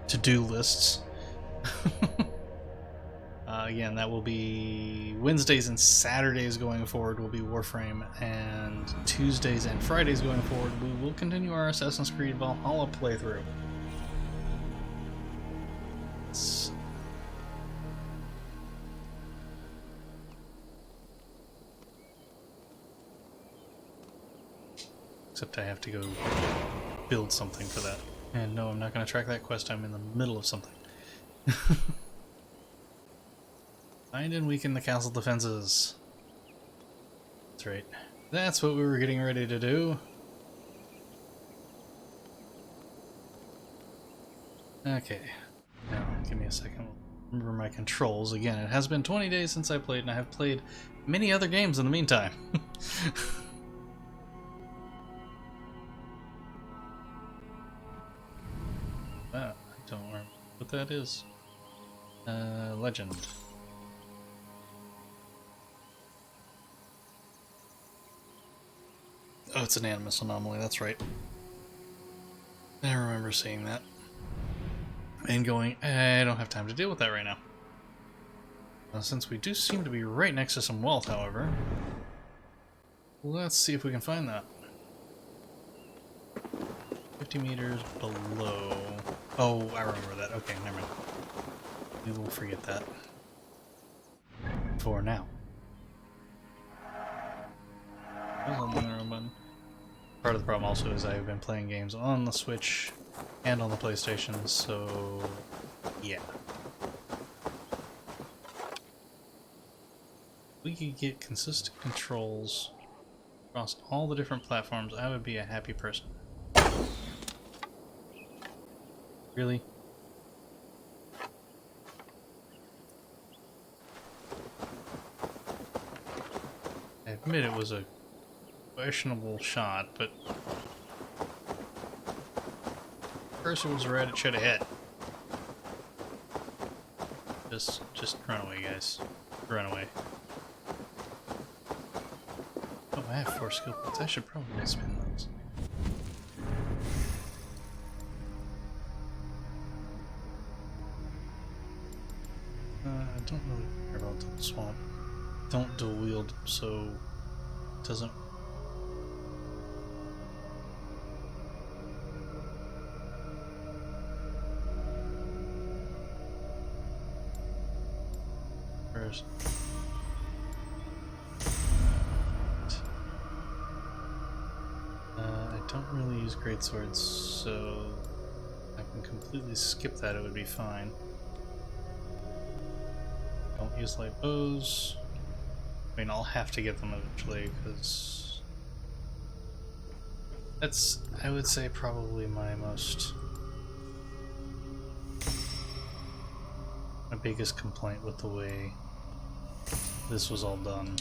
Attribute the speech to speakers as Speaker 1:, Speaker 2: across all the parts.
Speaker 1: to-do lists. Again, that will be Wednesdays and Saturdays going forward will be Warframe, and Tuesdays and Fridays going forward we will continue our Assassin's Creed Valhalla playthrough. Except I have to go build something for that. And no, I'm not going to track that quest, I'm in the middle of something. Find and weaken the castle defenses. That's right. That's what we were getting ready to do. Okay. Now, give me a second. Remember my controls. Again, it has been 20 days since I played, and I have played many other games in the meantime. I don't remember what that is. Legend. Oh, it's an animus anomaly, that's right. I remember seeing that. And going, I don't have time to deal with that right now. Since we do seem to be right next to some wealth, however, let's see if we can find that. 50 meters below. Oh, I remember that. Okay, never mind. We will forget that. For now. Part of the problem also is I've been playing games on the Switch and on the PlayStation, so yeah. We could get consistent controls across all the different platforms, I would be a happy person. Really? I admit it was a questionable shot, but cursor was right, it should have hit. Just run away, guys. Run away. Oh, I have 4 skill points. I should probably spend those. I don't really care about the swamp. Don't dual wield, so it doesn't. First. I don't really use greatswords, so I can completely skip that, it would be fine. Don't use light bows. I mean, I'll have to get them eventually, because that's, I would say, probably my biggest complaint with the way this was all done.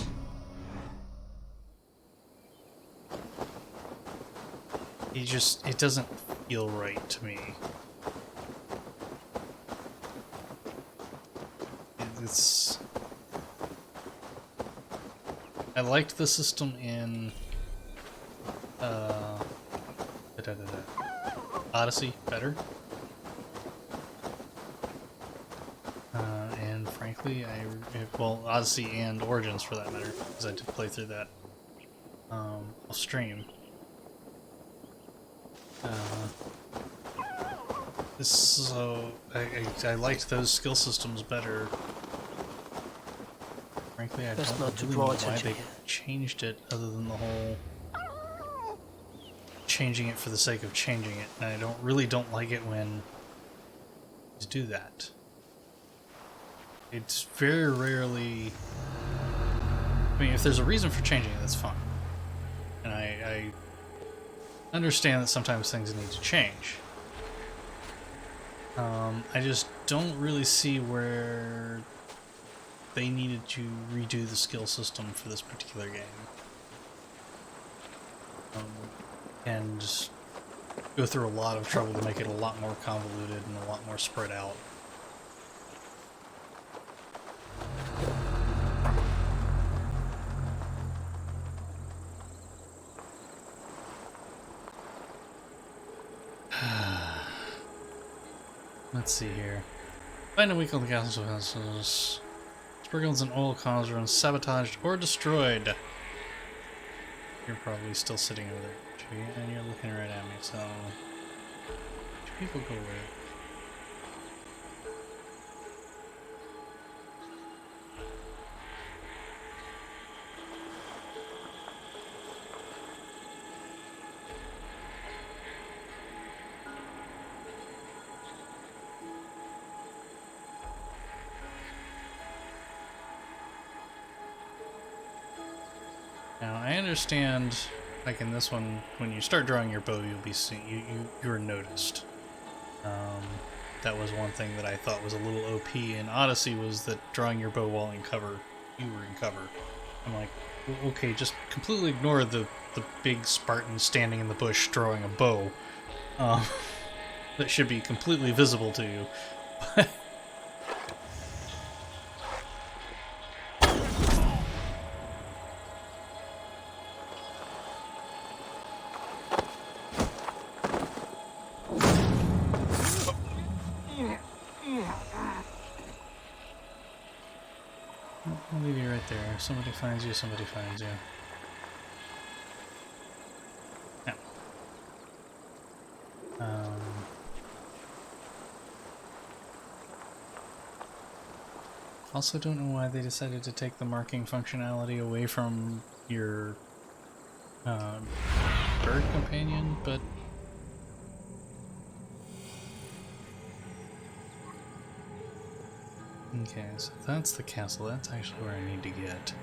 Speaker 1: It doesn't feel right to me. I liked the system in Odyssey better. And frankly, well, Odyssey and Origins for that matter, because I did play through that off stream. So I liked those skill systems better. Frankly, I don't really know why they changed it, other than the whole changing it for the sake of changing it. And I really don't like it when you do that. It's very rarely. I mean, if there's a reason for changing it, that's fine. And I understand that sometimes things need to change. I just don't really see where they needed to redo the skill system for this particular game. And just go through a lot of trouble to make it a lot more convoluted and a lot more spread out. Let's see here. Find a weak on the castle vessels. Sprinkles and oil cauldrons sabotaged or destroyed. You're probably still sitting over there, and you're looking right at me, so... Two people go with. Now I understand, like in this one, when you start drawing your bow, you'll be you're noticed. That was one thing that I thought was a little OP in Odyssey, was that drawing your bow while in cover, you were in cover. I'm like, well, okay, just completely ignore the big Spartan standing in the bush drawing a bow. That should be completely visible to you. I'll leave you right there. If somebody finds you, somebody finds you. Yeah. Also don't know why they decided to take the marking functionality away from your bird companion, but okay, so that's the castle. That's actually where I need to get.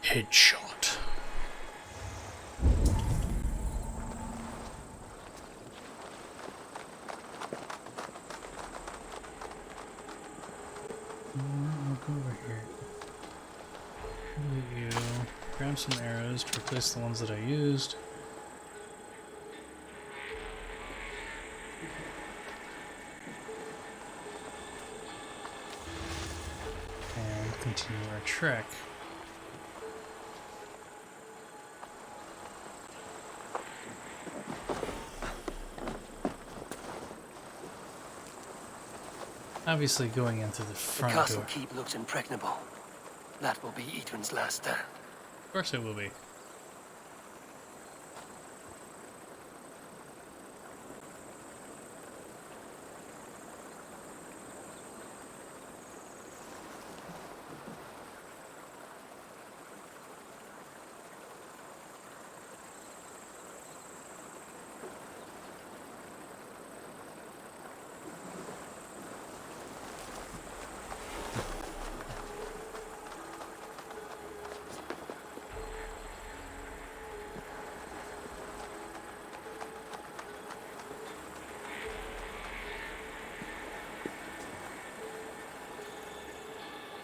Speaker 1: Headshot. I'll go over here. You grab some arrows to replace the ones that I used. And continue our trek. Obviously going into the front door.
Speaker 2: The castle keep looks impregnable. That will be Edwin's last stand.
Speaker 1: Of course it will be.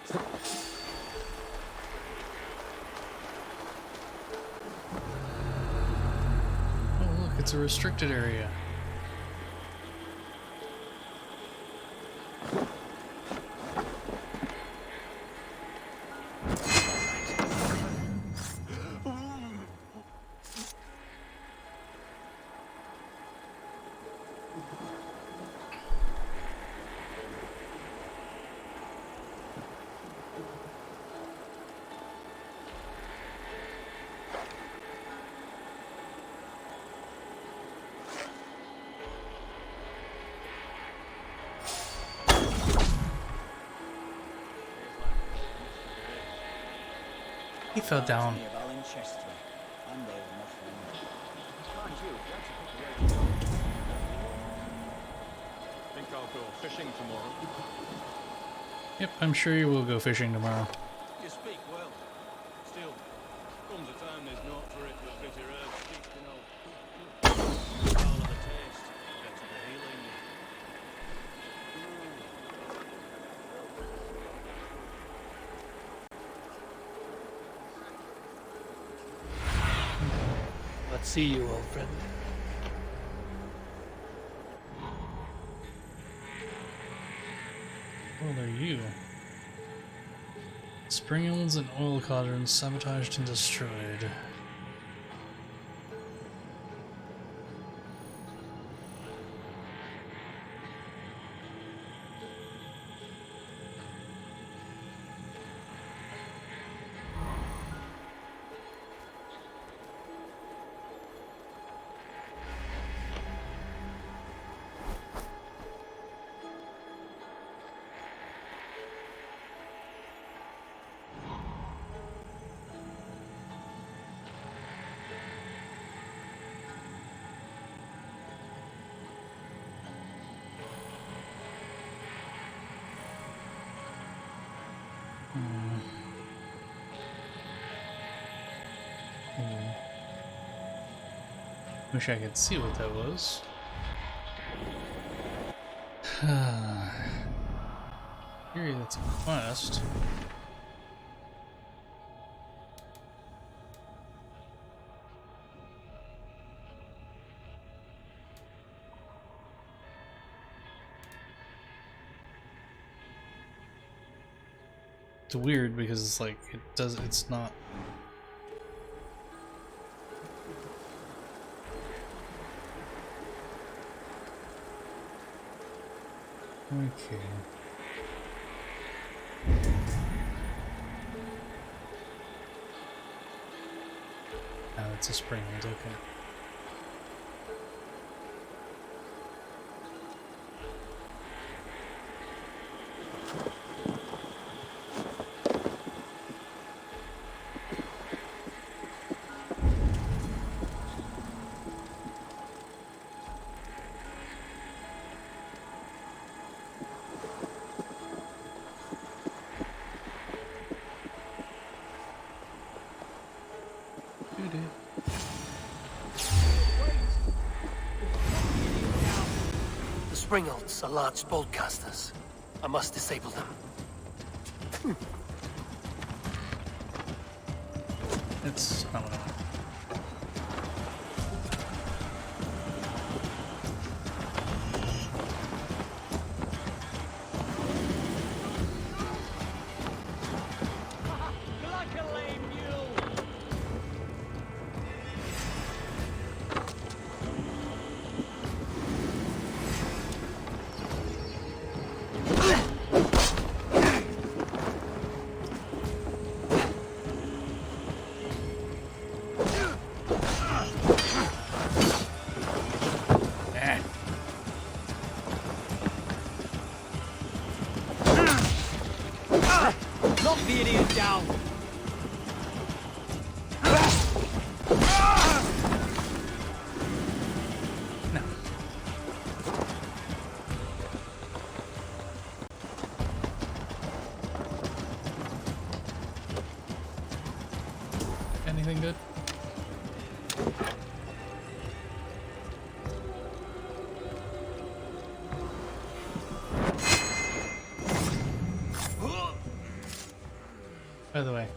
Speaker 1: Oh look, it's a restricted area. He fell down.
Speaker 3: Think I'll go fishing tomorrow.
Speaker 1: Yep, I'm sure you will go fishing tomorrow.
Speaker 3: You speak well. Still, comes a time there's naught for it but bitter herbs steeped in old. All of the taste, better the healing.
Speaker 2: see you, old friend.
Speaker 1: What are you? Springles and oil cauldrons sabotaged and destroyed. Wish I could see what that was. Here, that's a quest. It's weird because it's like it's not. Okay. Oh, it's a spring, okay.
Speaker 2: The Springles are large boltcasters. I must disable them.
Speaker 1: It's not what I want.
Speaker 2: Knock the idiot down!
Speaker 1: No. Anything good? By the way,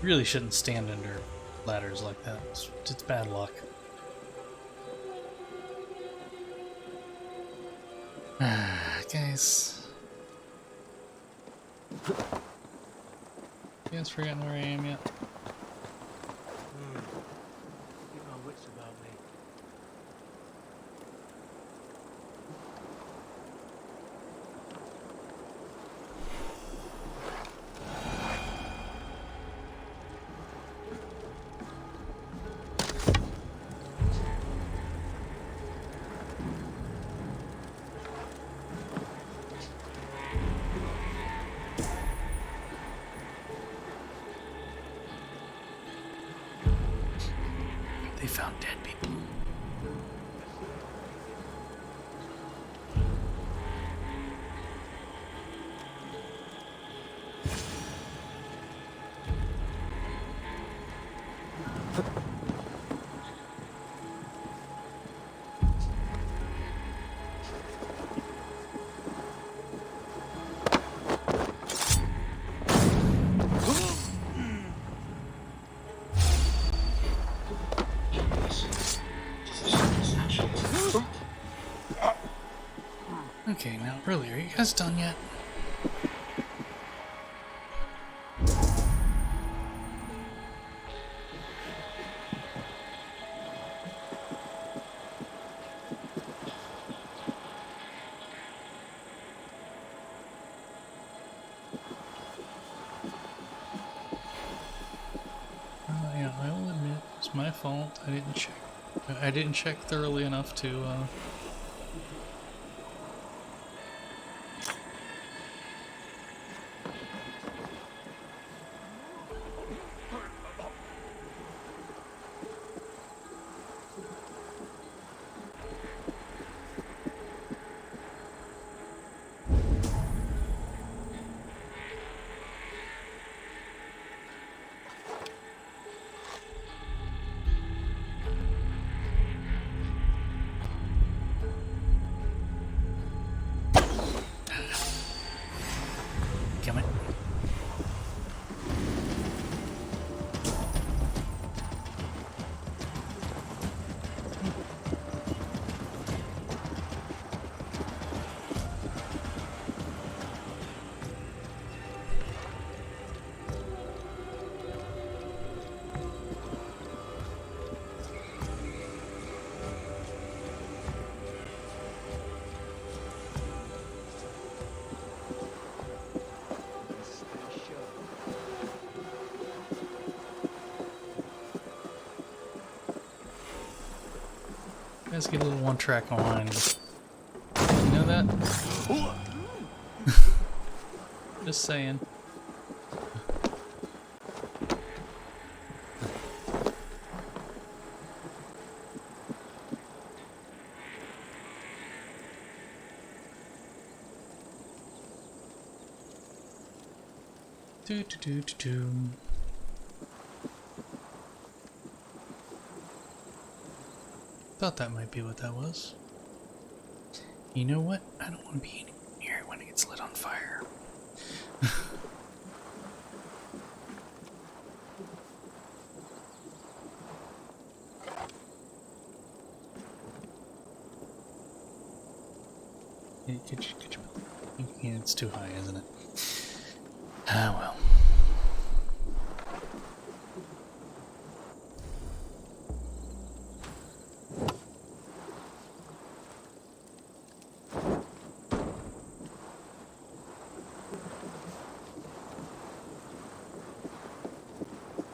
Speaker 1: you really shouldn't stand under ladders like that. It's bad luck. Guys. You guys forgotten where I am yet?
Speaker 2: Keep my wits about me.
Speaker 1: They found dead people. Okay, now really, are you guys done yet? Yeah, I will admit it's my fault. I didn't check. I didn't check thoroughly enough to. Damn it. You guys get a little one track online. You know that? Just saying. Do do do do do. Thought that might be what that was. You know what? I don't want to be near it when it gets lit on fire. Yeah, it's too high, isn't it? Ah, well.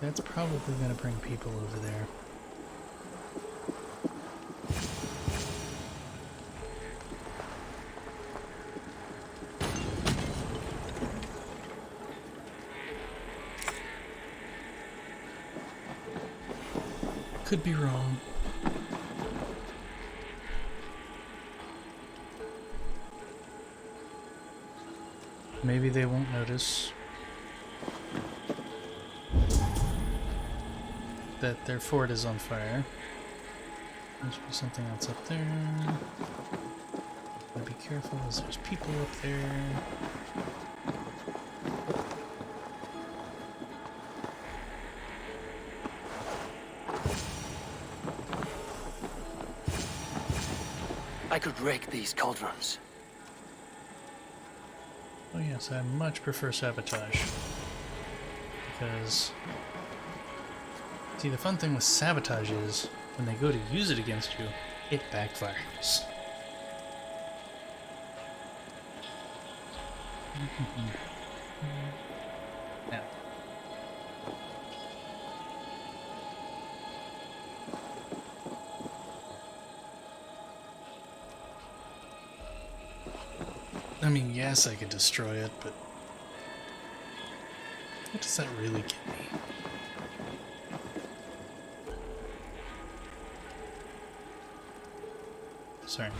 Speaker 1: That's probably going to bring people over there. Could be wrong. Maybe they won't notice that their fort is on fire. There should be something else up there. Gotta be careful as there's people up there.
Speaker 2: I could rake these cauldrons.
Speaker 1: Oh yes, I much prefer sabotage. Because... see, the fun thing with sabotage is, when they go to use it against you, it backfires. Now. I mean, yes, I could destroy it, but what does that really get me? Sorry.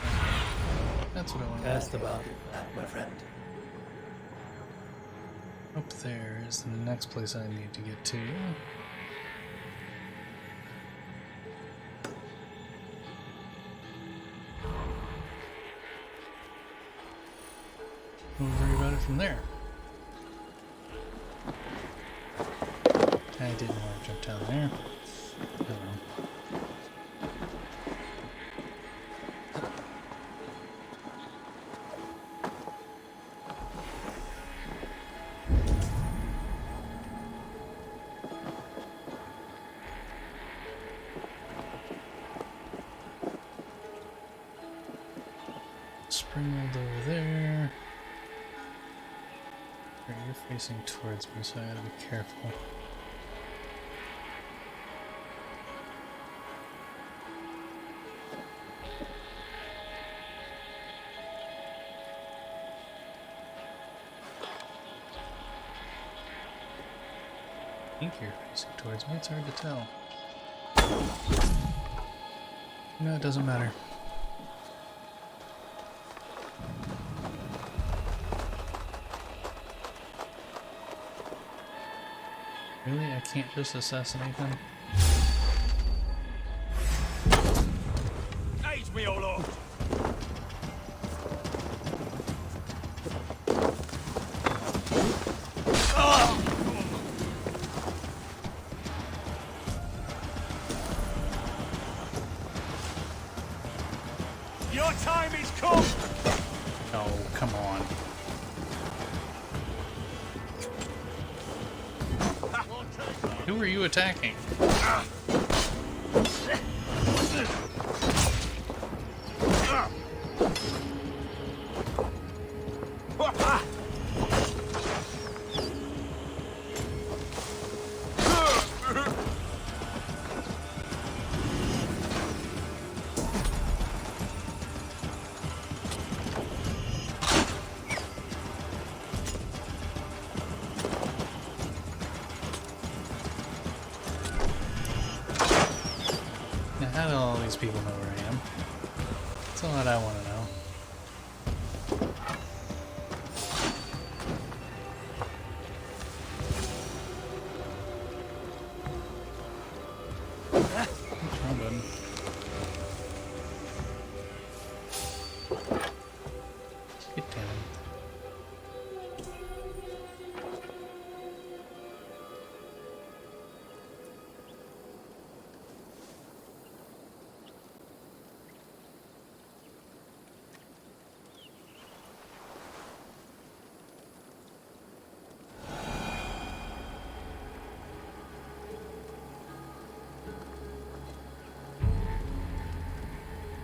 Speaker 1: That's what I wanted.
Speaker 2: Cast about that, my friend.
Speaker 1: Up there is the next place I need to get to. We'll worry about it from there. I didn't want to jump down there. Oh well. Emerald over there. Right, you're facing towards me, so I gotta be careful. I think you're facing towards me, it's hard to tell. No, it doesn't matter. Really? I can't just assassinate him?
Speaker 3: Age me, old lord. Your time is come!
Speaker 1: Oh, come on. Who are you attacking? Now, how do all these people know where I am? That's all that I want to know. What's wrong button? Get down.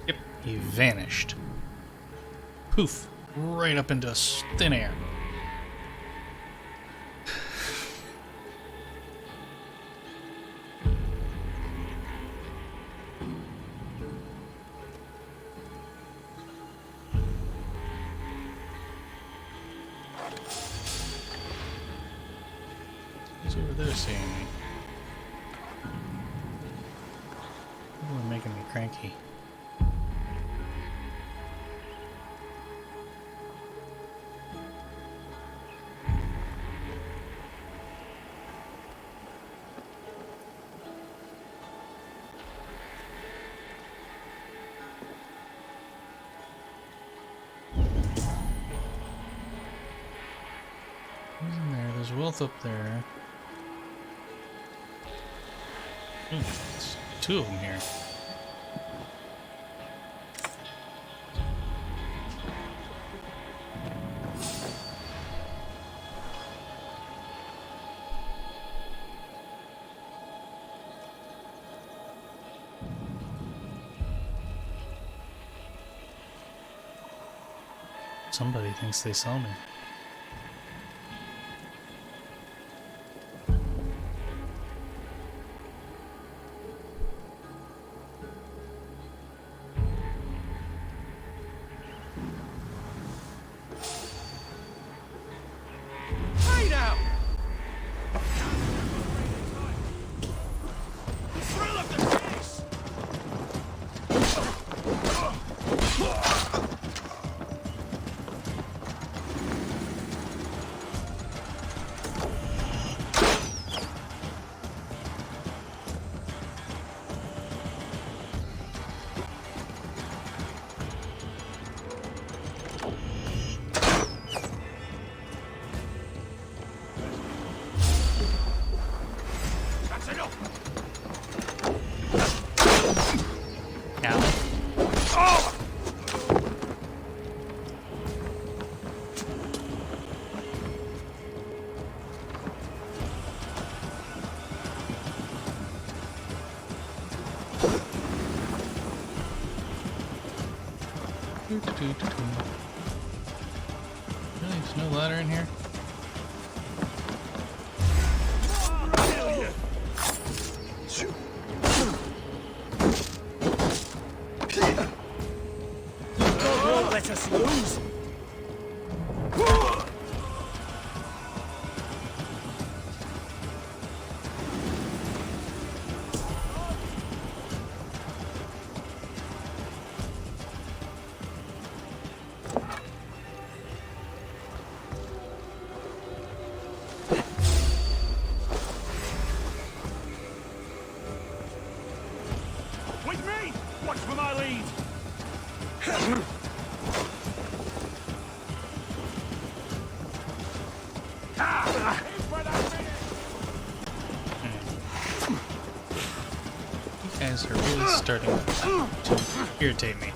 Speaker 1: Yep, he vanished. Poof, right up into thin air. Who's over there seeing me? People are making me cranky. Who's in there? There's wealth up there. Ooh, there's two of them here. Somebody thinks they saw me.
Speaker 3: Hey now! Thrill of the chase! That's enough!
Speaker 1: Ow.
Speaker 3: Oh!
Speaker 1: Doo-doo-doo-doo-doo. There's no ladder in here?
Speaker 2: Don't let us lose.
Speaker 3: With me! Watch for my lead!
Speaker 1: You guys are really starting to irritate me.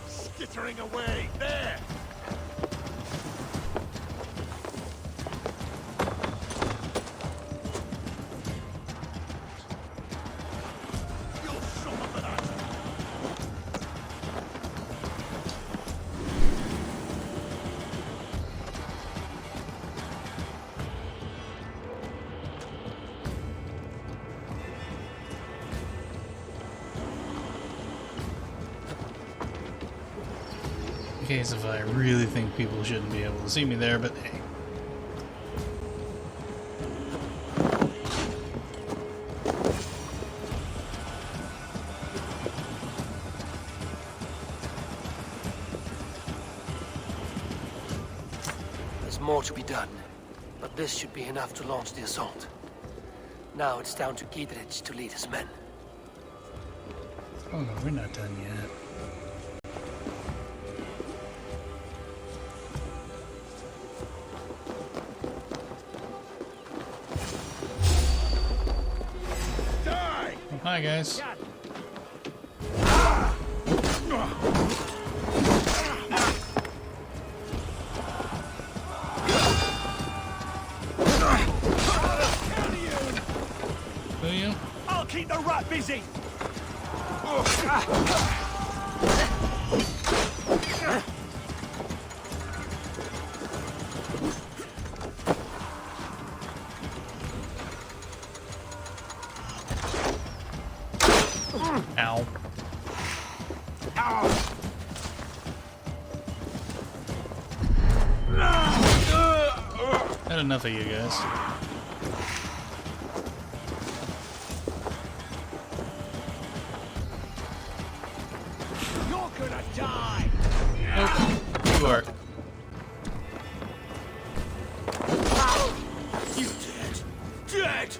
Speaker 3: Skittering away! There! You'll suffer for that!
Speaker 1: In case if I really think people shouldn't be able to see me there, but hey.
Speaker 2: There's more to be done, but this should be enough to launch the assault. Now it's down to Giedrich to lead his men.
Speaker 1: Oh no, we're not done yet.
Speaker 3: Die!
Speaker 1: Oh, hi guys. Do you?
Speaker 3: I'll keep the rat busy!
Speaker 1: Ow. Had enough of you guys.
Speaker 3: You're gonna die!
Speaker 1: Nope. You are.
Speaker 3: You dead! Dead!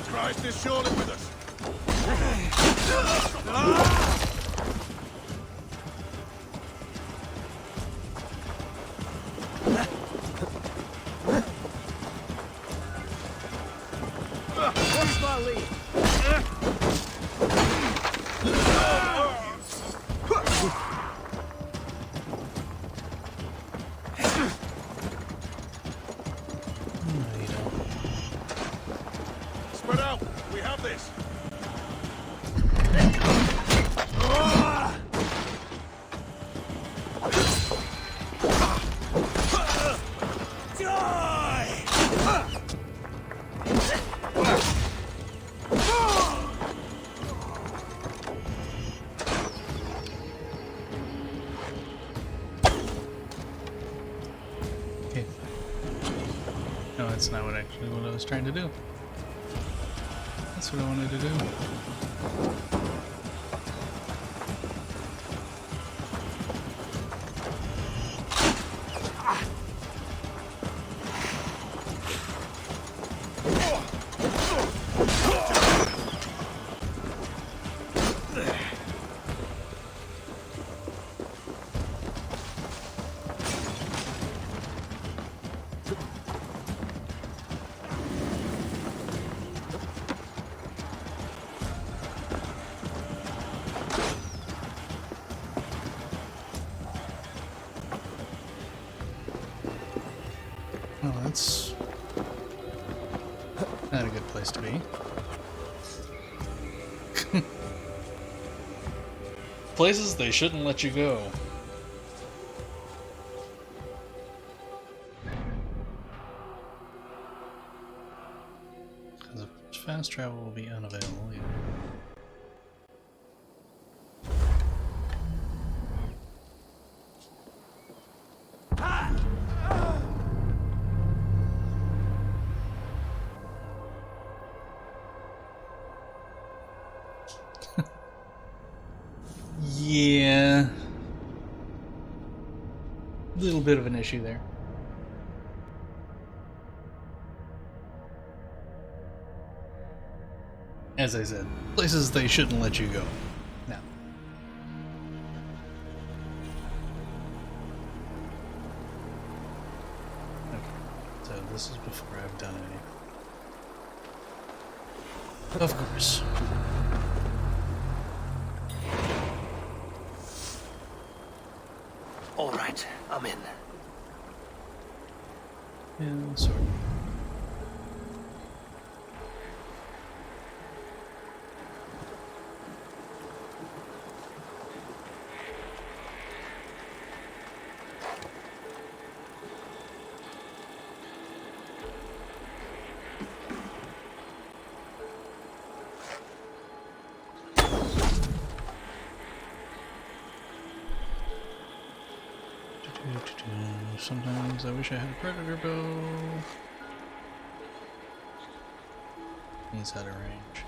Speaker 3: Christ is surely with us!
Speaker 2: Where's my lead?
Speaker 1: No, you don't.
Speaker 3: Spread out! We have this!
Speaker 1: Okay. No, that's not what I was trying to do. That's what I wanted to do. Oh, that's not a good place to be. Places they shouldn't let you go. Because fast travel will be unavailable either. Yeah. Little bit of an issue there. As I said, places they shouldn't let you go. Now. Okay, so this is before I've done anything. Of course.
Speaker 2: All right, I'm in.
Speaker 1: Yeah, sort of. Sometimes I wish I had a predator bow. He's out of range.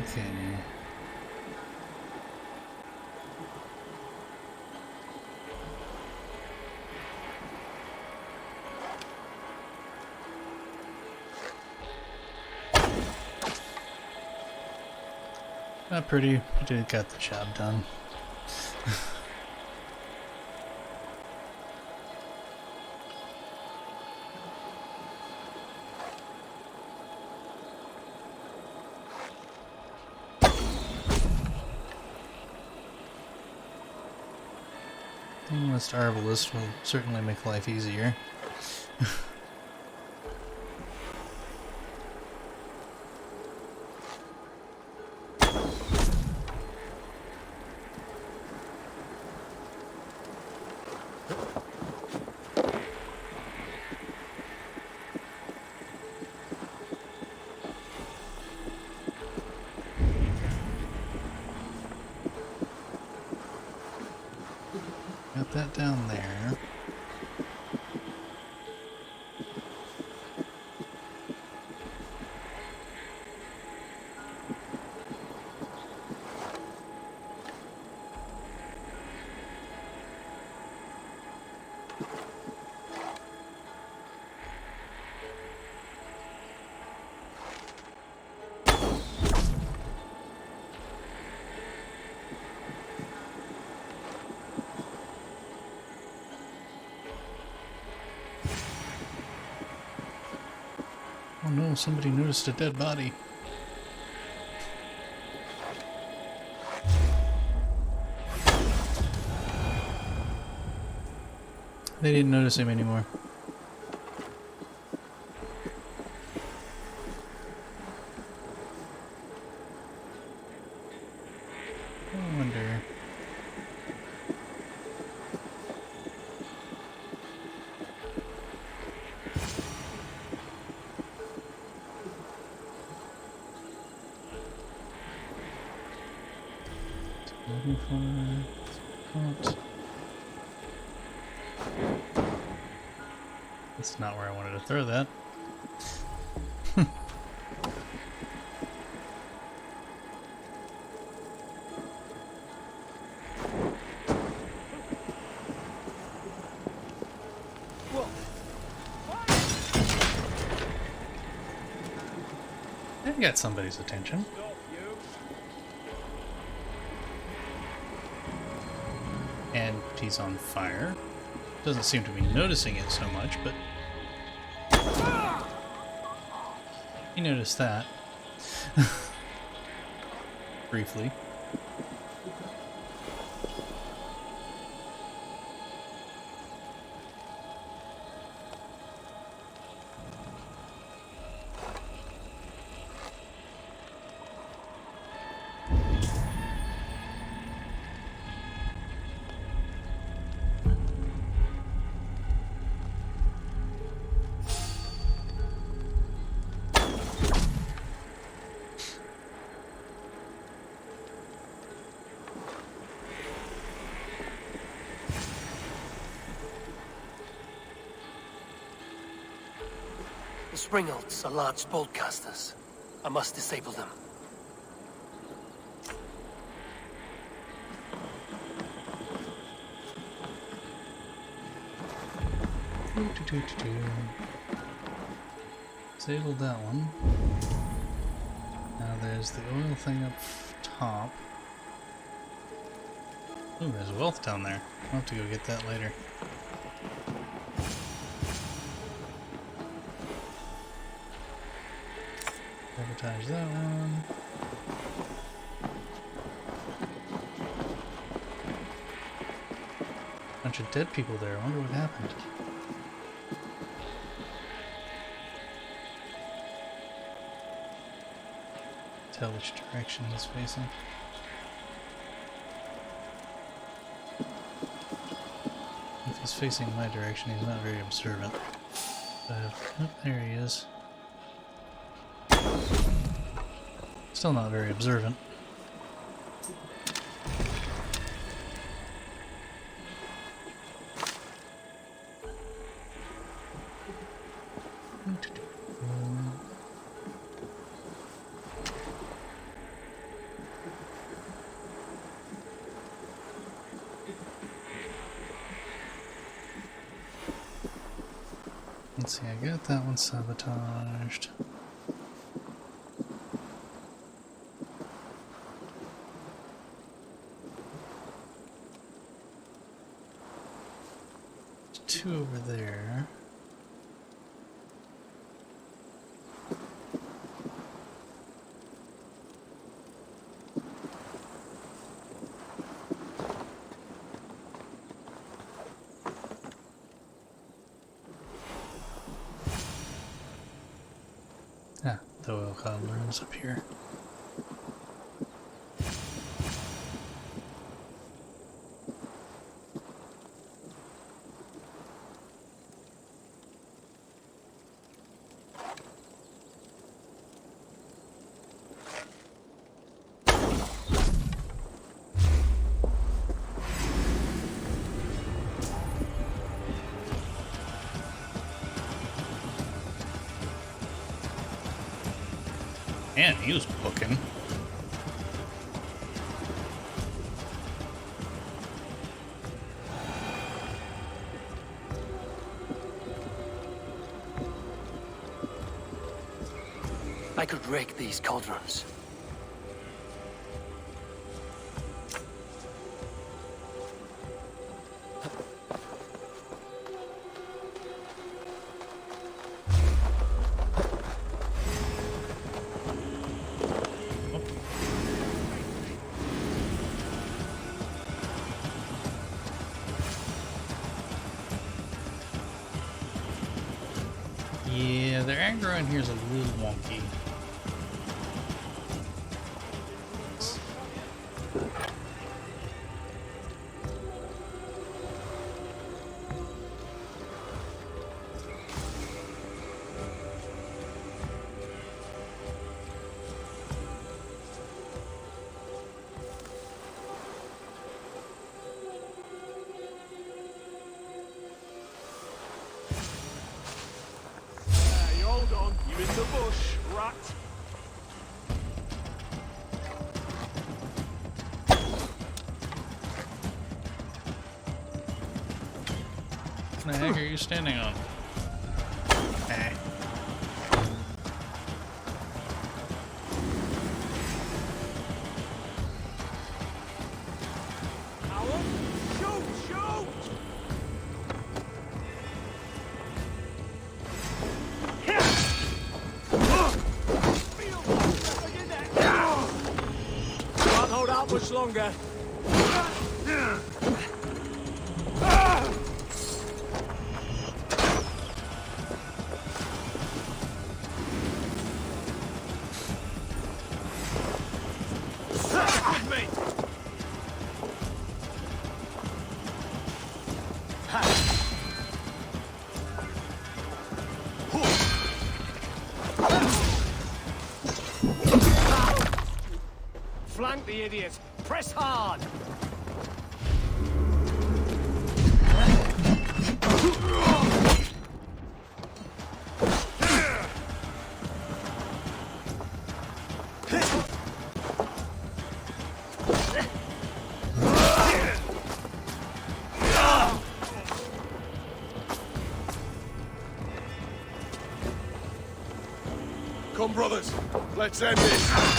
Speaker 1: Okay. Not pretty, but it got the job done. This arbalist will certainly make life easier. Got that down there. Oh no, somebody noticed a dead body. They didn't notice him anymore. I wonder. That's not where I wanted to throw that. I got somebody's attention. And he's on fire. Doesn't seem to be noticing it so much, but You noticed that. Briefly.
Speaker 2: The springholds are large bolt casters. I must disable them.
Speaker 1: Disabled that one. Now there's the oil thing up top. Ooh, there's wealth down there. I'll have to go get that later. Sabotage that one. Bunch of dead people there. I wonder what happened. Tell which direction he's facing. If he's facing my direction, he's not very observant. But, oh, there he is. Still not very observant. Let's see, I got that one sabotaged. There's two over there. Ah, the oil cobbler is up here. Man, he was booking.
Speaker 2: I could rake these cauldrons.
Speaker 1: Yeah, their aggro in here is a little wonky.
Speaker 3: Hey, hold on. You in the bush, rat.
Speaker 1: What the heck are you standing on? Eh.
Speaker 3: Alan, shoot, shoot!
Speaker 2: much longer. Flank the idiot. Press hard.
Speaker 4: Come, brothers. Let's end this.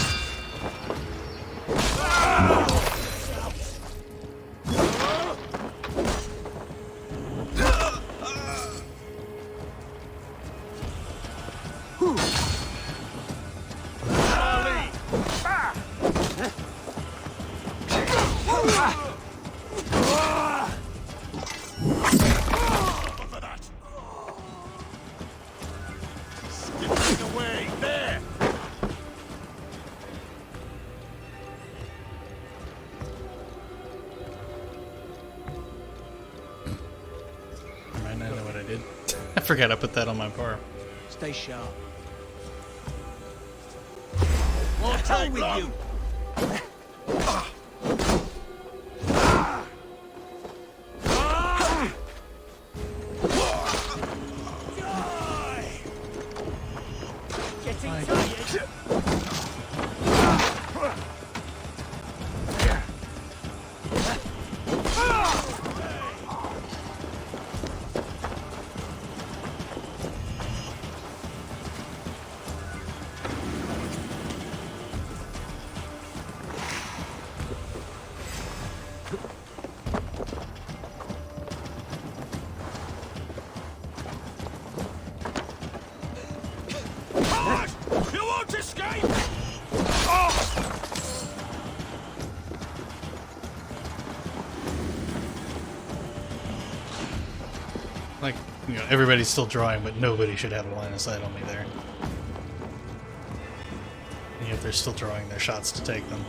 Speaker 1: I know what I did. I forgot I put that on my bar.
Speaker 2: Stay sharp.
Speaker 4: Won't take
Speaker 2: with
Speaker 4: long.
Speaker 2: you. Getting tired.
Speaker 4: You won't escape!
Speaker 1: Like, you know, everybody's still drawing, but nobody should have a line of sight on me there. And yet they're still drawing their shots to take them.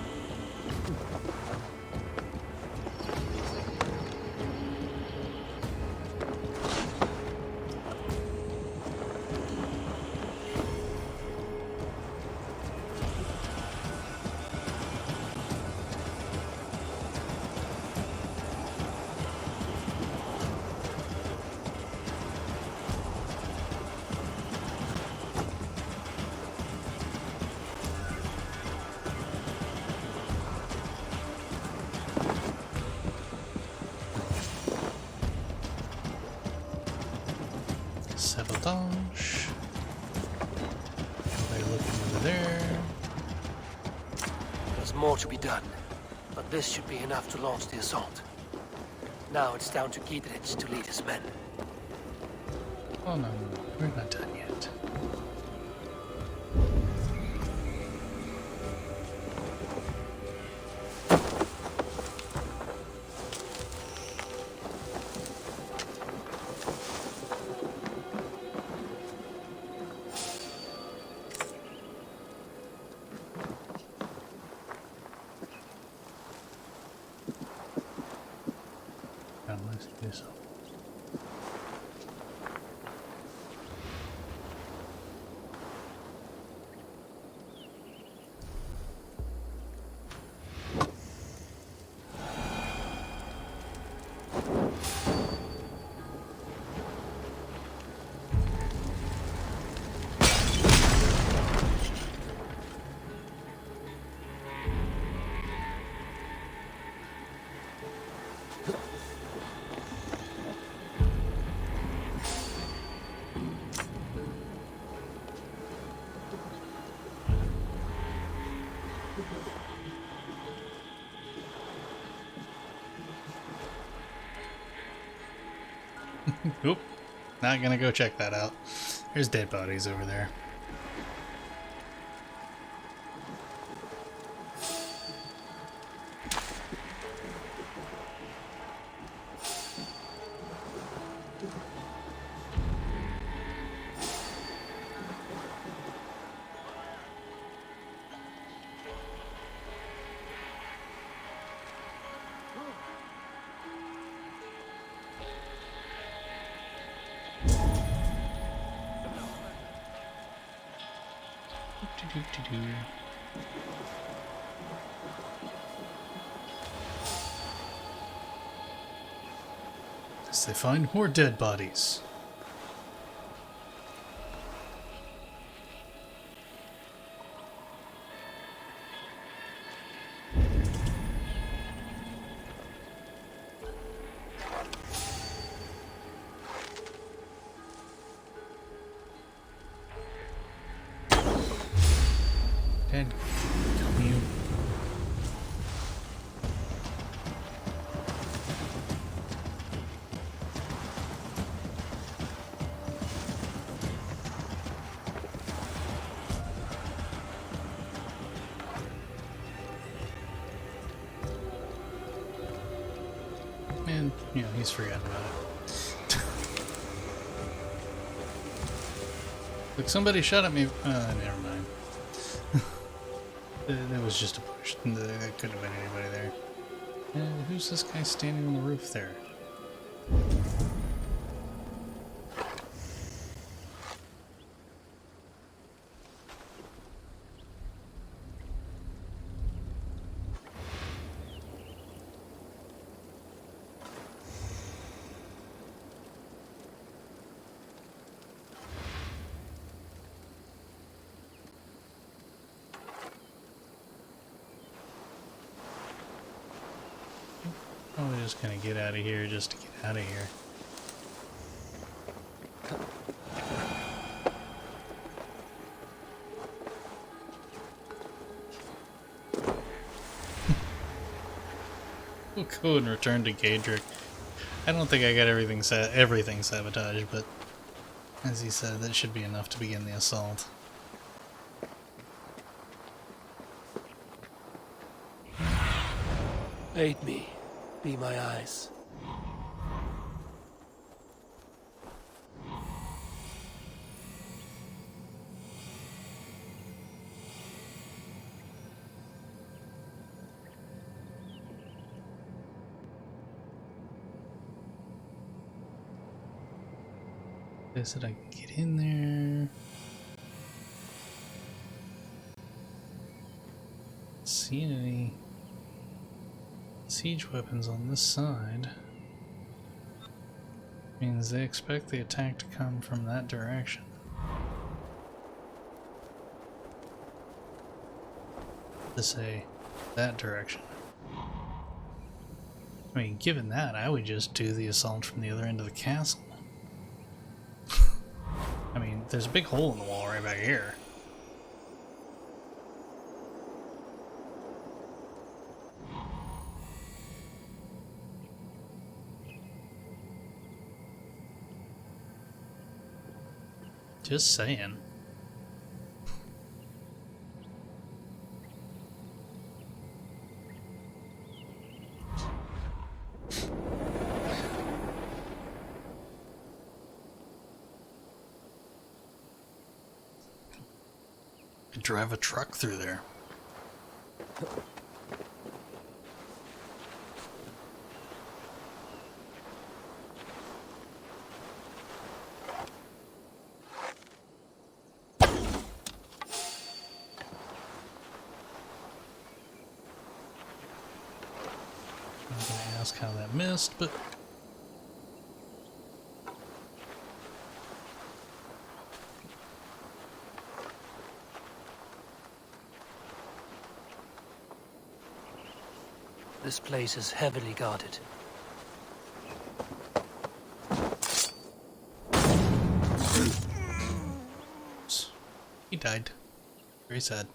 Speaker 1: Sabotage. They're looking over there.
Speaker 2: There's more to be done, but this should be enough to launch the assault. Now it's down to Giedrich to lead his men.
Speaker 1: Oh no, we're not done yet. Let's do so. Oop. Not gonna go check that out. There's dead bodies over there. As they find more dead bodies. Dead. Come you. And, you know, he's forgotten about it. Look, somebody shot at me. Never mind. That was just a push. There couldn't have been anybody there. Who's this guy standing on the roof there? Probably just gonna get out of here just to get out of here. We'll go and return to Gadrick. I don't think I got everything sabotaged, but as he said, that should be enough to begin the assault.
Speaker 2: Aid me. Be my eyes.
Speaker 1: They said I can get in there. See any siege weapons on this side? Means they expect the attack to come from that direction. To say that direction. I mean, given that, I would just do the assault from the other end of the castle. I mean, there's a big hole in the wall right back here. Just saying. Could drive a truck through there. I'm gonna ask how that missed, but
Speaker 2: This place is heavily guarded.
Speaker 1: he died. Very sad.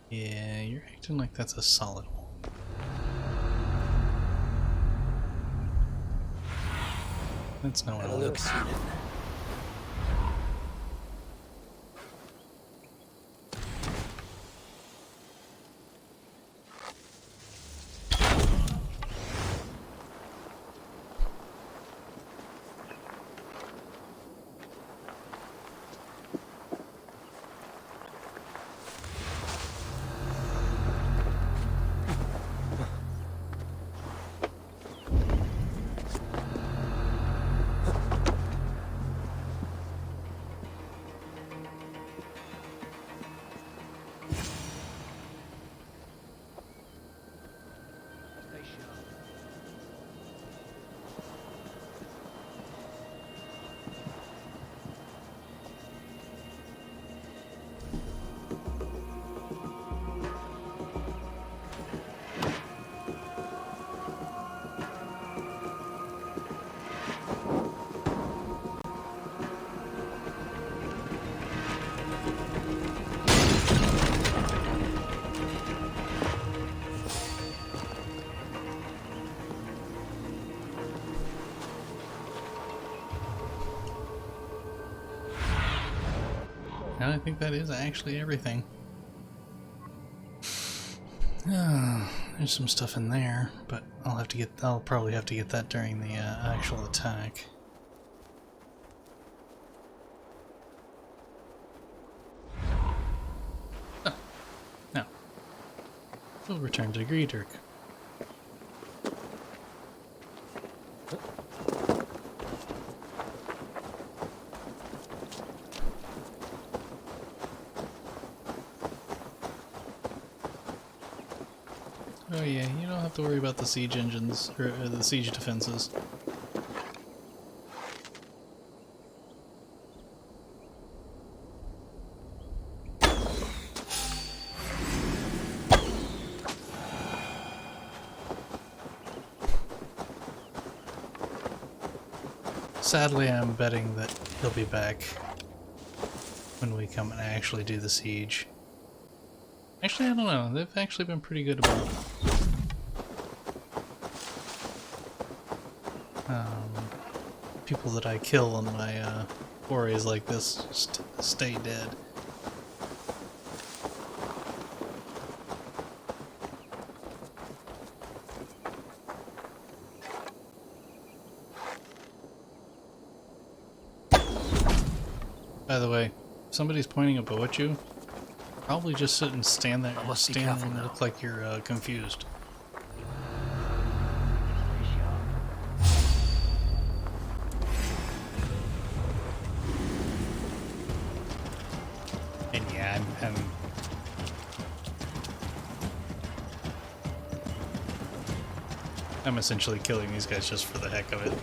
Speaker 1: Yeah, you're acting like that's a solid wall. That's no one
Speaker 2: Have a look,
Speaker 1: else.
Speaker 2: Seaman.
Speaker 1: And I think that is actually everything. There's some stuff in there, but I'll probably have to get that during the actual attack. Oh, no. We'll return to Greedirk. Oh yeah, you don't have to worry about the siege engines, or the siege defenses. Sadly, I'm betting that he'll be back when we come and actually do the siege. Actually, I don't know. They've actually been pretty good about people that I kill on my forays like this stay dead. By the way, if somebody's pointing a bow at you, probably just sit and stand there and look like you're confused. And yeah, I'm essentially killing these guys just for the heck of it.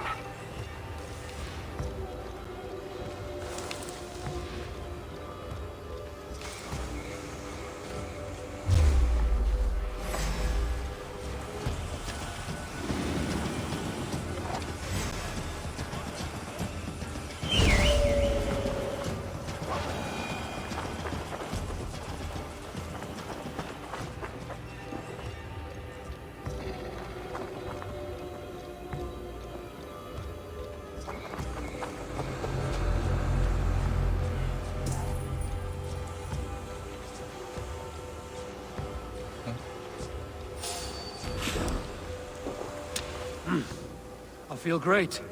Speaker 2: I feel great.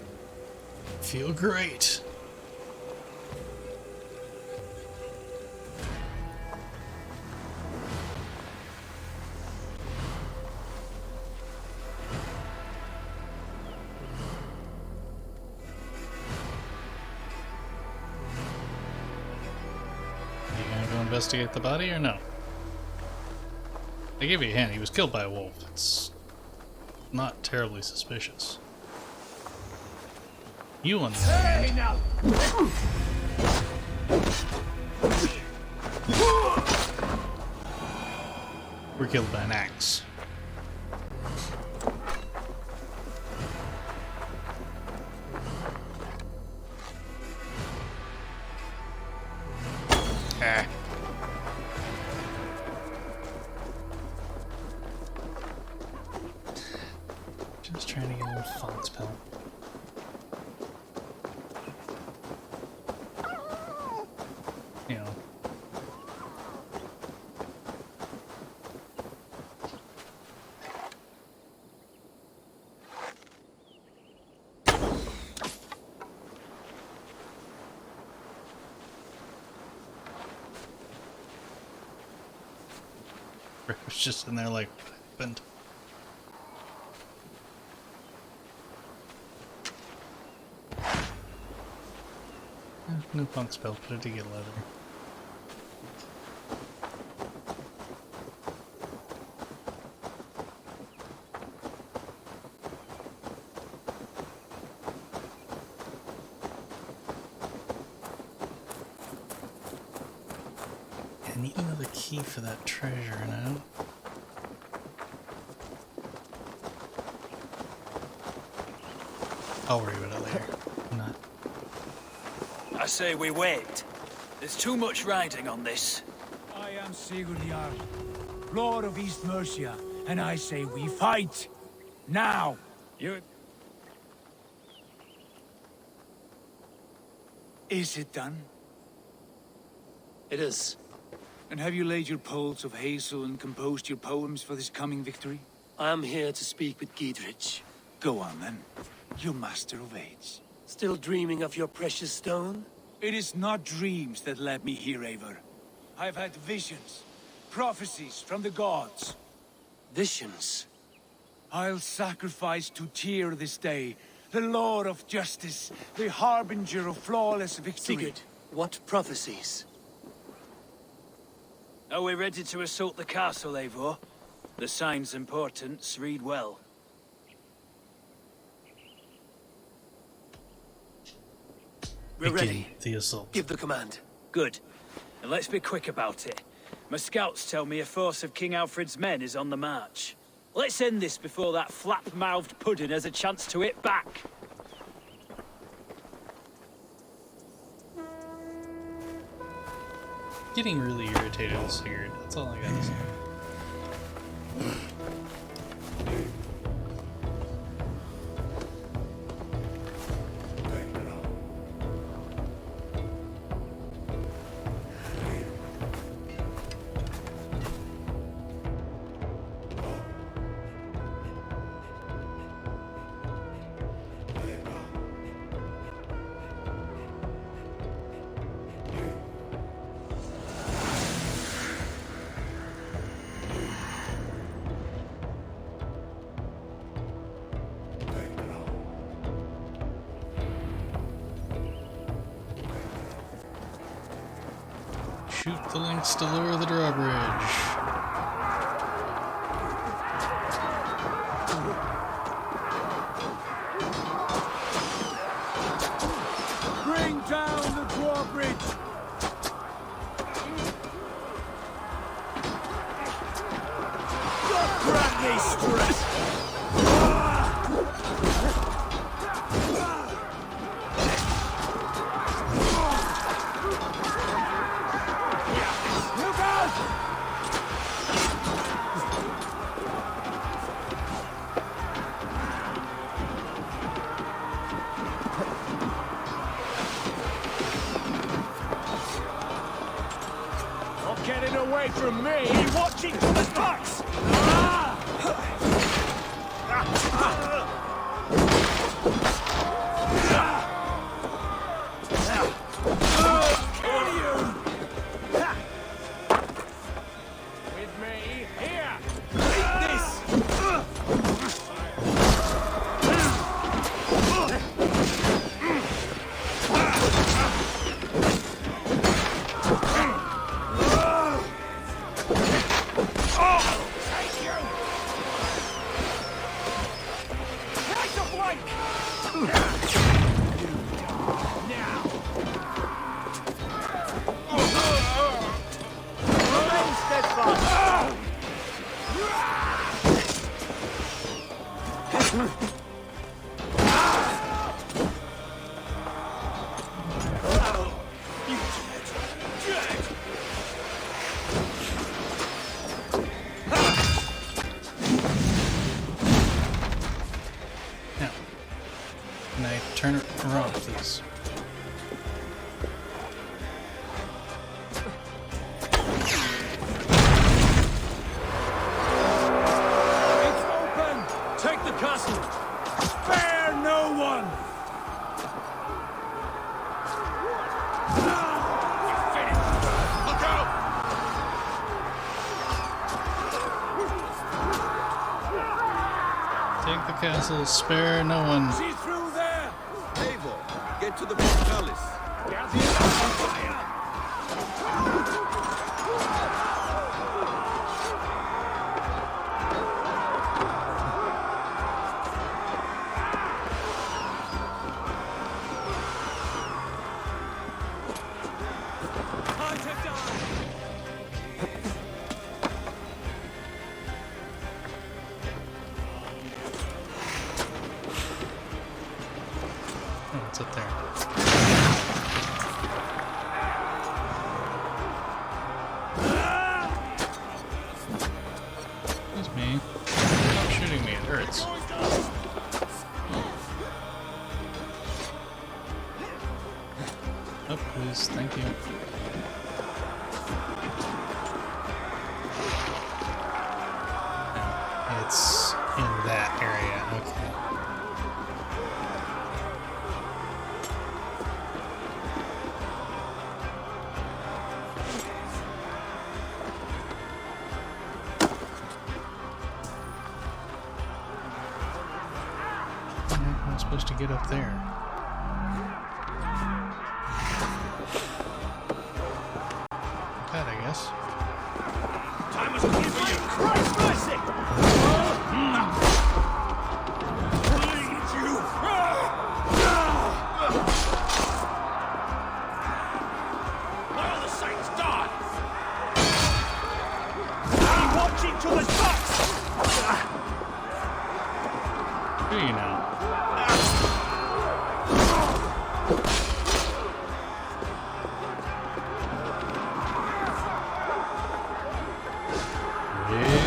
Speaker 1: Feel great. Are you gonna go investigate the body or no? I gave you a hint. He was killed by a wolf. It's not terribly suspicious. You, on the other hand, were killed by an axe. Ah. Just trying to get a little fox pelt. You know. Rick was just in there like, what happened? No punk spell, but I did get leather. I need another key for that treasure now. I'll worry about it later. I'm not.
Speaker 5: I say we wait. There's too much riding on this.
Speaker 6: I am Sigurd Jarl, Lord of East Mercia, and I say we fight! Now! You... Is it done?
Speaker 2: It is.
Speaker 6: And have you laid your poles of hazel and composed your poems for this coming victory?
Speaker 2: I am here to speak with Giedrich.
Speaker 6: Go on then, you master of aids.
Speaker 2: Still dreaming of your precious stone?
Speaker 6: It is not dreams that led me here, Eivor. I've had visions, prophecies from the gods.
Speaker 2: Visions?
Speaker 6: I'll sacrifice to Tyr this day, the Lord of Justice, the harbinger of flawless victory.
Speaker 2: Sigurd, what prophecies?
Speaker 5: Are we ready to assault the castle, Eivor? The signs and portents read well.
Speaker 2: We're
Speaker 1: Begin
Speaker 2: ready.
Speaker 1: the assault.
Speaker 2: Give the command.
Speaker 5: Good. And let's be quick about it. My scouts tell me a force of King Alfred's men is on the march. Let's end this before that flap-mouthed pudding has a chance to hit back.
Speaker 1: Getting really irritated with Sigurd. That's all I gotta say. Shoot the links to lower the drawbridge.
Speaker 6: Bring down the drawbridge! God grant me strength! Look out! Not getting away from me! Watching for the ducks! Kill you! With me, here! Take this! Take you! Right the flank! Now! Remain steadfast!
Speaker 1: Now, can I turn it around, please?
Speaker 6: It's open!
Speaker 5: Take the castle!
Speaker 6: Spare no one!
Speaker 4: Look out!
Speaker 1: Take the castle, spare no one.
Speaker 6: She's through there!
Speaker 4: Eivor, get to the palace.
Speaker 6: Get the on fire! Time to die!
Speaker 1: Oh, it's up there. Excuse me. Stop shooting me, it hurts. Up, please, thank you. supposed to get up there? That, I guess.
Speaker 6: Time was clear for you. Christ mercy! Bleed you! By all the saints, die! I'm watching to the ducks!
Speaker 1: Do you know?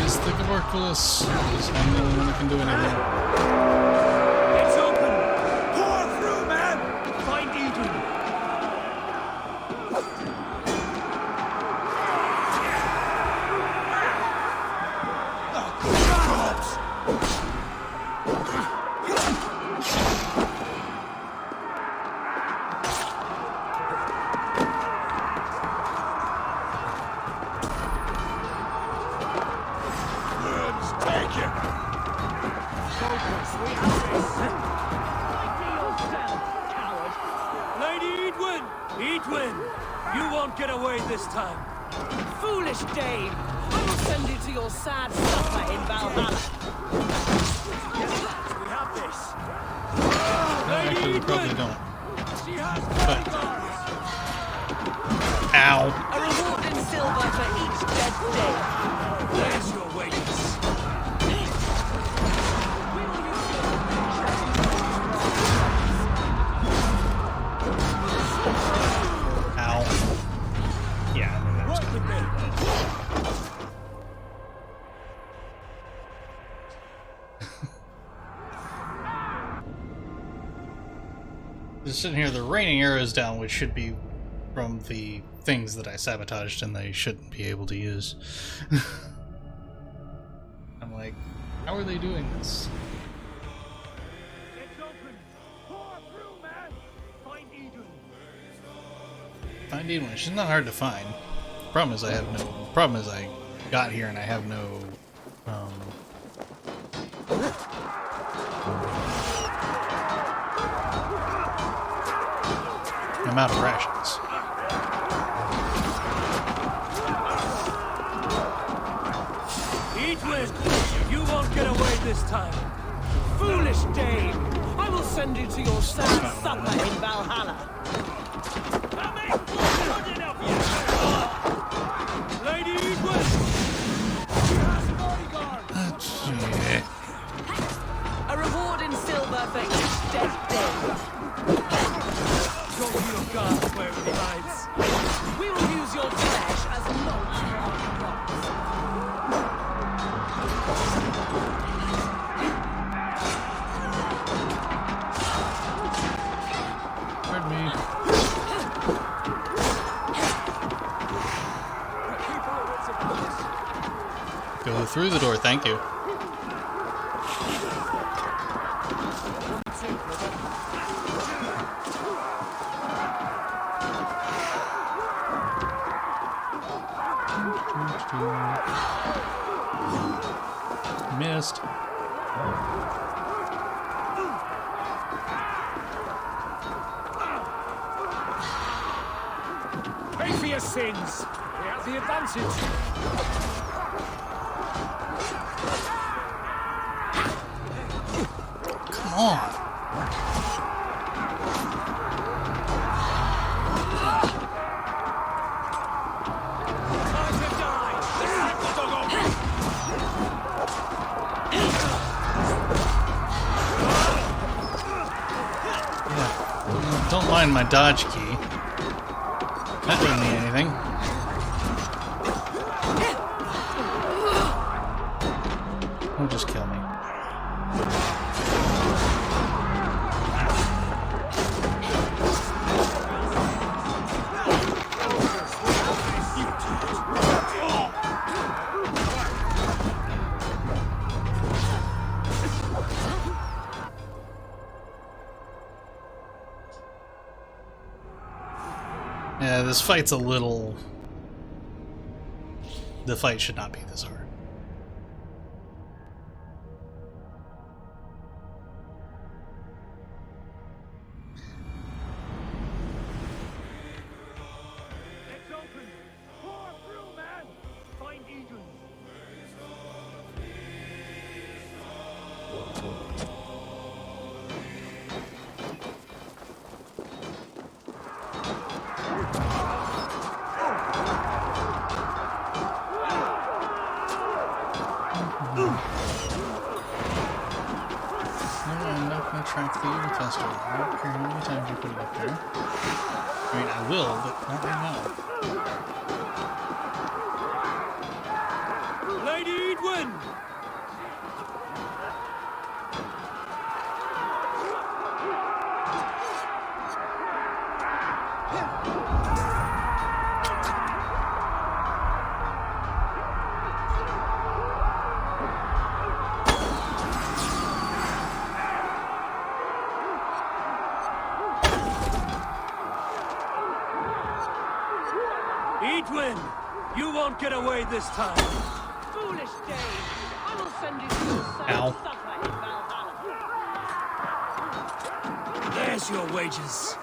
Speaker 1: Is the tuberculous? I'm the only one that can do anything.
Speaker 6: It's open! Pour through, man! Find Eden! Lady Edwin! Edwin! You won't get away this time.
Speaker 7: Foolish dame! I will send you to your sad supper in Valhalla.
Speaker 6: We have this.
Speaker 1: Actually, we probably
Speaker 6: Edwin!
Speaker 1: don't.
Speaker 6: She has
Speaker 1: But-
Speaker 6: bodyguards!
Speaker 1: Ow!
Speaker 7: A reward in silver for each dead dame.
Speaker 6: Where's your wages?
Speaker 1: Ow. Yeah, I knew that was
Speaker 6: Work
Speaker 1: coming.
Speaker 6: with me.
Speaker 1: Just sitting here, the raining arrows down, which should be from the things that I sabotaged and they shouldn't be able to use. I'm like, how are they doing this?
Speaker 6: It's open. Pour through, man. Find Eden.
Speaker 1: Find Edwin. She's not hard to find. Problem is I got here and I have no I'm out of rations.
Speaker 6: Edwin! You won't get away this time.
Speaker 7: Foolish dame! I will send you to your sad supper in Valhalla.
Speaker 6: I make blood enough you! Lady Edwin! She has bodyguards!
Speaker 1: Yeah.
Speaker 7: A reward in silver for each dead dame.
Speaker 6: Go to your guard where he hides.
Speaker 7: We will use your flesh as mulch for our crops.
Speaker 1: Pardon me. Go through the door, thank you. Missed.
Speaker 6: Pay for your sins! We have the advantage.
Speaker 1: Come on.
Speaker 6: Time to die! Let's rip the dog off!
Speaker 1: Yeah. Don't mind my dodge key. That didn't mean anything. Don't just kill me. Yeah, this fight's a little... The fight should not be this hard. I'm not going to track the evil festival. I don't care how many times you put it up there. I mean, I will, but not right now.
Speaker 5: Lady Edwin! Edwin! You won't get away this time!
Speaker 7: Foolish Dane! I will send you to your
Speaker 1: Ow.
Speaker 7: son's supper in Valhalla.
Speaker 5: There's your wages.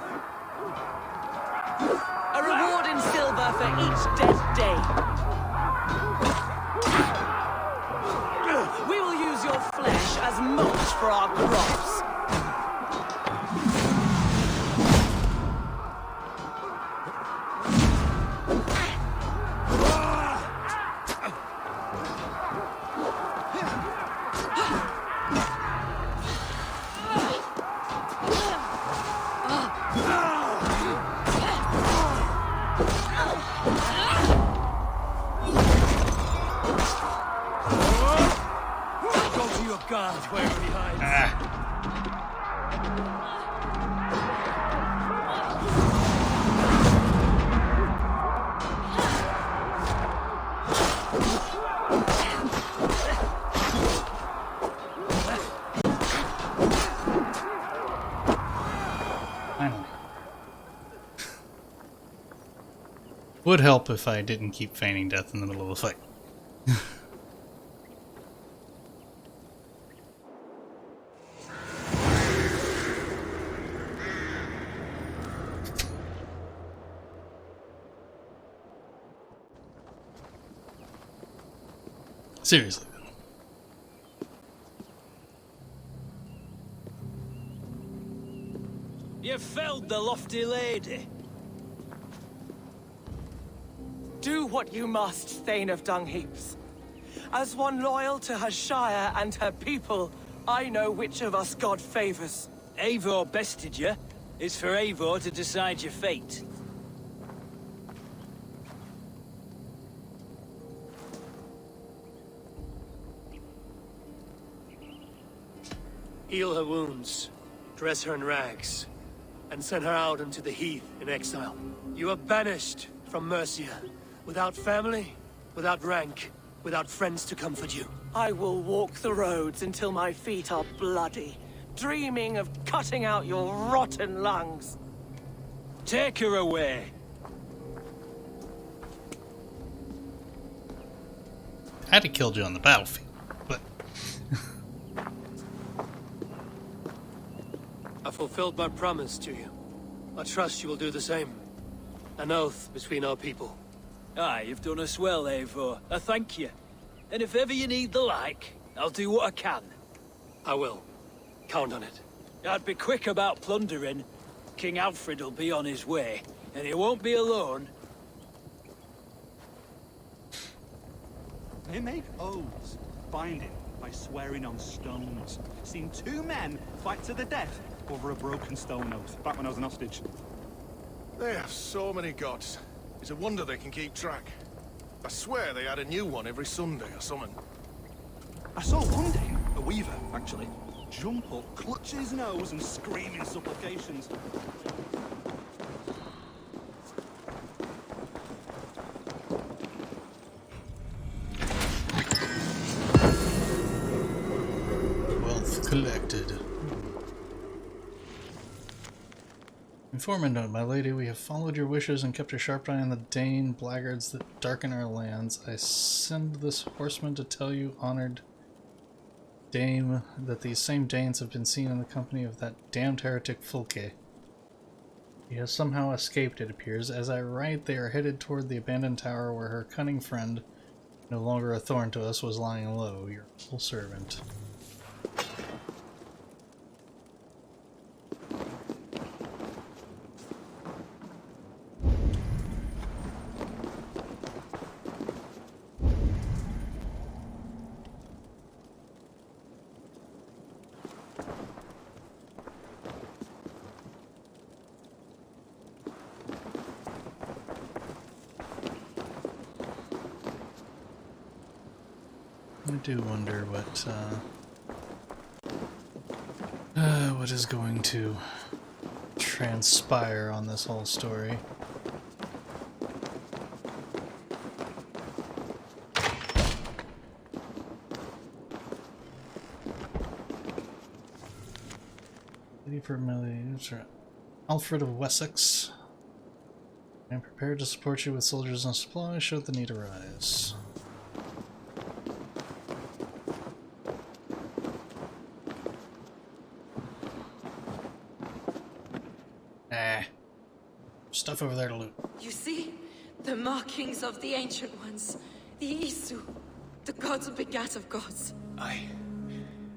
Speaker 7: A reward in silver for each dead day. We will use your flesh as mulch for our crops.
Speaker 5: Go to your guard wherever he hides.
Speaker 1: Finally. Would help if I didn't keep feigning death in the middle of the fight. Seriously.
Speaker 5: You felled the lofty lady.
Speaker 7: Do what you must, Thane of Dungheaps. As one loyal to her shire and her people, I know which of us God favors.
Speaker 5: Eivor bested you. It's for Eivor to decide your fate.
Speaker 2: Heal her wounds, dress her in rags, and send her out into the heath in exile. You are banished from Mercia, without family, without rank, without friends to comfort you.
Speaker 7: I will walk the roads until my feet are bloody, dreaming of cutting out your rotten lungs.
Speaker 5: Take her away.
Speaker 1: I'd have killed you on the battlefield, but
Speaker 2: I fulfilled my promise to you. I trust you will do the same. An oath between our people.
Speaker 5: Aye, you've done us well, Eivor. I thank you. And if ever you need the like, I'll do what I can.
Speaker 2: I will. Count on it.
Speaker 5: I'd be quick about plundering. King Alfred will be on his way, and he won't be alone.
Speaker 8: They make oaths, binding by swearing on stones. Seen two men fight to the death over a broken stone oath, back when I was an hostage.
Speaker 4: They have so many gods. It's a wonder they can keep track. I swear they had a new one every Sunday or something.
Speaker 8: I saw one day, a weaver, actually, jump up, clutch his nose and scream in supplications.
Speaker 1: wealth collected. Informant note, my lady, we have followed your wishes and kept a sharp eye on the Dane blackguards that darken our lands. I send this horseman to tell you, honored dame, that these same Danes have been seen in the company of that damned heretic Fulke. He has somehow escaped, it appears. As I write, they are headed toward the abandoned tower where her cunning friend, no longer a thorn to us, was lying low. Your full servant. I do wonder what is going to transpire on this whole story. Lady for Alfred of Wessex. I am prepared to support you with soldiers and supplies should the need arise. Stuff over there to loot.
Speaker 9: You see? The markings of the Ancient Ones. The Isu. The gods begat of gods.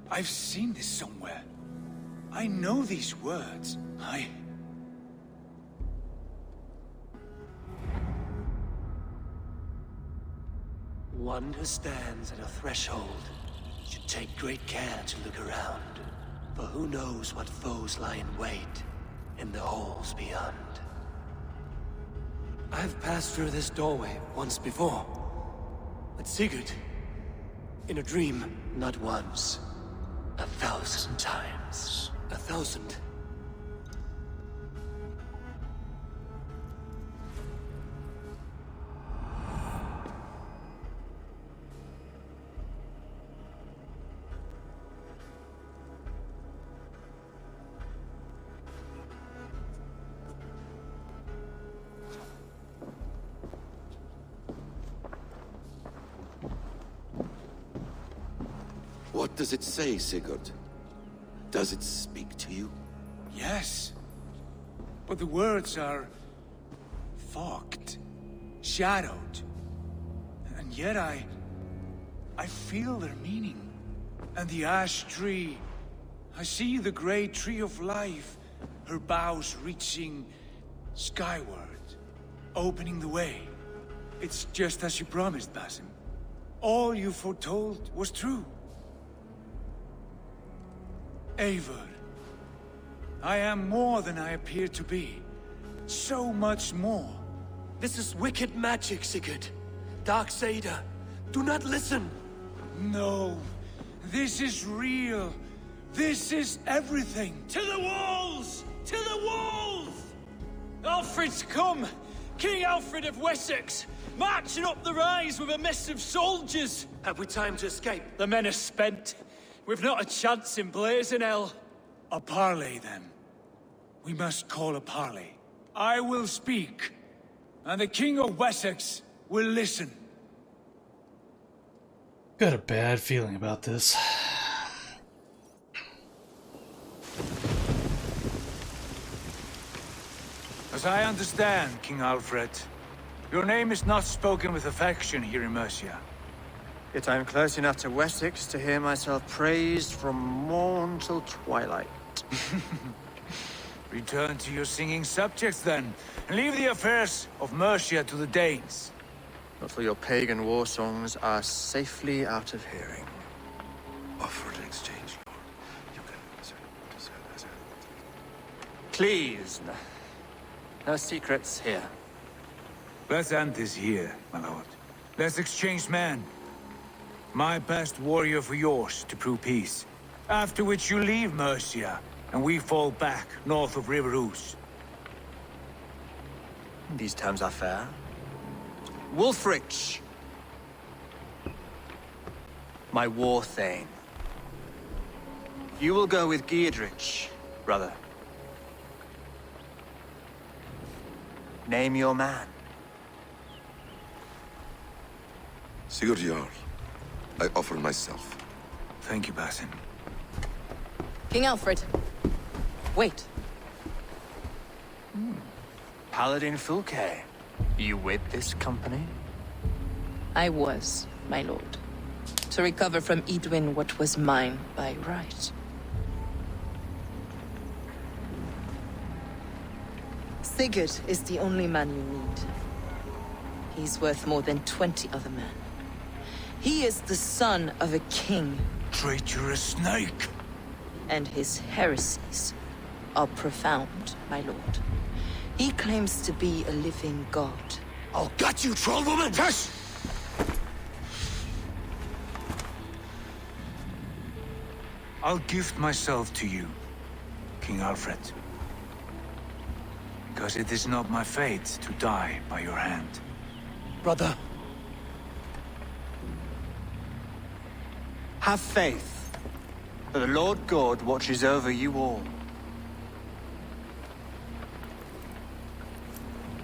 Speaker 6: I've seen this somewhere. I know these words.
Speaker 2: One who stands at a threshold should take great care to look around. For who knows what foes lie in wait in the halls beyond. I've passed through this doorway once before. With Sigurd. In a dream, not once. 1,000 times. 1,000.
Speaker 10: What does it say, Sigurd? Does it speak to you?
Speaker 6: Yes. But the words are... fogged. Shadowed. And yet I feel their meaning. And the ash tree... I see the great tree of life. Her boughs reaching... skyward. Opening the way. It's just as you promised, Basim. All you foretold was true. Eivor, I am more than I appear to be. So much more.
Speaker 2: This is wicked magic, Sigurd. Darksader, do not listen.
Speaker 6: No, this is real. This is everything.
Speaker 5: To the walls! To the walls! Alfred's come! King Alfred of Wessex! Marching up the rise with a mess of soldiers!
Speaker 2: Have we time to escape?
Speaker 5: The men are spent. We've not a chance in blazing hell.
Speaker 6: A parley, then. We must call a parley. I will speak, and the King of Wessex will listen.
Speaker 1: Got a bad feeling about this.
Speaker 6: As I understand, King Alfred, your name is not spoken with affection here in Mercia.
Speaker 11: Yet I am close enough to Wessex to hear myself praised from morn till twilight.
Speaker 6: Return to your singing subjects, then, and leave the affairs of Mercia to the Danes.
Speaker 11: Not till your pagan war songs are safely out of hearing.
Speaker 10: Offer an exchange, Lord. You can...
Speaker 11: Please, no secrets here.
Speaker 6: Let's end this here, my lord. Let's exchange men. My best warrior for yours to prove peace. After which you leave Mercia, and we fall back north of River Ouse.
Speaker 11: These terms are fair. Wulfrich! My war thane. You will go with Giedrich, brother. Name your man.
Speaker 10: Sigurd Jarl, I offer myself.
Speaker 6: Thank you, Basim.
Speaker 9: King Alfred. Wait.
Speaker 11: Paladin Fulke. You with this company?
Speaker 9: I was, my lord. To recover from Edwin what was mine by right. Sigurd is the only man you need. He's worth more than 20 other men. He is the son of a king.
Speaker 6: Traitorous snake!
Speaker 9: And his heresies are profound, my lord. He claims to be a living god.
Speaker 2: I'll gut you, troll woman!
Speaker 6: Tush! I'll gift myself to you, King Alfred. Because it is not my fate to die by your hand.
Speaker 2: Brother,
Speaker 11: Have faith, for the Lord God watches over you all.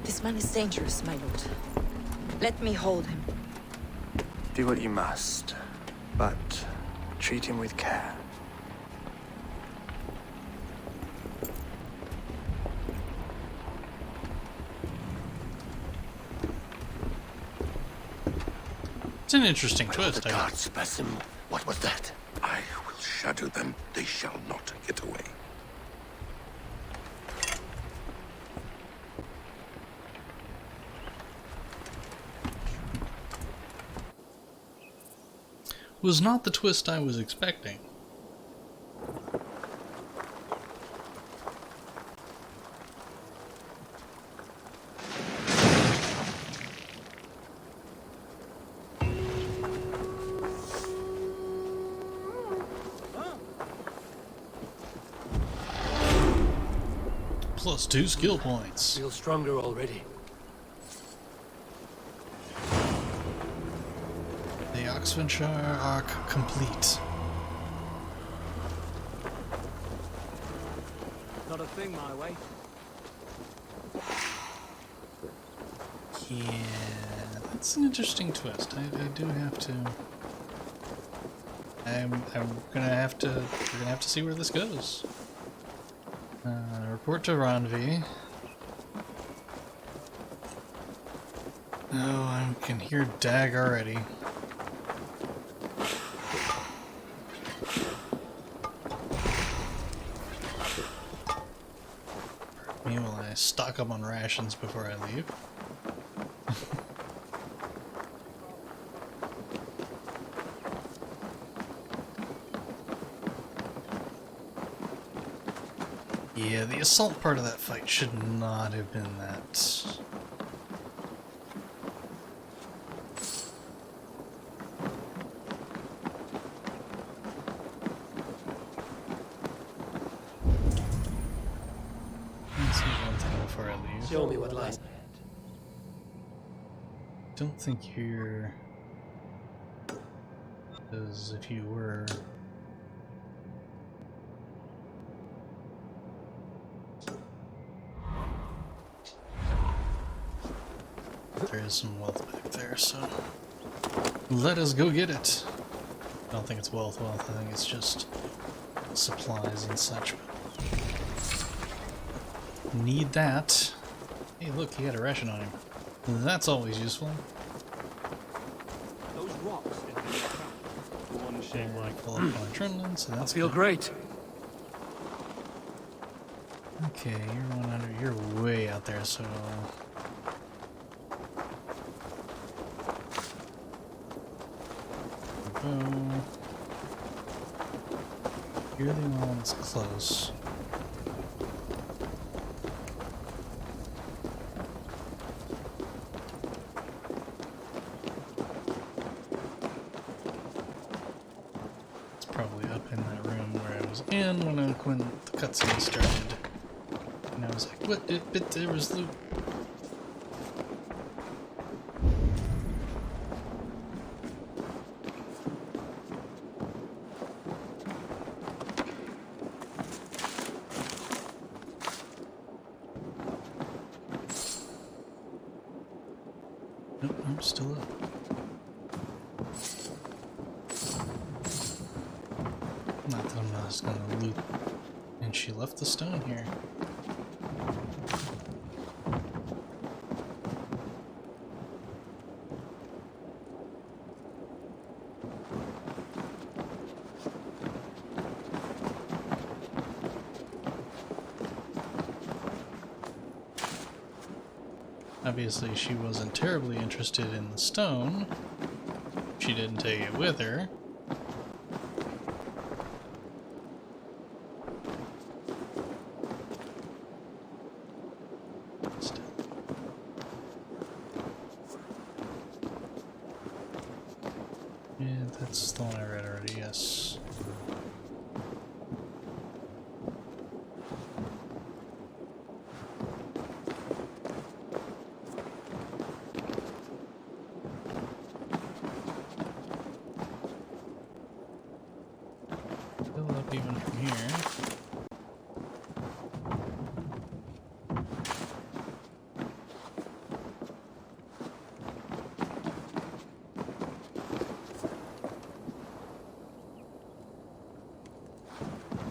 Speaker 9: This man is dangerous, my lord. Let me hold him.
Speaker 11: Do what you must, but treat him with care.
Speaker 1: It's an interesting twist.
Speaker 10: The guards, Basim. What was that? I will shadow them. They shall not get away.
Speaker 1: Was not the twist I was expecting. +2 skill points.
Speaker 2: feel stronger already.
Speaker 1: The Oxfordshire arc complete.
Speaker 7: Not a thing my way.
Speaker 1: Yeah, that's an interesting twist. I do have to. I'm gonna have to. We're gonna have to see where this goes. Report to Ronvi. Oh, I can hear Dag already. Me while I stock up on rations before I leave. Yeah, the assault part of that fight should not have been that. Let's see one thing before I leave.
Speaker 2: Show me what lies ahead.
Speaker 1: Don't think you're... Because if you were... There is some wealth back there, so let us go get it. I don't think it's wealth, I think it's just supplies and such. Need that. Hey look, he had a ration on him. That's always useful.
Speaker 8: Those rocks in the account, the one shaped like
Speaker 1: Full up on adrenaline, so that's
Speaker 2: Feel
Speaker 1: good.
Speaker 2: great.
Speaker 1: Okay, you're 100, you're way out there, so... You're the one that's close. It's probably up in that room where I was in when the cutscene started. And I was like, what? There was loot. Nope, I'm still up. Not that I'm not just gonna loot. And she left the stone here. Obviously, she wasn't terribly interested in the stone. She didn't take it with her. Still. Yeah, that's the one I read already, yes. Even from here.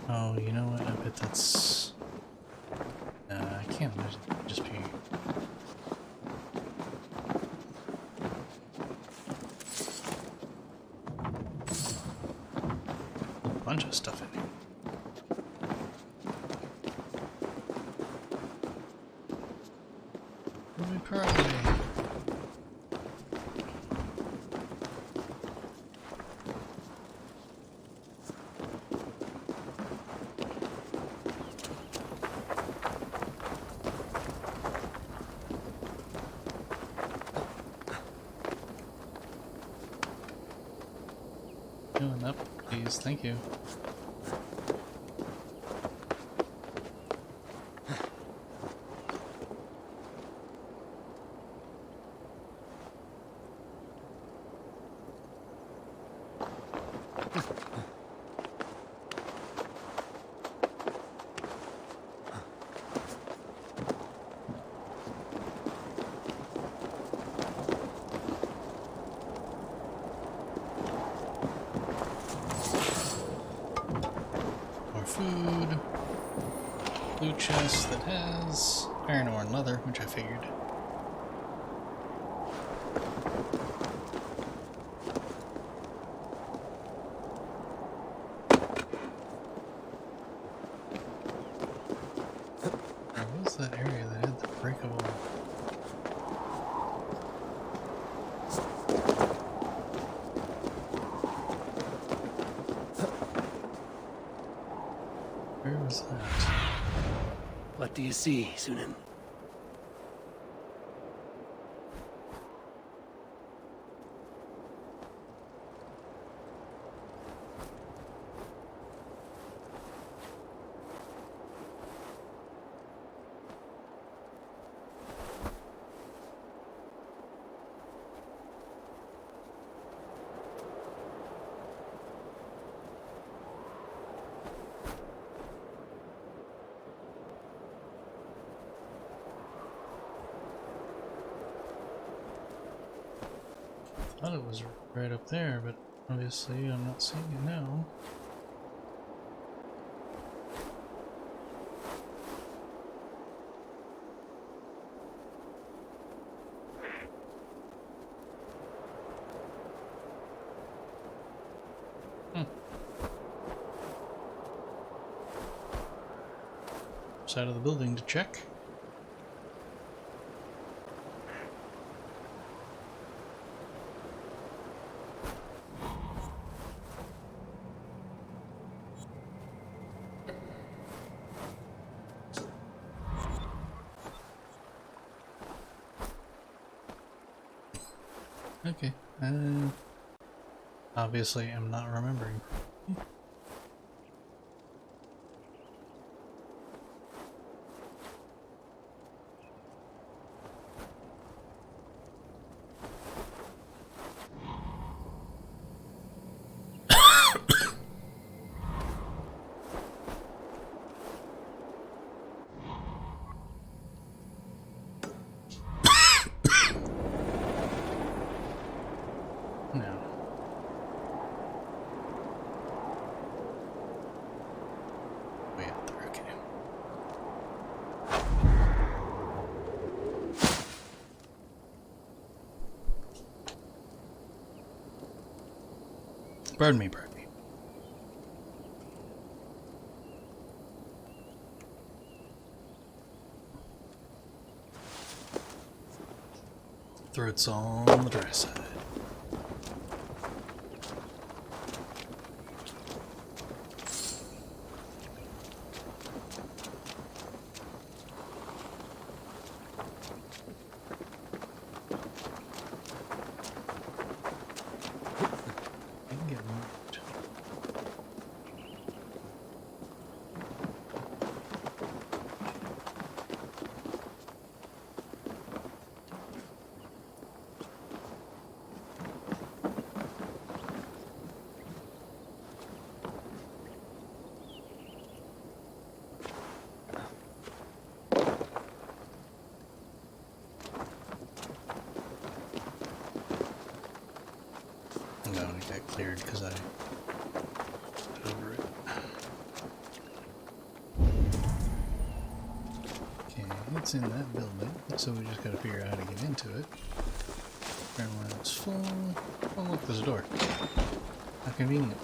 Speaker 1: Oh, you know what? I bet that's... I can't imagine it would just be... a bunch of stuff in here. We probably... Doing up, please. Thank you. More food. Blue chest that has iron ore and leather, which I figured. What was that area that had the breakable? Where was that?
Speaker 2: What do you see, Sunan?
Speaker 1: I thought it was right up there, but obviously I'm not seeing it now. Side of the building to check. Okay. Obviously, I'm not remembering. No. Way up there, okay. Pardon me, pardon me. Throat's on the dry side. I can get moved. No, it got cleared because I got over it. Okay, it's in that building, so we just gotta figure out how to get into it. When it's full. Oh look, there's a door. How convenient.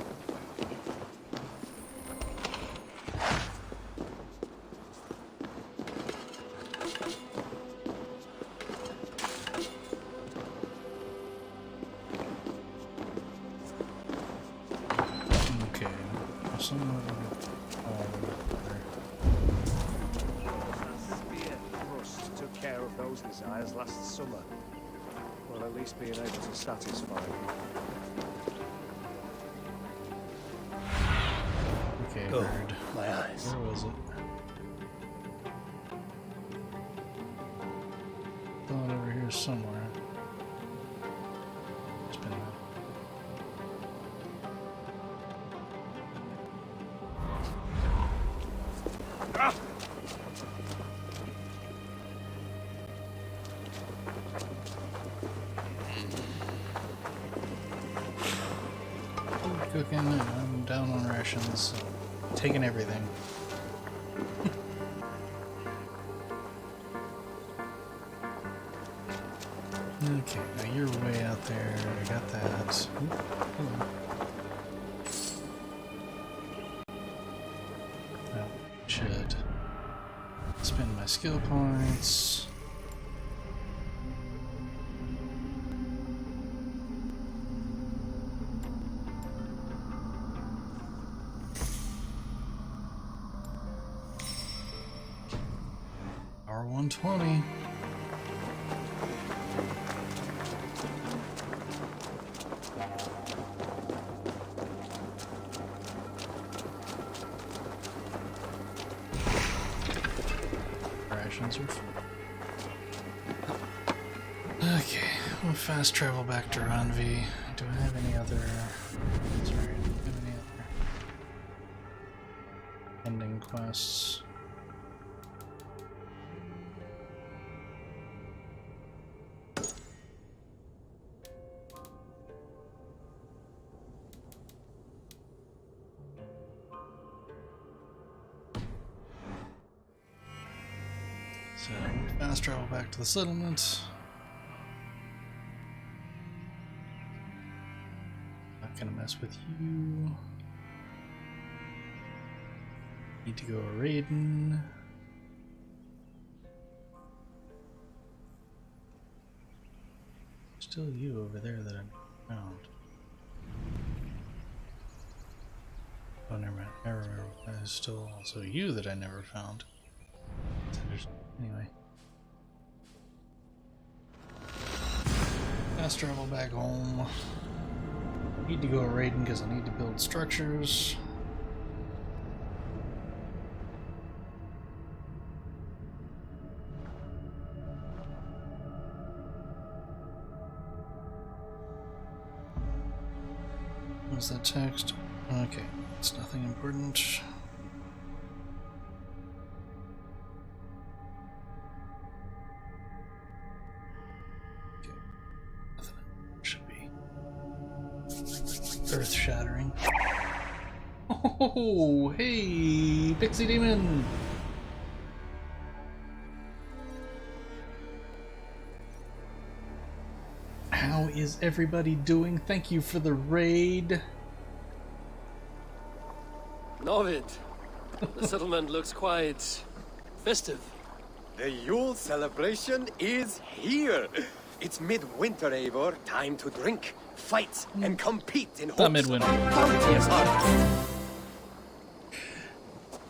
Speaker 1: Okay, somewhere
Speaker 12: Spear thrust took care of those desires last summer. Well, at least being able to satisfy them.
Speaker 1: Okay,
Speaker 2: Oh,
Speaker 1: bird.
Speaker 2: my eyes.
Speaker 1: Where was it? Thought over here somewhere. It's been cooking, and I'm down on rations, so taking everything. Okay, now you're way out there. I got that. Ooh, hello. That should spend my skill points. R120. Rations are full. Okay, we'll fast travel back to Ranvi. Do I have any other... Sorry, do I have any other pending quests? So, fast travel back to the settlement. Not gonna mess with you. Need to go a raiding. Still you over there that I found. Oh, never mind. I remember. There's still also you that I never found. Anyway. Fast travel back home. Need to go a raiding because I need to build structures. What's that text? Okay, it's nothing important. Earth-shattering. Oh, hey, Pixie Demon! How is everybody doing? Thank you for the raid.
Speaker 2: Novid, the settlement looks quite festive.
Speaker 13: The Yule celebration is here. It's midwinter, Eivor. Time to drink, fight, and compete in hopes
Speaker 1: midwinter.
Speaker 13: of bounteous harvest.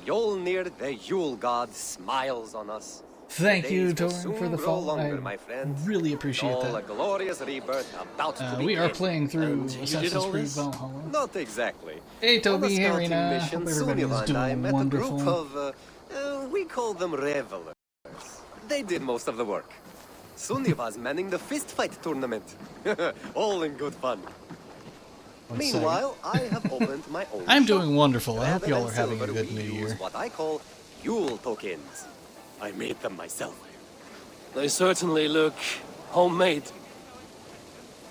Speaker 13: Yolnir, the Yule god, smiles on us.
Speaker 1: Thank you,
Speaker 13: Days will
Speaker 1: Torin,
Speaker 13: soon
Speaker 1: for the
Speaker 13: grow
Speaker 1: follow.
Speaker 13: longer,
Speaker 1: I
Speaker 13: my friend.
Speaker 1: really appreciate
Speaker 13: All
Speaker 1: that.
Speaker 13: a glorious rebirth about to
Speaker 1: We are
Speaker 13: begin.
Speaker 1: playing through
Speaker 2: And you did
Speaker 1: Assassin's
Speaker 2: all
Speaker 1: Creed
Speaker 2: this?
Speaker 1: Valhalla.
Speaker 13: Not exactly.
Speaker 1: Hey,
Speaker 13: On
Speaker 1: Toby,
Speaker 13: a
Speaker 1: hey,
Speaker 13: scouting
Speaker 1: Rena.
Speaker 13: mission,
Speaker 1: Hope everybody's
Speaker 13: Sunniva and I
Speaker 1: doing
Speaker 13: met
Speaker 1: wonderful.
Speaker 13: a group of, we call them revelers. They did most of the work. Sunniva's manning the fist fight tournament. All in good fun. Meanwhile, I have opened my own
Speaker 1: I'm
Speaker 13: shop.
Speaker 1: doing wonderful. I hope
Speaker 13: Gravel
Speaker 1: y'all
Speaker 13: and
Speaker 1: are having a
Speaker 13: silver,
Speaker 1: good
Speaker 13: we
Speaker 1: New
Speaker 13: use
Speaker 1: Year.
Speaker 13: what I call Yule tokens. I made them myself.
Speaker 2: They certainly look homemade.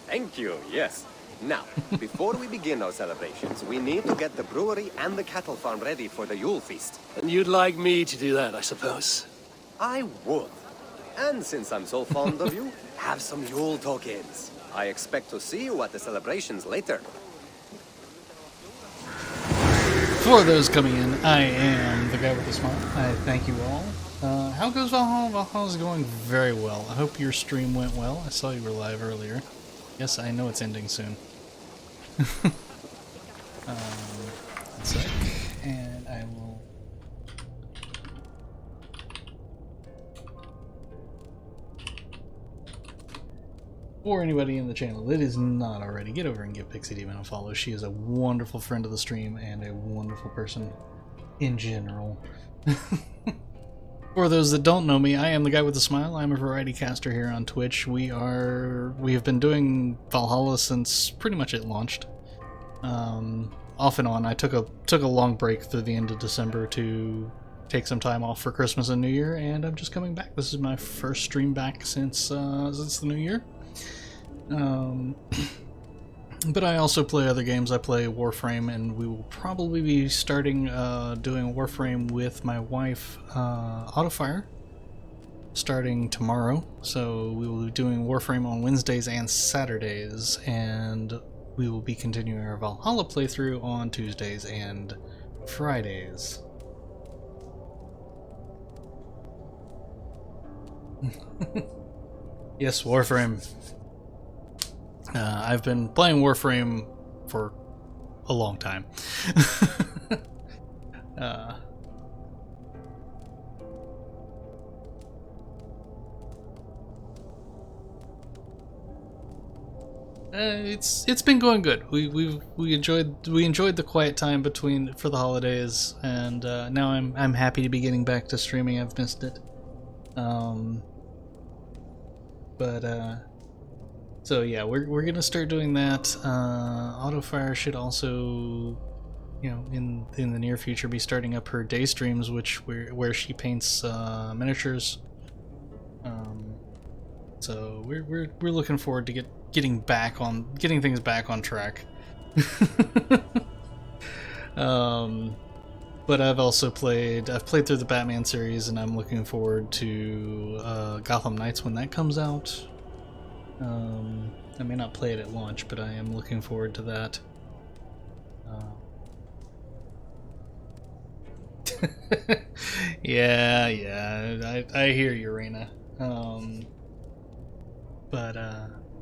Speaker 13: Thank you, yes. Now, before we begin our celebrations, we need to get the brewery and the cattle farm ready for the Yule feast.
Speaker 2: And you'd like me to do that, I suppose?
Speaker 13: I would. And since I'm so fond of you, have some Yule tokens. I expect to see you at the celebrations later.
Speaker 1: For those coming in, I am the guy with the smile. I thank you all. How goes Valhalla? Valhalla's going very well. I hope your stream went well. I saw you were live earlier. Yes, I know it's ending soon. One sec, and I will... For anybody in the channel that is not already, get over and give Pixie Demon a follow. She is a wonderful friend of the stream and a wonderful person in general. For those that don't know me, I am the guy with the smile. I'm a variety caster here on Twitch. We have been doing Valhalla since pretty much it launched. Off and on. I took a long break through the end of December to take some time off for Christmas and New Year, and I'm just coming back. This is my first stream back since the New Year. But I also play other games. I play Warframe, and we will probably be starting doing Warframe with my wife, Autofire, starting tomorrow. So we will be doing Warframe on Wednesdays and Saturdays, and we will be continuing our Valhalla playthrough on Tuesdays and Fridays. Yes, Warframe. I've been playing Warframe for a long time. It's been going good. We enjoyed the quiet time between for the holidays, and now I'm happy to be getting back to streaming. I've missed it. So yeah, we're gonna start doing that. Autofire should also, in the near future, be starting up her day streams, where she paints miniatures. So we're looking forward to getting things back on track. But I've played through the Batman series, and I'm looking forward to Gotham Knights when that comes out. I may not play it at launch, but I am looking forward to that. Yeah, I hear you, Reina.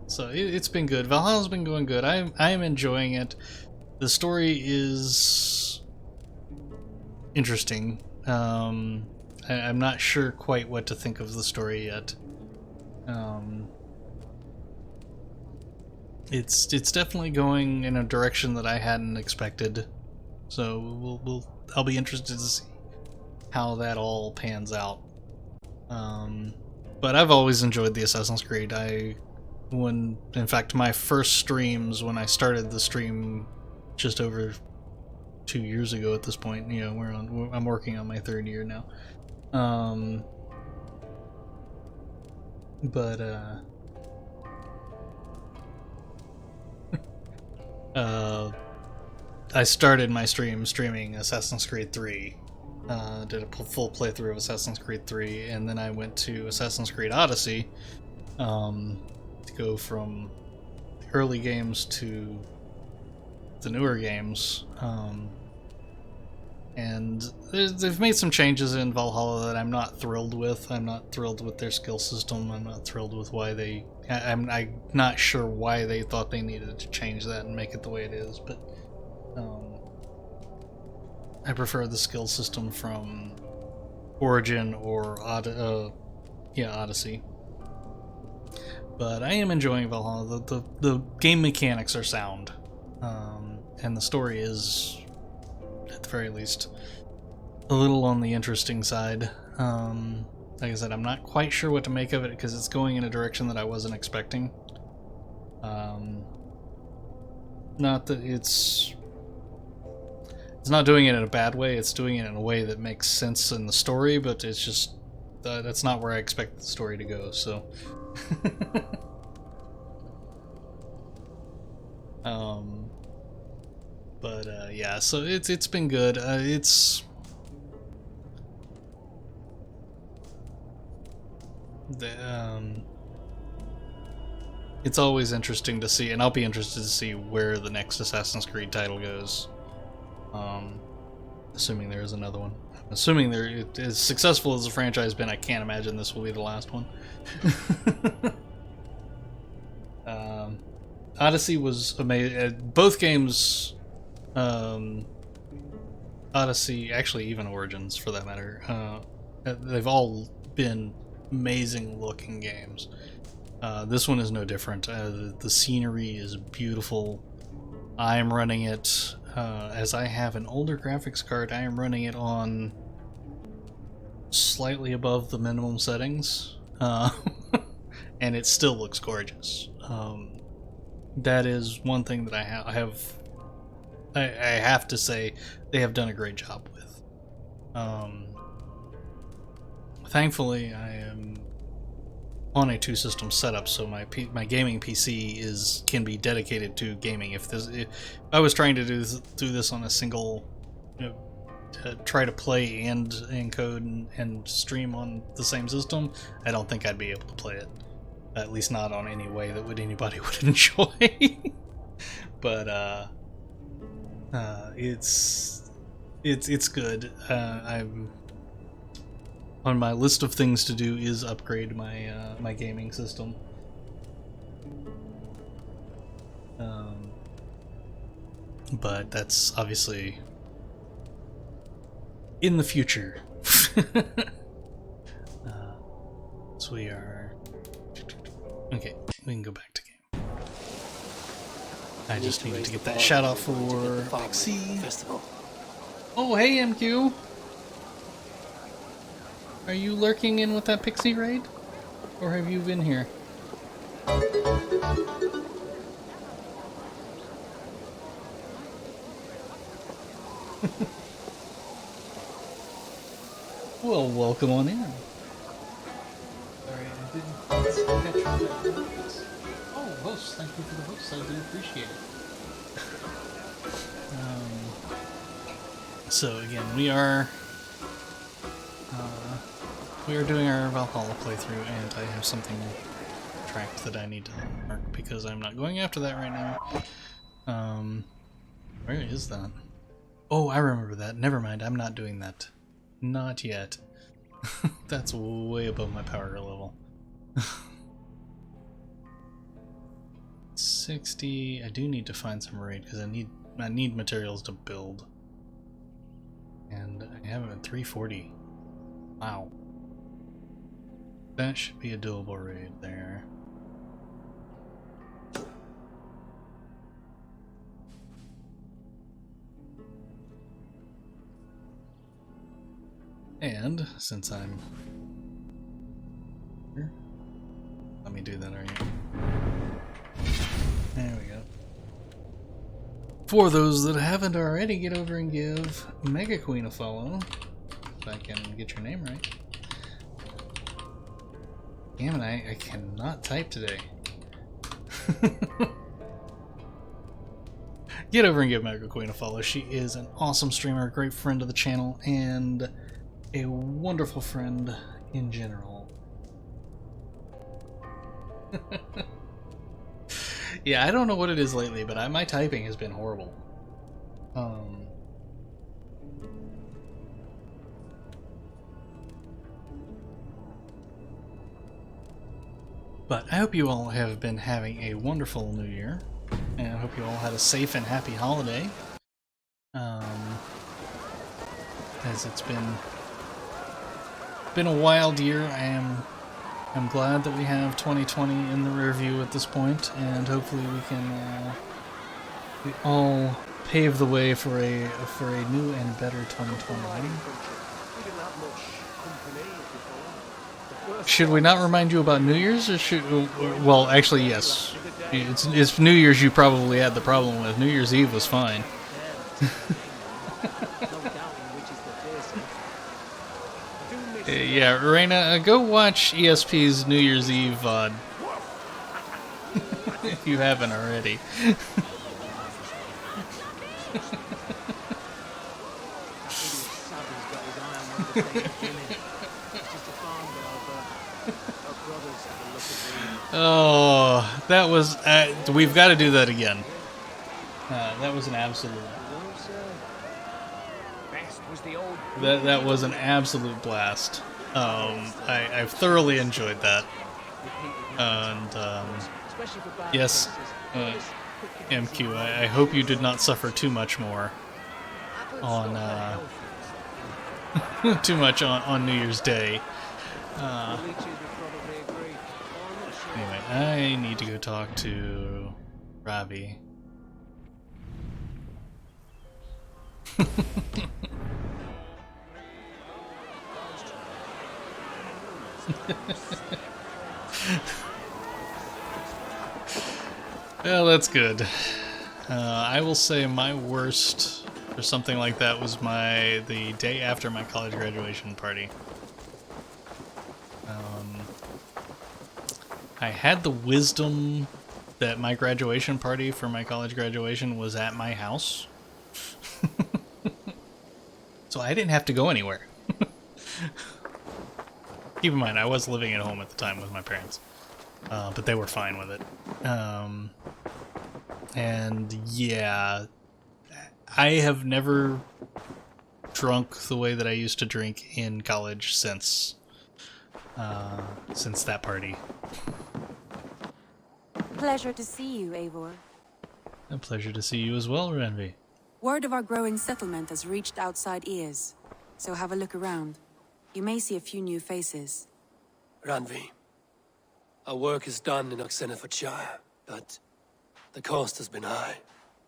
Speaker 1: So it's been good. Valhalla's been going good. I am enjoying it. The story is interesting. I'm not sure quite what to think of the story yet. It's definitely going in a direction that I hadn't expected. So I'll be interested to see how that all pans out. But I've always enjoyed the Assassin's Creed. In fact, my first streams, when I started the stream just over 2 years ago at this point, I'm working on my 3rd year now. I started my streaming Assassin's Creed 3. Did a full playthrough of Assassin's Creed 3, and then I went to Assassin's Creed Odyssey to go from the early games to the newer games. And they've made some changes in Valhalla that I'm not thrilled with. I'm not thrilled with their skill system. I'm not thrilled with why I'm not sure why they thought they needed to change that and make it the way it is, but I prefer the skill system from Origin or Odyssey. But I am enjoying Valhalla. The game mechanics are sound, and the story is, at the very least, a little on the interesting side. Like I said, I'm not quite sure what to make of it because it's going in a direction that I wasn't expecting. Not that it's not doing it in a bad way, it's doing it in a way that makes sense in the story, but it's just that's not where I expect the story to go, so Yeah, so it's been good. It's always interesting to see, and I'll be interested to see where the next Assassin's Creed title goes. Assuming there is another one. Assuming there, as successful as the franchise has been, I can't imagine this will be the last one. Odyssey was amazing. Both games, Odyssey, actually even Origins for that matter, they've all been amazing looking games. This one is no different. The scenery is beautiful. I am running it, as I have an older graphics card, I am running it on slightly above the minimum settings, and it still looks gorgeous. That is one thing that I have to say they have done a great job with. Thankfully, I am on a two-system setup, so my gaming PC can be dedicated to gaming. If I was trying to do this on a single, try to play and encode and stream on the same system, I don't think I'd be able to play it. At least not on any way that anybody would enjoy. But it's good. I'm on my list of things to do is upgrade my gaming system. But that's obviously in the future. So we are okay. We can go back to game. I just needed to get that shout out for Pixie. Oh, hey MQ. Are you lurking in with that Pixie raid? Or have you been here? Well, welcome on in. Sorry, I didn't catch that. Oh, host, thank you for the host. I do appreciate it. So again, we are doing our Valhalla playthrough, and I have something tracked that I need to mark because I'm not going after that right now. Where is that? Oh, I remember that. Never mind, I'm not doing that. Not yet. That's way above my power level. 60. I do need to find some raid because I need materials to build. And I have it at 340. Wow. That should be a doable raid there. And since I'm here, let me do that, are you? There we go. For those that haven't already, get over and give Mega Queen a follow. If I can get your name right. Damn it, I cannot type today. Get over and give Mega Queen a follow. She is an awesome streamer, a great friend of the channel, and a wonderful friend in general. Yeah, I don't know what it is lately, but my typing has been horrible. But I hope you all have been having a wonderful New Year, and I hope you all had a safe and happy holiday. As it's been a wild year. I'm glad that we have 2020 in the rear view at this point, and hopefully we can we all pave the way for a new and better 2020. Should we not remind you about New Year's, or well, actually, yes. It's New Year's you probably had the problem with. New Year's Eve was fine. Yeah, Reina, go watch ESP's New Year's Eve VOD. If you haven't already. Oh, that was... we've got to do that again. That was an absolute... That was an absolute blast. I've thoroughly enjoyed that. And, yes, MQ, I hope you did not suffer too much more on, too much on New Year's Day. Anyway, I need to go talk to Ravi. Well, that's good. I will say my worst or something like that was the day after my college graduation party. I had the wisdom that my graduation party for my college graduation was at my house. So I didn't have to go anywhere. Keep in mind, I was living at home at the time with my parents. But they were fine with it. And yeah, I have never drunk the way that I used to drink in college since that party.
Speaker 14: Pleasure to see you, Eivor.
Speaker 1: A pleasure to see you as well, Renvi.
Speaker 14: Word of our growing settlement has reached outside ears, so have a look around. You may see a few new faces.
Speaker 2: Ranvi, our work is done in Oxenfordshire, but the cost has been high.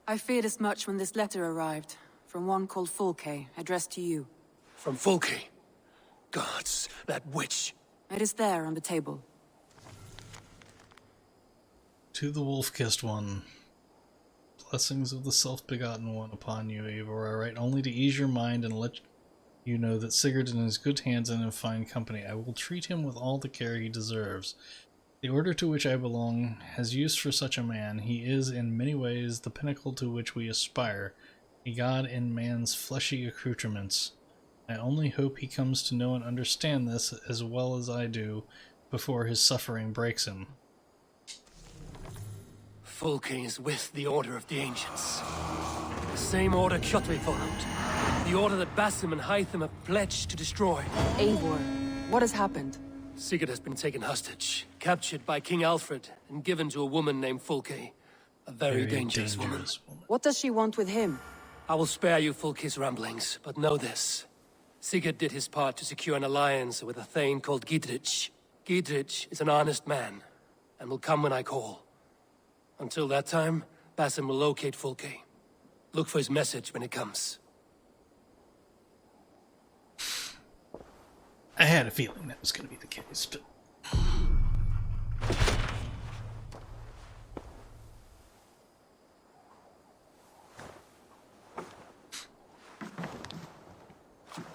Speaker 14: I feared as much when this letter arrived, from one called Fulke, addressed to you.
Speaker 2: From Fulke? Gods, that witch!
Speaker 14: It is there on the table.
Speaker 1: To the wolf-kissed one. Blessings of the self-begotten one upon you, Eivor. I write only to ease your mind and let you know that Sigurd is in his good hands and in fine company. I will treat him with all the care he deserves. The order to which I belong has use for such a man. He is in many ways the pinnacle to which we aspire, a god in man's fleshy accoutrements. I only hope he comes to know and understand this as well as I do before his suffering breaks him.
Speaker 2: Fulke is with the Order of the Ancients. The same order Kjotve followed. The order that Basim and Hytham have pledged to destroy.
Speaker 14: Eivor, what has happened?
Speaker 2: Sigurd has been taken hostage, captured by King Alfred, and given to a woman named Fulke. A very dangerous woman.
Speaker 14: What does she want with him?
Speaker 2: I will spare you Fulke's ramblings, but know this. Sigurd did his part to secure an alliance with a thane called Gidrich. Gidrich is an honest man, and will come when I call. Until that time, Basim will locate Fulke. Look for his message when it comes.
Speaker 1: I had a feeling that was going to be the case, but...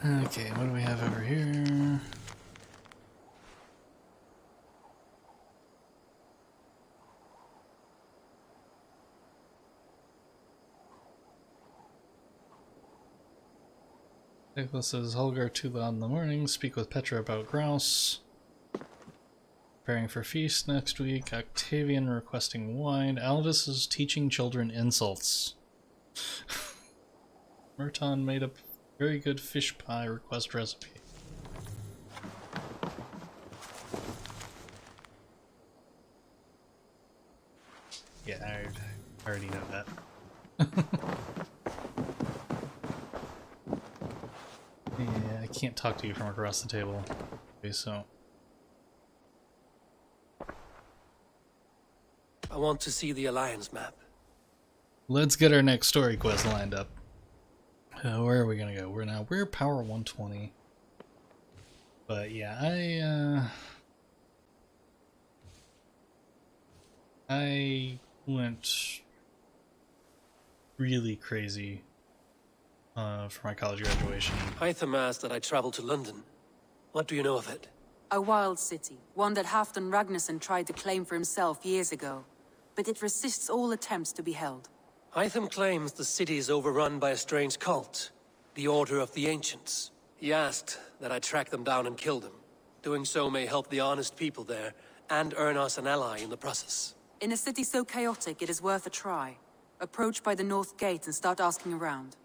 Speaker 1: Okay, what do we have over here? Nicholas says, Holger too loud in the morning, speak with Petra about grouse. Preparing for feast next week, Octavian requesting wine, Aldous is teaching children insults. Merton made a very good fish pie request recipe. Yeah, I already know that. Yeah, I can't talk to you from across the table. Okay, so...
Speaker 2: I want to see the Alliance map.
Speaker 1: Let's get our next story quest lined up. Where are we gonna go? We're power 120. But yeah, I went really crazy for my college graduation.
Speaker 2: Hytham asked that I travel to London. What do you know of it?
Speaker 14: A wild city, one that Halfdan Ragnarsson tried to claim for himself years ago. But it resists all attempts to be held.
Speaker 2: Hytham claims the city is overrun by a strange cult, the Order of the Ancients. He asked that I track them down and kill them. Doing so may help the honest people there, and earn us an ally in the process.
Speaker 14: In a city so chaotic, it is worth a try. Approach by the north gate and start asking around.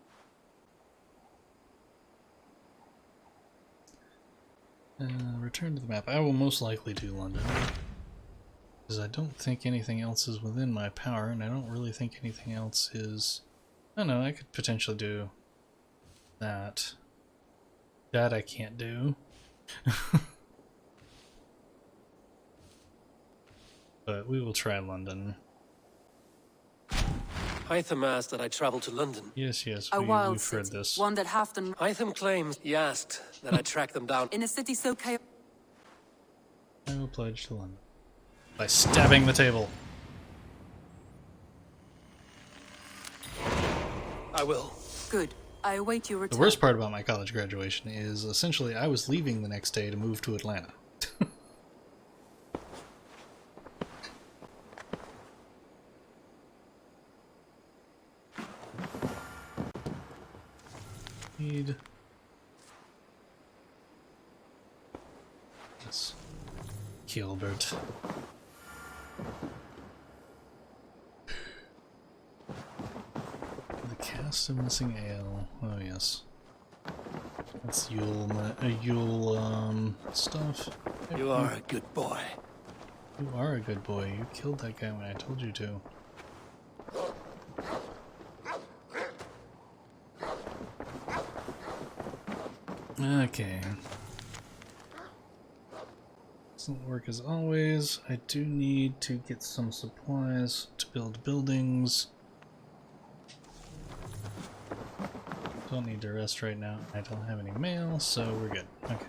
Speaker 1: Return to the map. I will most likely do London. Because I don't think anything else is within my power, and I don't really think anything else is... I don't know, I could potentially do that. That I can't do. But we will try London.
Speaker 2: Hytham asked that I travel to London.
Speaker 1: Yes,
Speaker 14: We've
Speaker 1: heard
Speaker 14: city,
Speaker 1: this.
Speaker 14: one that half the...
Speaker 2: Hytham claims he asked that I track them down.
Speaker 14: In a city so chaotic...
Speaker 1: I will pledge to London. By stabbing the table.
Speaker 2: I will.
Speaker 14: Good. I await your return.
Speaker 1: The worst part about my college graduation is essentially I was leaving the next day to move to Atlanta. Need yes. Gilbert. The cast of missing ale. Oh yes. That's Yule stuff.
Speaker 2: You are a good boy.
Speaker 1: You are a good boy. You killed that guy when I told you to. Okay. Doesn't work as always. I do need to get some supplies to build buildings. Don't need to rest right now. I don't have any mail, so we're good. Okay.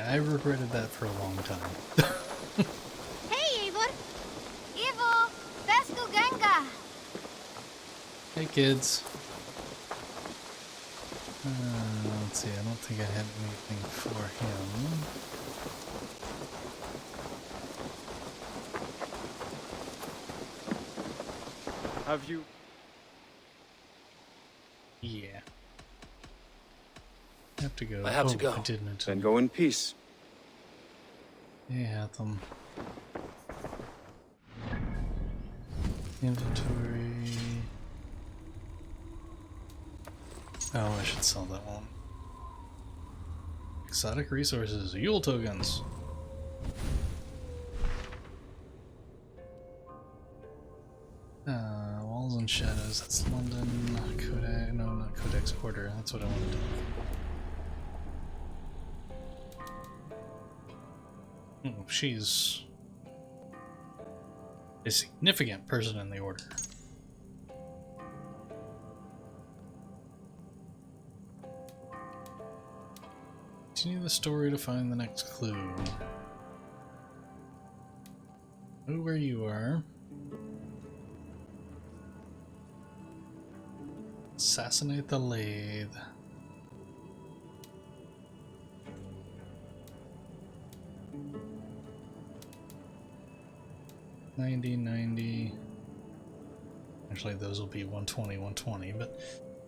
Speaker 1: I regretted that for a long time.
Speaker 15: Hey, Eivor! Eivor! Vesku Genga!
Speaker 1: Hey, kids. Let's see, I don't think I had anything for him.
Speaker 11: Have you...
Speaker 1: Yeah. I have to go.
Speaker 2: I have to go.
Speaker 1: I didn't.
Speaker 8: Then go in peace.
Speaker 1: Yeah, them. Inventory. Oh, I should sell that one. Exotic resources, Yule tokens. Walls and shadows, that's London. Codex, no, not Codex Order, that's what I wanted to look. Oh, she's a significant person in the Order. Continue the story to find the next clue. Know where you are. Assassinate the lathe. $90. Actually, those will be 120, 120, but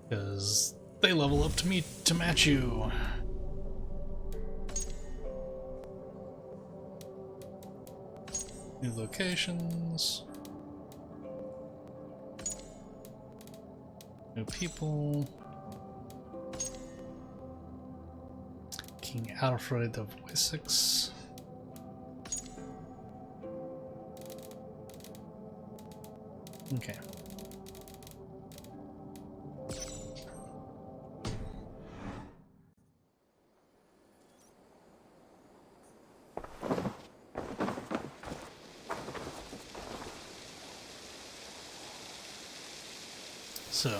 Speaker 1: because they level up to match you. New locations. New people. King Alfred of Wessex. Okay. So,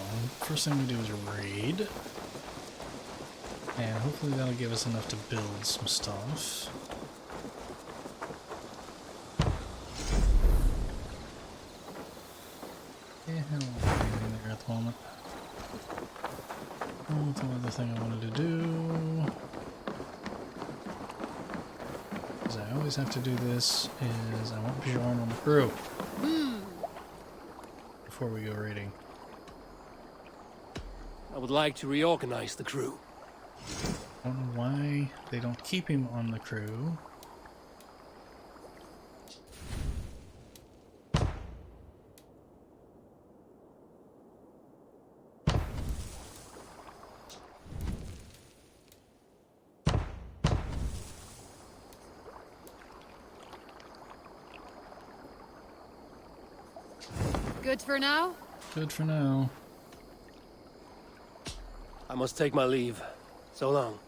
Speaker 1: first thing we do is raid. And hopefully that'll give us enough to build some stuff. Yeah, hell. The other thing I wanted to do, because I always have to do this, is I want Bjorn on the crew before we go raiding.
Speaker 2: I would like to reorganize the crew.
Speaker 1: I don't know why they don't keep him on the crew.
Speaker 15: Good for now?
Speaker 1: Good for now.
Speaker 2: I must take my leave. So long.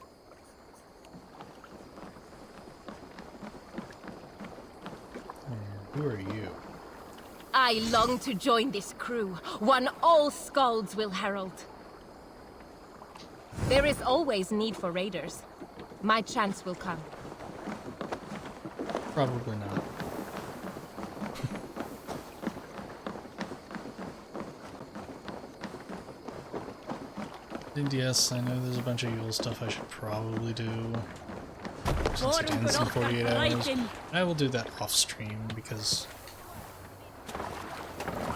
Speaker 1: Who are you?
Speaker 16: I long to join this crew, one all Skalds will herald. There is always need for raiders. My chance will come.
Speaker 1: Probably not. And yes, I know there's a bunch of Yule stuff I should probably do. Since it ends in 48 hours. I will do that off stream because...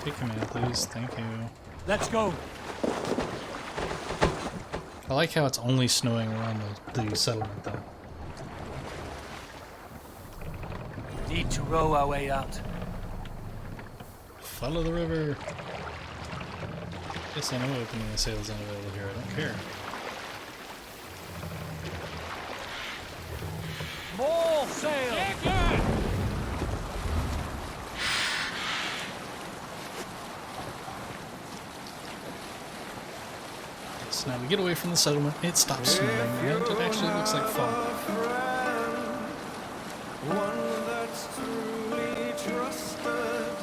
Speaker 1: Take command, please. Thank you.
Speaker 2: Let's go.
Speaker 1: I like how it's only snowing around the settlement, though.
Speaker 2: Need to row our way out.
Speaker 1: Follow the river. Yes, I know opening the sails unavailable here. I don't care.
Speaker 2: More sail!
Speaker 1: So now we get away from the settlement. It stops snowing, and it actually looks like fall.
Speaker 11: One that's truly trusted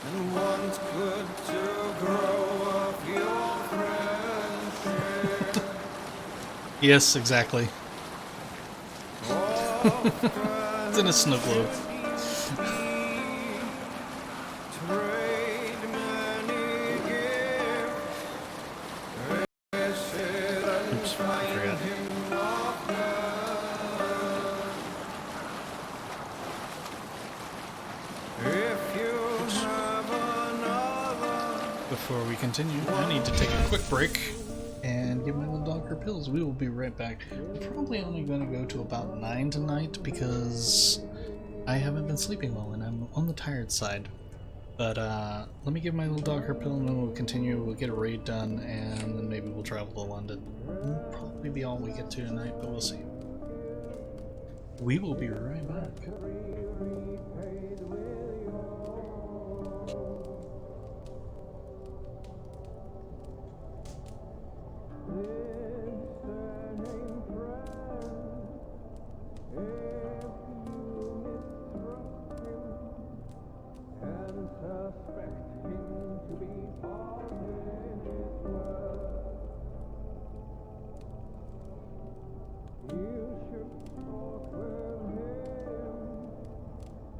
Speaker 11: and wants good to grow up your friendship.
Speaker 1: Yes, exactly. It's in a snow globe. Oops, I forgot. Before we continue, I need to take a quick break and give my little dog her pills. We will be right back. I'm probably only going to go to about 9 tonight because I haven't been sleeping well and I'm on the tired side. But let me give my little dog her pill and then we'll continue. We'll get a raid done and then maybe we'll travel to London. That'll probably be all we get to tonight, but we'll see. We will be right back.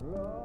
Speaker 11: Love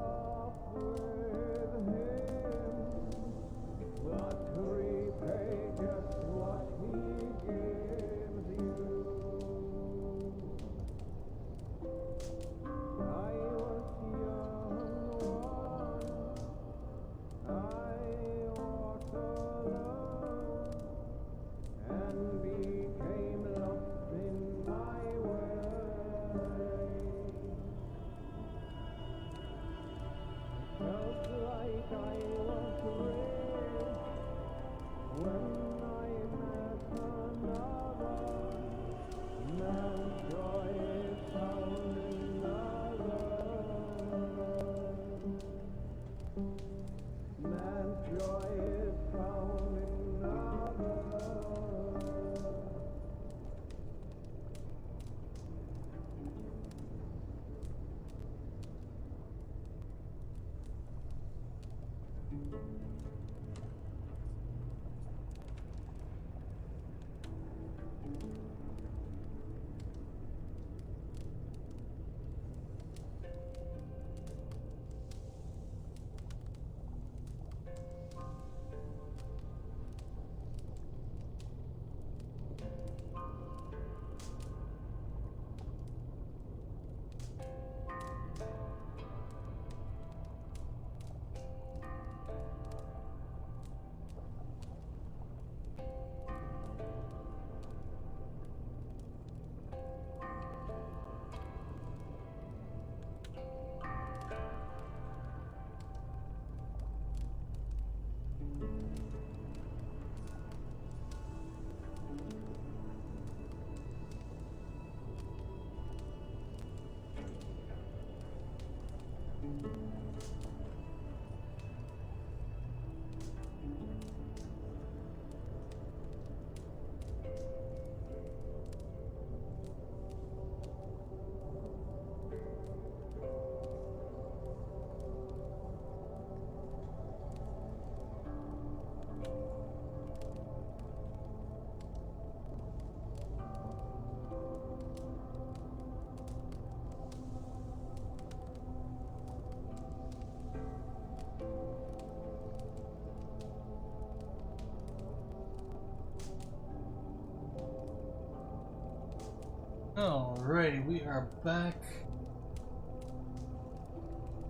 Speaker 1: Alrighty, we are back.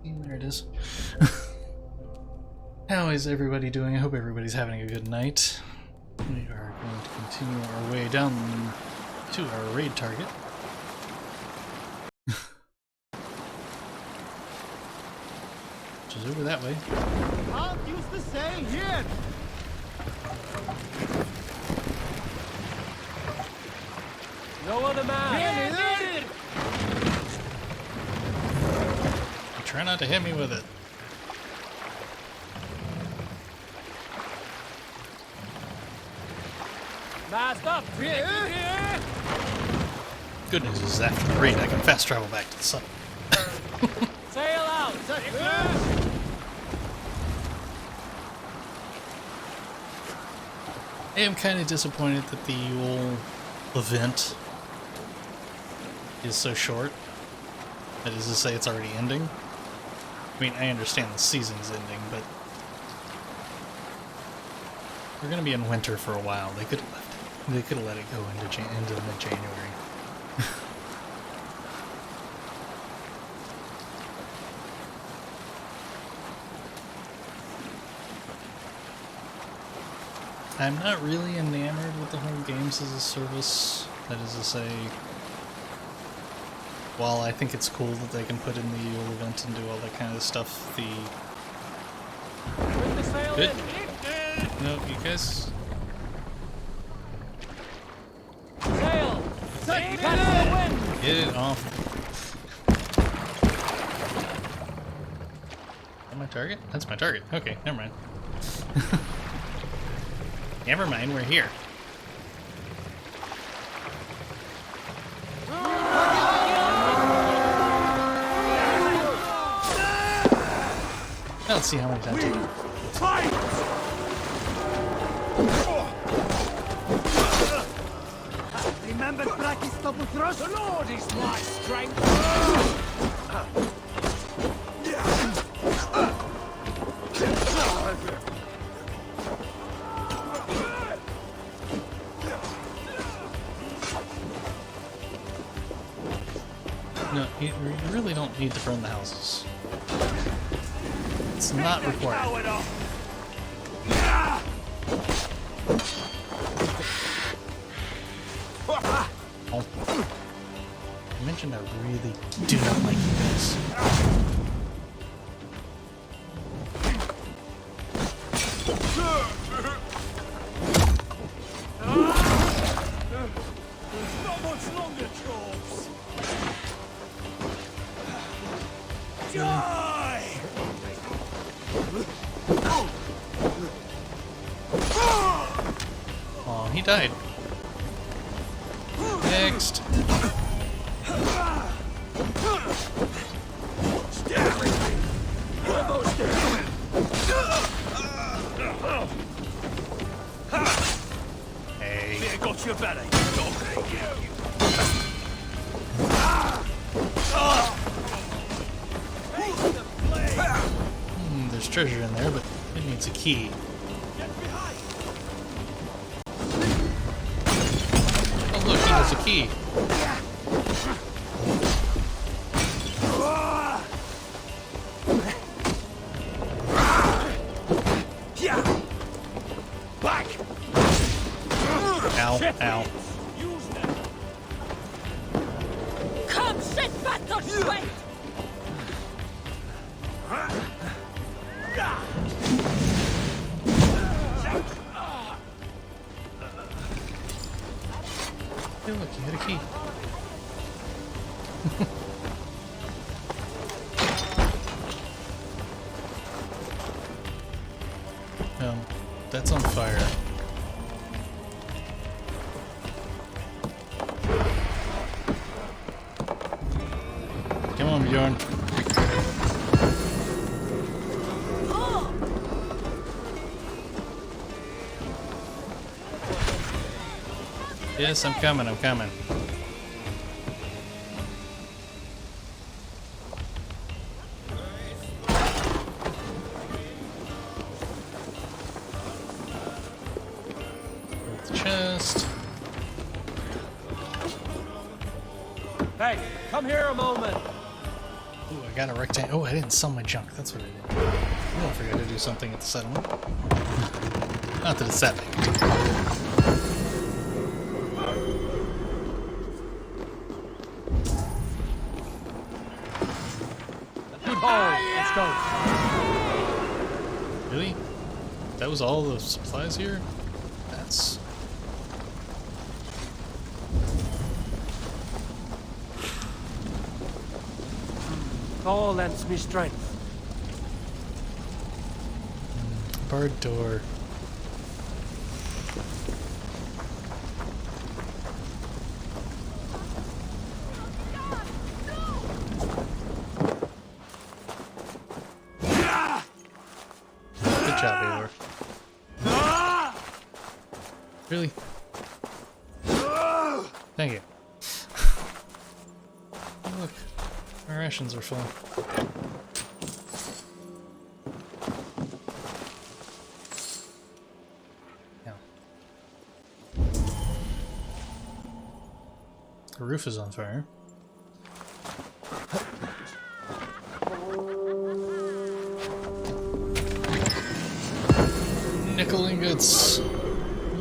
Speaker 1: There it is. How is everybody doing? I hope everybody's having a good night. We are going to continue our way down to our raid target. Which is over that way.
Speaker 17: Can't use the sail here.
Speaker 2: No other man.
Speaker 1: Try not to hit me with it.
Speaker 2: Mast up.
Speaker 1: Good news is after the raid I can fast travel back to the sun.
Speaker 2: Sail out.
Speaker 1: I am kind of disappointed that the Yule event is so short. That is to say, it's already ending. I mean, I understand the season's ending, but we're going to be in winter for a while. They could have left it. They could have let it go into mid-January. I'm not really enamored with the whole games as a service. That is to say, while I think it's cool that they can put in the Yule event and do all that kind of stuff, Good. No, you guys...
Speaker 2: Sail! Catch the wind!
Speaker 1: Get it off. Is that my target? That's my target. Okay, never mind. Never mind, we're here. Let's see how many times.
Speaker 17: Remember Bracky's double thrust?
Speaker 2: The Lord is my strength.
Speaker 1: No, you really don't need to burn the houses. It's not required. Oh. I mentioned I really do not like you guys.
Speaker 2: Not much longer, corpse. Die!
Speaker 1: Oh, he died. Next. Hey.
Speaker 2: Here got your belly.
Speaker 1: There's treasure in there, but it needs a key. Oh look, he has a key.
Speaker 2: Back!
Speaker 1: Ow, ow.
Speaker 16: Come, shit, bastard, sweat!
Speaker 1: Hey, look, you had a key. That's on fire. Come on, Bjorn. Yes, I'm coming, I'm coming. Chest.
Speaker 2: Hey, come here a moment.
Speaker 1: Ooh, I got a rectangle. Oh, I didn't sell my junk. That's what I did. I forgot to do something at the settlement. Not that it's that big.
Speaker 2: Good haul. Let's go.
Speaker 1: Really? That was all the supplies here? That's...
Speaker 2: All lends me strength.
Speaker 1: Barred door. Good job, Eivor. Really? Thank you. Look, our rations are full. Yeah. The roof is on fire. Nickel ingots!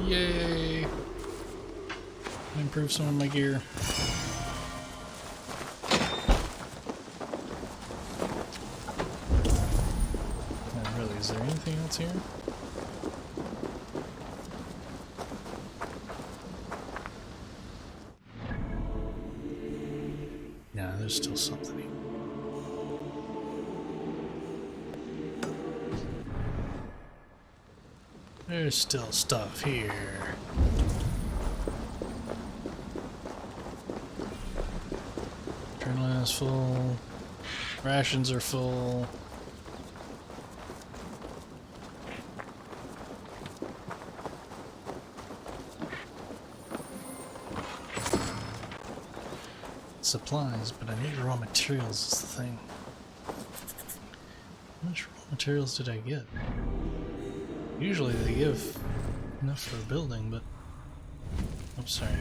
Speaker 1: Yay! Improve some of my gear. Really, is there anything else here? Nah, there's still something. There's still stuff here. Adrenaline is full. Rations are full. Supplies, but I need raw materials is the thing. How much raw materials did I get? Usually they give enough for a building, but... Oops, sorry.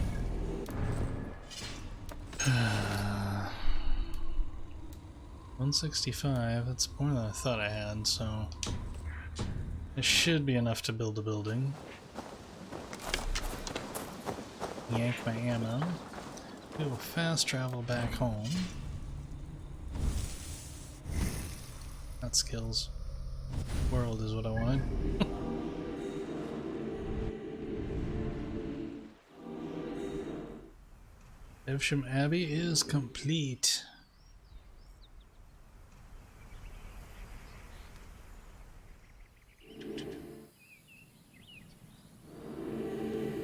Speaker 1: 165, that's more than I thought I had, so... It should be enough to build a building. Yank my ammo. We will fast travel back home. Not skills. World is what I wanted. Evesham Abbey is complete.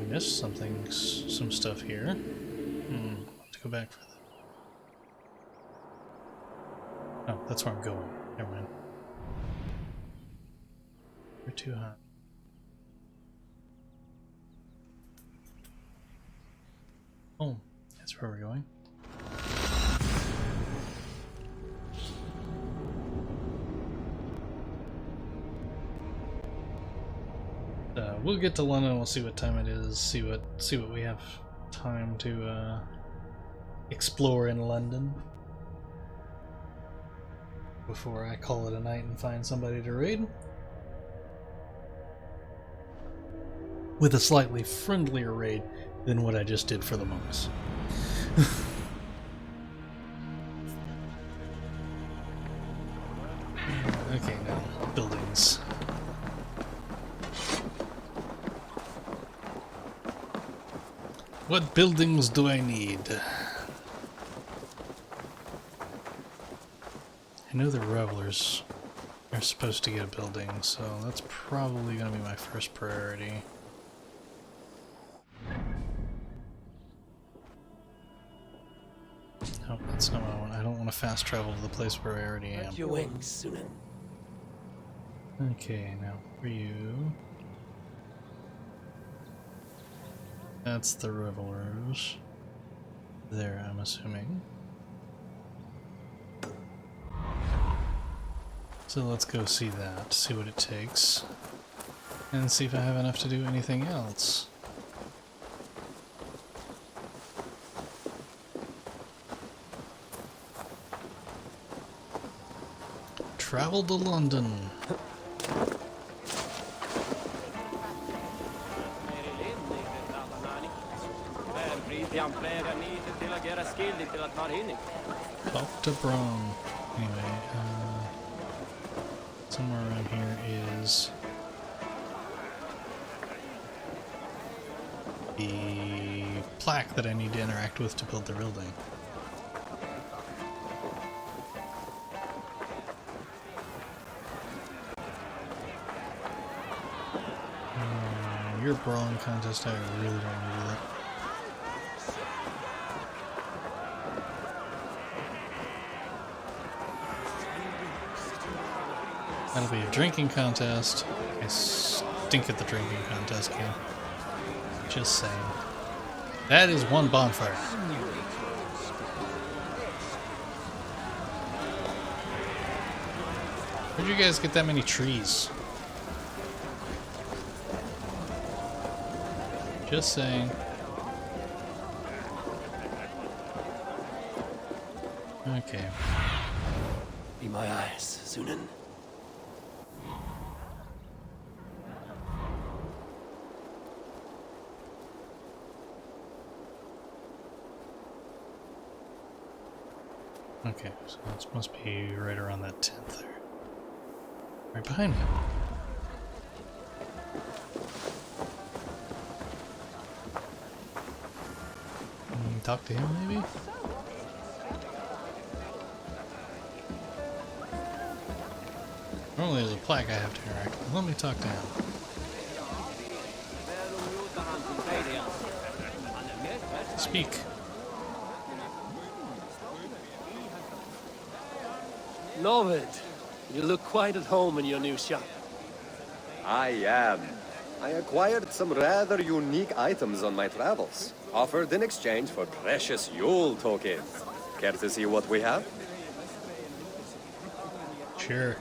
Speaker 1: I missed something, some stuff here. I'll have to go back for that. Oh, that's where I'm going. Never mind. We're too hot. Home. That's where we're going. We'll get to London. We'll see what time it is. See what we have time to explore in London before I call it a night and find somebody to raid. With a slightly friendlier raid than what I just did for the monks. Okay, now buildings. What buildings do I need? I know the revelers are supposed to get a building, so that's probably going to be my first priority. Oh, that's not what I want. I don't want to fast travel to the place where I already am.
Speaker 2: Your wings, Sunan.
Speaker 1: Okay, now for you. That's the revelers. There, I'm assuming. So let's go see that, see what it takes, and see if I have enough to do anything else. travel to London. Talk to Bron. Anyway, somewhere around here is the plaque that I need to interact with to build the building. Your brawling contest, I really don't want to do that. That'll be a drinking contest. I stink at the drinking contest game. Just saying. That is one bonfire. Where'd you guys get that many trees? Just saying. Okay.
Speaker 2: Be my eyes, Sunan.
Speaker 1: Okay, so this must be right around that 10th there. Right behind me. Talk to him, maybe? Normally there's a plaque I have to interact with. Let me talk to him. Speak.
Speaker 2: Novid, you look quite at home in your new shop.
Speaker 13: I am. I acquired some rather unique items on my travels, offered in exchange for precious Yule tokens. Care to see what we have?
Speaker 1: Sure.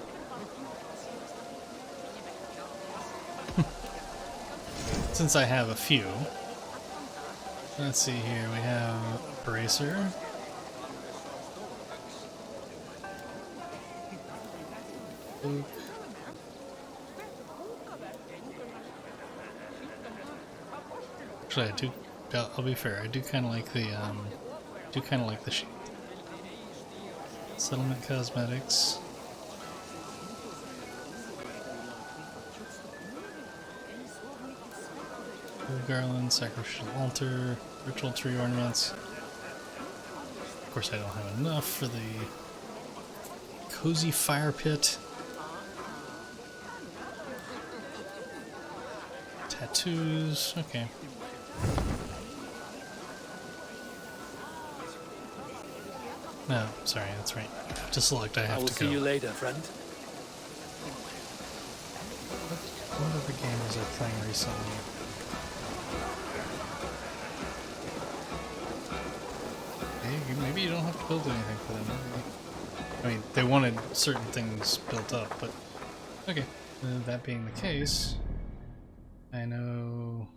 Speaker 1: Since I have a few. Let's see here, we have a bracer. Oak. Actually, I do. I'll be fair. I do kind of like the shape. Settlement cosmetics. Garland, sacrificial altar, ritual tree ornaments. Of course, I don't have enough for the cozy fire pit. Tattoos. Okay. No, sorry, that's right. To select, I have to go.
Speaker 2: I will see you later, friend.
Speaker 1: What other game was I playing recently? Hey, maybe you don't have to build anything for them. I mean, they wanted certain things built up, but okay. That being the case, I know.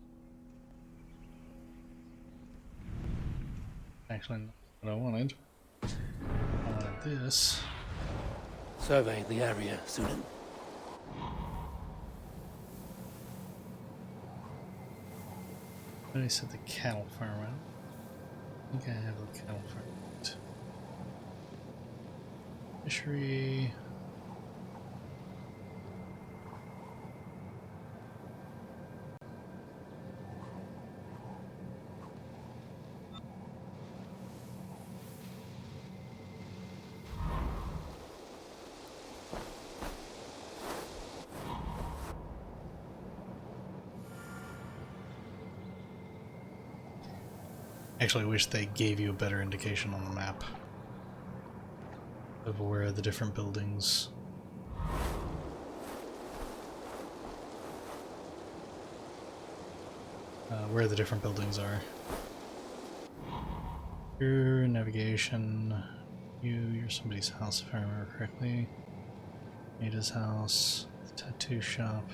Speaker 1: Actually, not what I wanted. I wanted this.
Speaker 2: Survey the area, Sunan.
Speaker 1: I said the cattle farm. I think I have the cattle farm. Fishery. Actually, I wish they gave you a better indication on the map of where the different buildings. Where the different buildings are. Your navigation. You're somebody's house, if I remember correctly. Ada's house. The tattoo shop.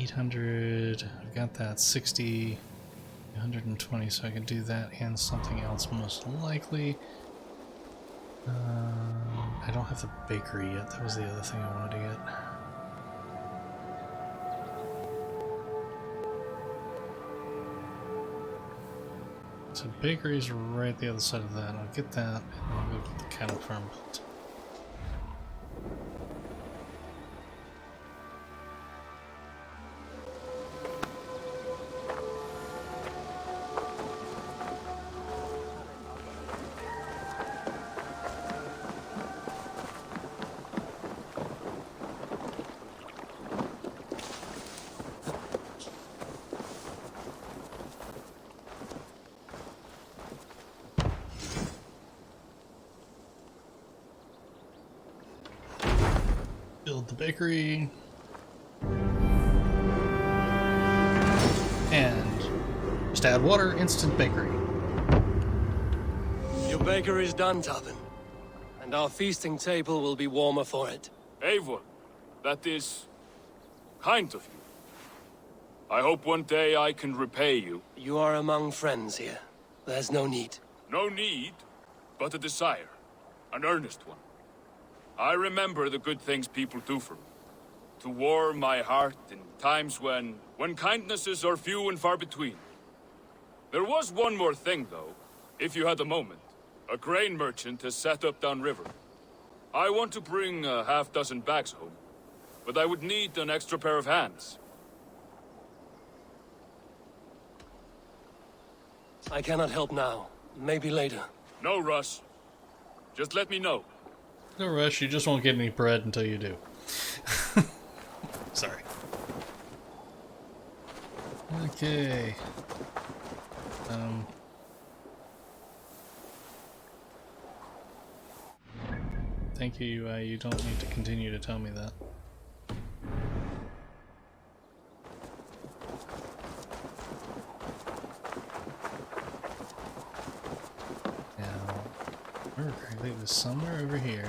Speaker 1: 800, I've got that. 60, 120, so I can do that and something else most likely. I don't have the bakery yet. That was the other thing I wanted to get. So bakery's right the other side of that. I'll get that, and then I'll go get the cattle farm built. Build the bakery. And just add water, instant bakery.
Speaker 2: Your bakery is done, Tavin. And our feasting table will be warmer for it.
Speaker 3: Eivor, that is kind of you. I hope one day I can repay you.
Speaker 2: You are among friends here. There's no need.
Speaker 3: No need, but a desire. An earnest one. I remember the good things people do for me. To warm my heart in times when kindnesses are few and far between. There was one more thing, though, if you had a moment. A grain merchant has set up downriver. I want to bring a half-dozen bags home, but I would need an extra pair of hands.
Speaker 2: I cannot help now. Maybe later.
Speaker 3: No rush. Just let me know.
Speaker 1: No rush, you just won't get any bread until you do. Sorry. Okay. Thank you, UI. You don't need to continue to tell me that. Now, remember correctly, it was somewhere over here.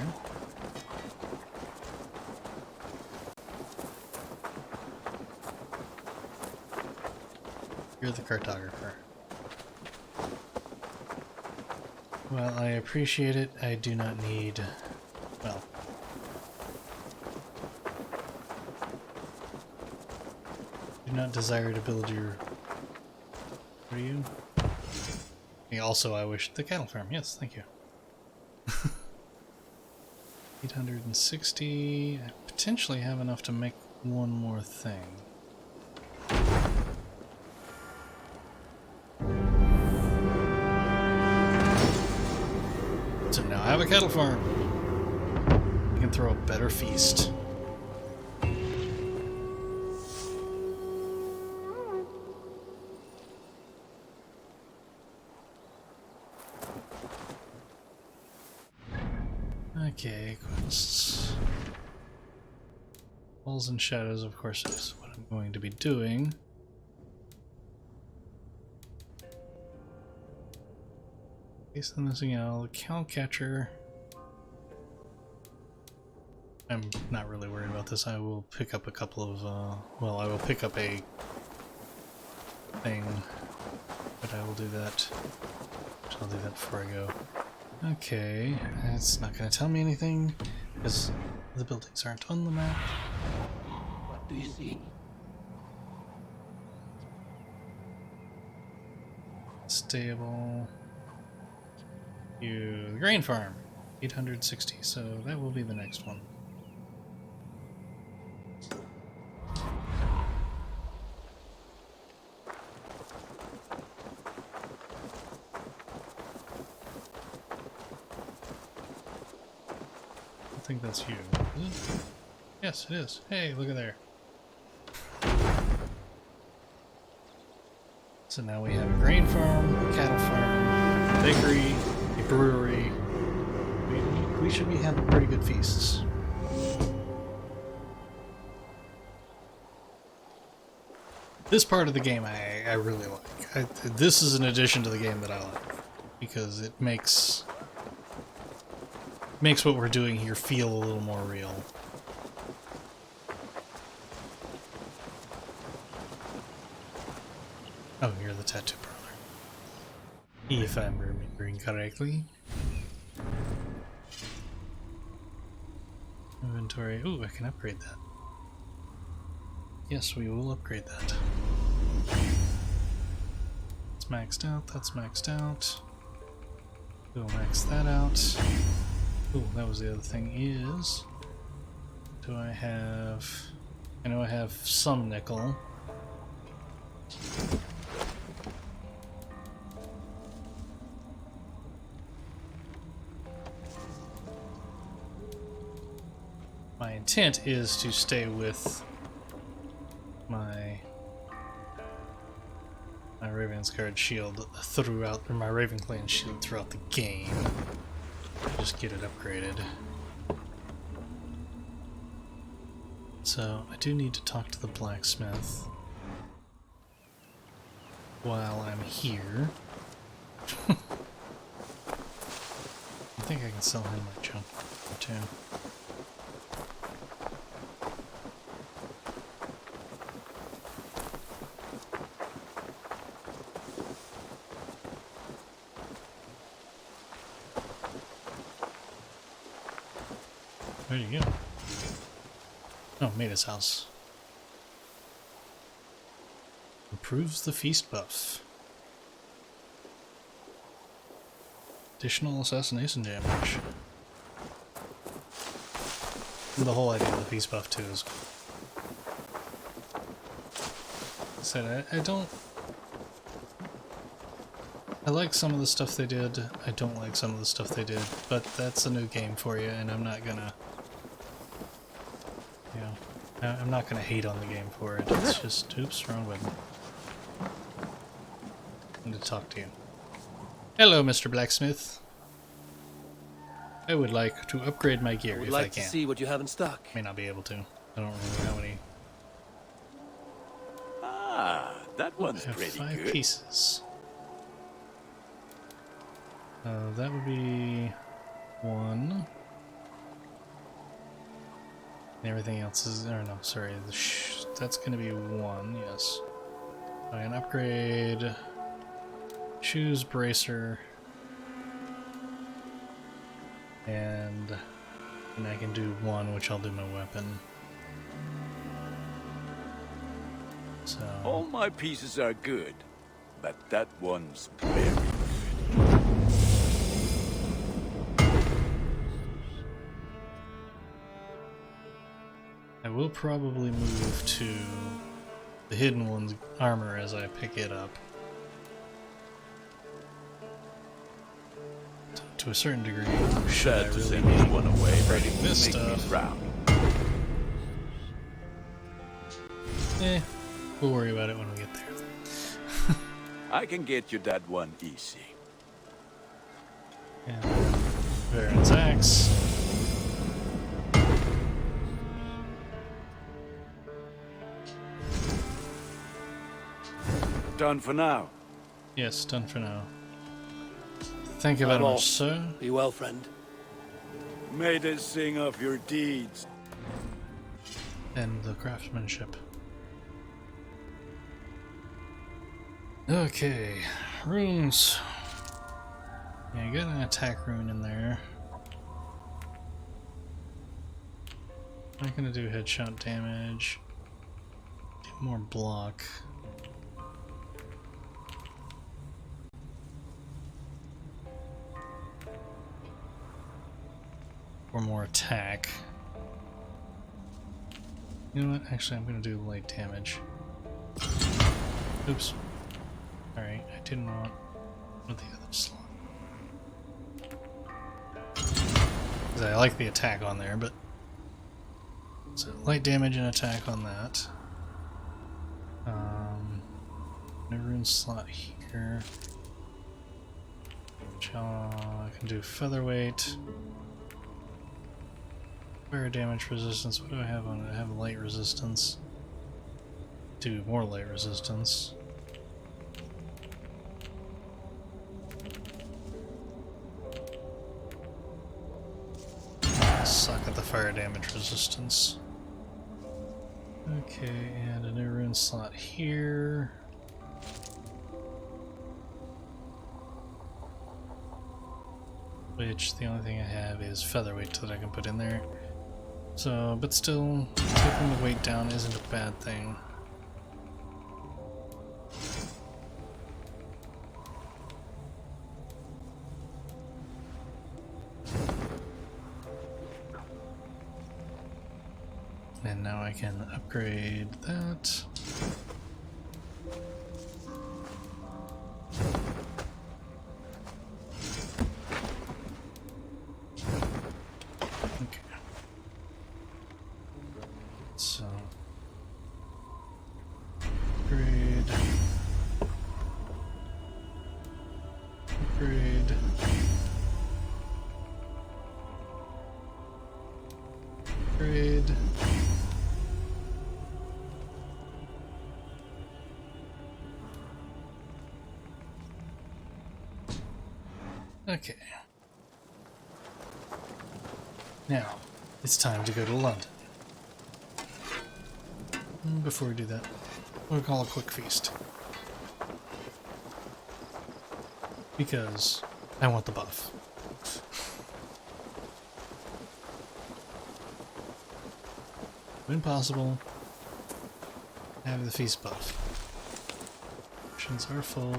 Speaker 1: You're the cartographer. Well, I appreciate it. I do not need... well... do not desire to build your... what are you? Yeah, also, I wish the cattle farm. Yes, thank you. 860... I potentially have enough to make one more thing. So now I have a cattle farm. We can throw a better feast. Okay, quests. Walls and shadows, of course, is what I'm going to be doing. Case the missing owl, cow catcher. I'm not really worried about this. I will pick up a couple of, well, I will pick up a thing, but I will do that. I'll do that before I go. Okay, it's not going to tell me anything, because the buildings aren't on the map.
Speaker 2: What do you see?
Speaker 1: Stable. The grain farm. 860, so that will be the next one. I think that's you. Is it? Yes, it is. Hey, look at there. So now we have a grain farm, a cattle farm, a bakery, a brewery. We should be having pretty good feasts. This part of the game I really like. This is an addition to the game that I like, because it makes what we're doing here feel a little more real. Oh, you're the tattoo parlor. If I'm remembering correctly. Inventory. Ooh, I can upgrade that. Yes, we will upgrade that. It's maxed out, that's maxed out. We'll max that out. Ooh, that was the other thing is... Do I have... I know I have some nickel. My intent is to stay with my Ravensguard shield throughout, or my Ravenclan shield throughout the game. Just get it upgraded. So I do need to talk to the blacksmith while I'm here. I think I can sell him my junk too. Where do you go? Oh, Maida's house. Improves the feast buff. Additional assassination damage. And the whole idea of the feast buff too is... I said, I don't... I like some of the stuff they did, I don't like some of the stuff they did, but that's a new game for you, and I'm not gonna... You know, I'm not gonna hate on the game for it, it's just... Oops, wrong button. I need to talk to you. Hello, Mr. Blacksmith. I would like to upgrade my gear if I can.
Speaker 2: I would like to see what you have in stock.
Speaker 1: May not be able to. I don't remember how many.
Speaker 18: Ah, that one's
Speaker 1: I have
Speaker 18: pretty
Speaker 1: 5
Speaker 18: good.
Speaker 1: pieces. That would be 1. And everything else is... Or no, sorry. That's going to be 1, yes. I can upgrade... Shoes, bracer... And I can do 1, which I'll do my weapon. So...
Speaker 18: All my pieces are good, but that one's very good.
Speaker 1: I will probably move to the Hidden One's armor as I pick it up. To a certain degree, should I really be upgrading this stuff? We'll worry about it when we get there.
Speaker 18: I can get you that one easy.
Speaker 1: And Baron's axe.
Speaker 18: Done for now.
Speaker 1: Yes, done for now. Thank you very much, sir.
Speaker 2: Be well, friend.
Speaker 18: May they sing of your deeds.
Speaker 1: And the craftsmanship. Okay, runes. Yeah, you got an attack rune in there. I'm not gonna do headshot damage. Do more block. Or more attack. You know what? Actually, I'm going to do light damage. Oops. Alright, I didn't want the other slot. Because I like the attack on there, but... So, light damage and attack on that. No rune slot here. I can do featherweight. Fire damage resistance. What do I have on it? I have light resistance. Do more light resistance. Suck at the fire damage resistance. Okay, and a new rune slot here. which the only thing I have is featherweight that I can put in there. So, but still, taking the weight down isn't a bad thing. And now I can upgrade that. Okay. So upgrade. Upgrade. Upgrade. Okay. Now, it's time to go to London. Before we do that, we'll call a quick feast. Because I want the buff. When possible, have the feast buff. Options are full.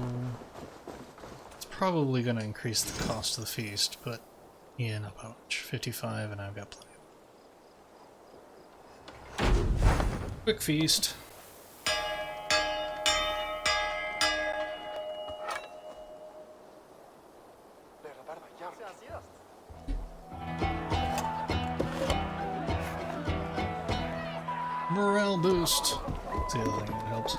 Speaker 1: Probably going to increase the cost of the feast, but yeah, not by much. 55, and I've got plenty. Quick feast. Morale boost. That's the other thing that helps.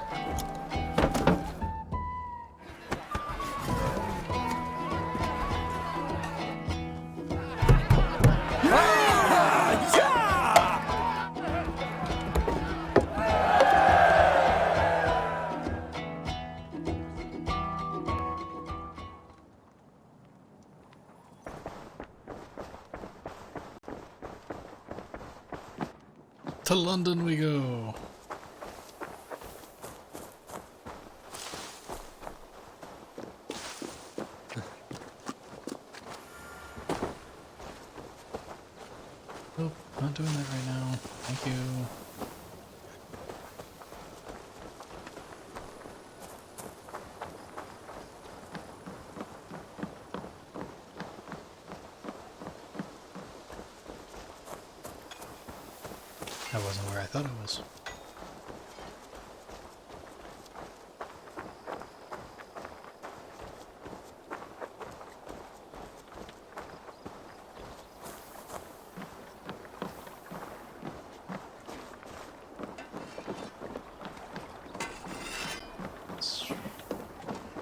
Speaker 1: To London we go. Nope, not doing that right now. Thank you. That wasn't where I thought it was.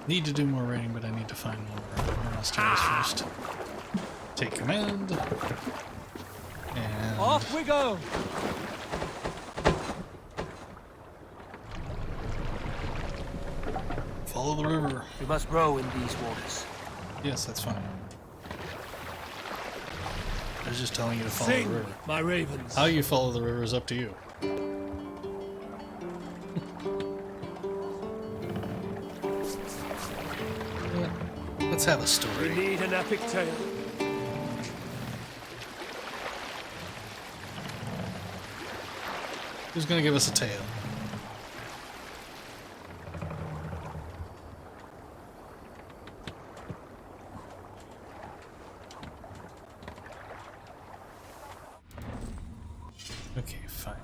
Speaker 1: Need to do more raiding, but I need to find more monasteries first. Take command. And
Speaker 2: off we go!
Speaker 1: Follow the river.
Speaker 2: We must row in these waters.
Speaker 1: Yes, that's fine. I was just telling you to follow
Speaker 2: Sing,
Speaker 1: the river.
Speaker 2: my ravens.
Speaker 1: How you follow the river is up to you. Let's have a story.
Speaker 2: We need an epic tale.
Speaker 1: Who's gonna give us a tale? Okay, fine.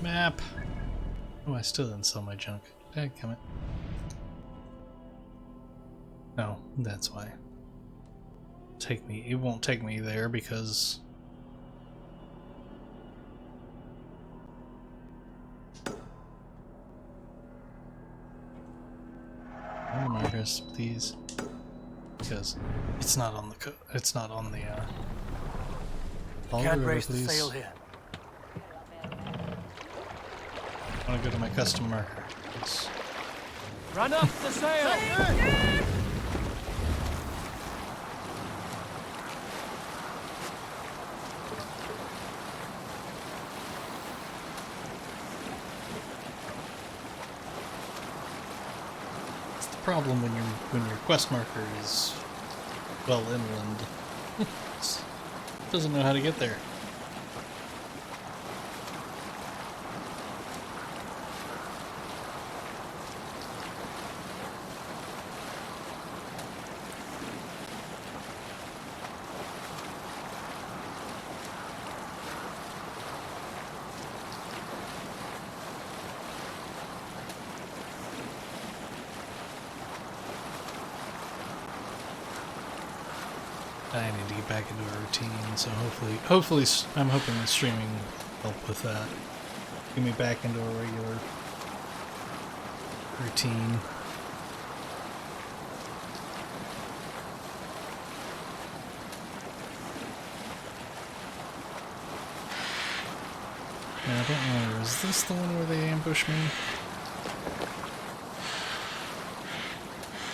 Speaker 1: Map. Oh, I still didn't sell my junk. Dadgummit. No, that's why. It won't take me there because oh my gosh, please. Because it's not on the it's not on the follow the
Speaker 2: Can't
Speaker 1: river,
Speaker 2: raise the
Speaker 1: please.
Speaker 2: sail here.
Speaker 1: I want to go to my custom marker. Please.
Speaker 2: Run up the sail!
Speaker 1: It's the problem when your quest marker is well inland. Doesn't know how to get there. I need to get back into a routine, so hopefully, I'm hoping the streaming will help with that. Get me back into a regular routine. Now, I don't remember, is this the one where they ambush me?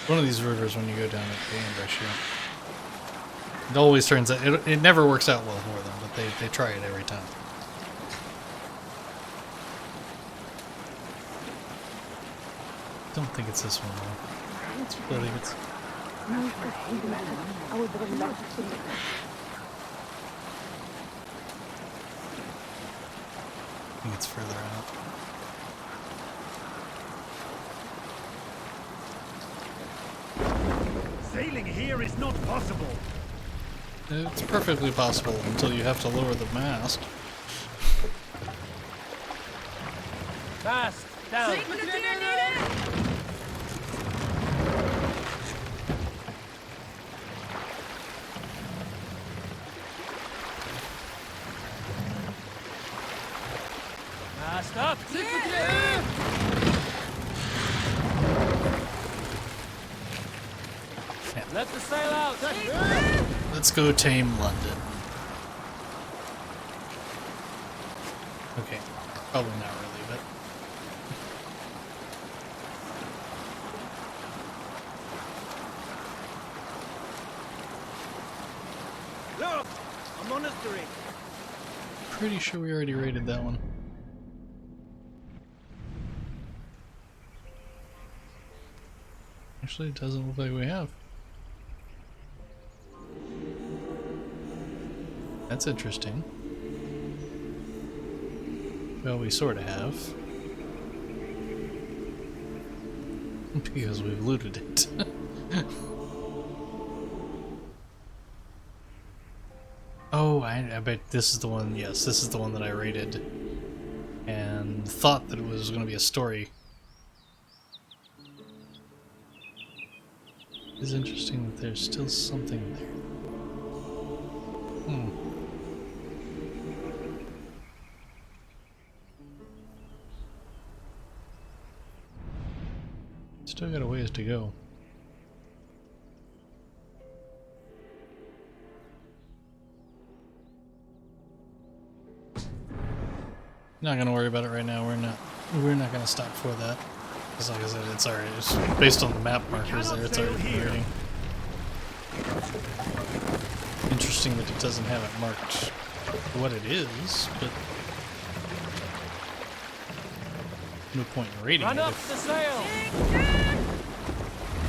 Speaker 1: One of these rivers, when you go down it, they ambush you. It always turns out, it never works out well for them, but they try it every time. Don't think it's this one though. I believe it's... I think it's further out.
Speaker 17: Sailing here is not possible.
Speaker 1: It's perfectly possible until you have to lower the mast.
Speaker 2: Mast down. Mast up. Let the sail out.
Speaker 1: Let's go tame London. Okay, probably not really, but...
Speaker 17: Look! A monastery!
Speaker 1: Pretty sure we already raided that one. Actually, it doesn't look like we have. That's interesting. Well, we sort of have. Because we've looted it. Oh, I bet this is the one, yes, this is the one that I raided. And thought that it was going to be a story. It's interesting that there's still something there. Still got a ways to go. Not gonna worry about it right now. We're not gonna stop for that. Because like I said, it's already based on the map markers there. It's already been raiding. Interesting that it doesn't have it marked what it is, but no point in raiding
Speaker 2: Run
Speaker 1: it
Speaker 2: up the sail.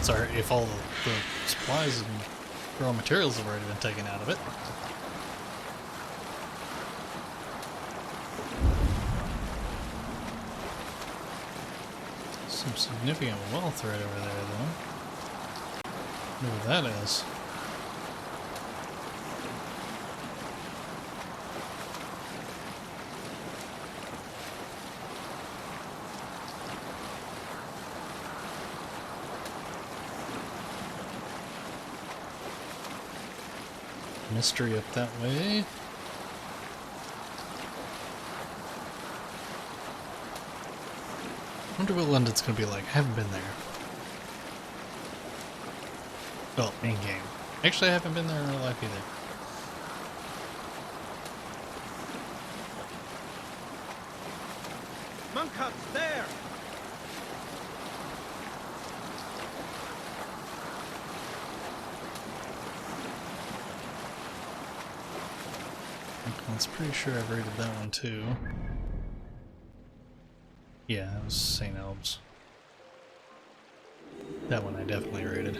Speaker 1: Sorry if all the supplies and raw materials have already been taken out of it. Some significant wealth right over there, though. Know what that is. Mystery up that way. I wonder what London's gonna be like. I haven't been there. Well, in game. Actually, I haven't been there in real life either.
Speaker 17: Monk huts there!
Speaker 1: I'm pretty sure I've raided that one too. Yeah, that was St. Elb's. That one I definitely raided.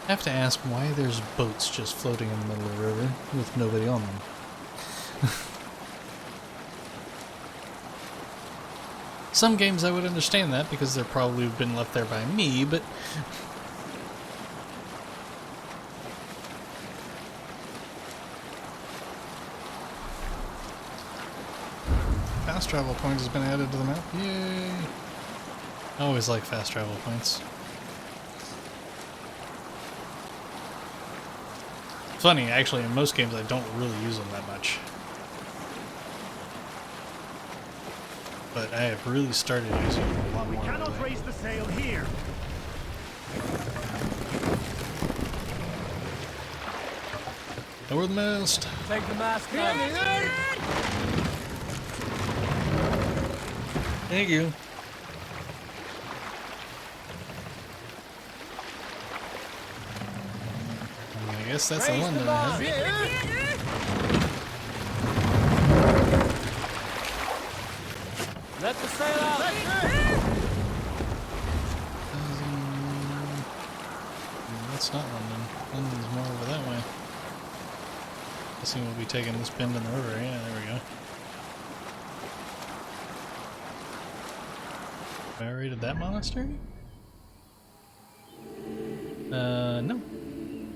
Speaker 1: I have to ask why there's boats just floating in the middle of the river with nobody on them. Some games I would understand that because they're probably been left there by me, but fast travel point has been added to the map. Yay! I always like fast travel points. Funny, actually, in most games I don't really use them that much. But I have really started using them a lot more.
Speaker 17: We cannot raise the sail here.
Speaker 1: Lower the mast.
Speaker 7: Take the mast down.
Speaker 1: Thank you. I guess that's the London I have.
Speaker 7: Let the sail out.
Speaker 1: That's not London. London's more over that way. Guessing we'll be taking this bend in the river. Yeah, there we go. Have I raided that monastery? No.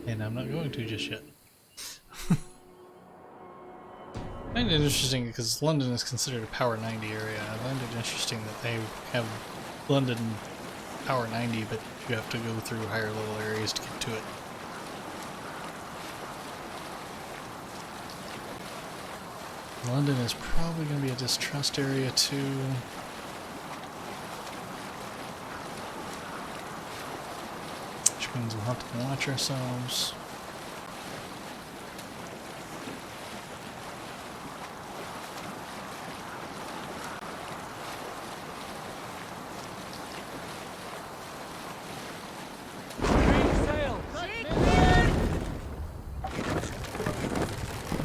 Speaker 1: And I'm not going to just yet. I find it interesting because London is considered a Power 90 area. I find it interesting that they have London Power 90, but you have to go through higher level areas to get to it. London is probably going to be a distrust area too. Which means we'll have to watch ourselves.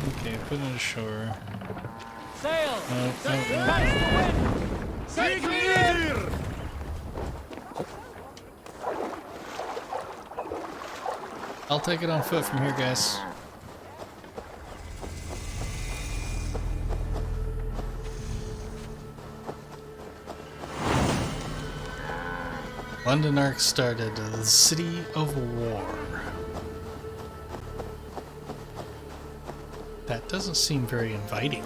Speaker 1: Okay, put it ashore.
Speaker 7: Sail!
Speaker 1: No, no, no,
Speaker 7: Catch the
Speaker 1: no.
Speaker 7: wind! Sail clear!
Speaker 1: I'll take it on foot from here, guys. London arc started. The City of War. That doesn't seem very inviting.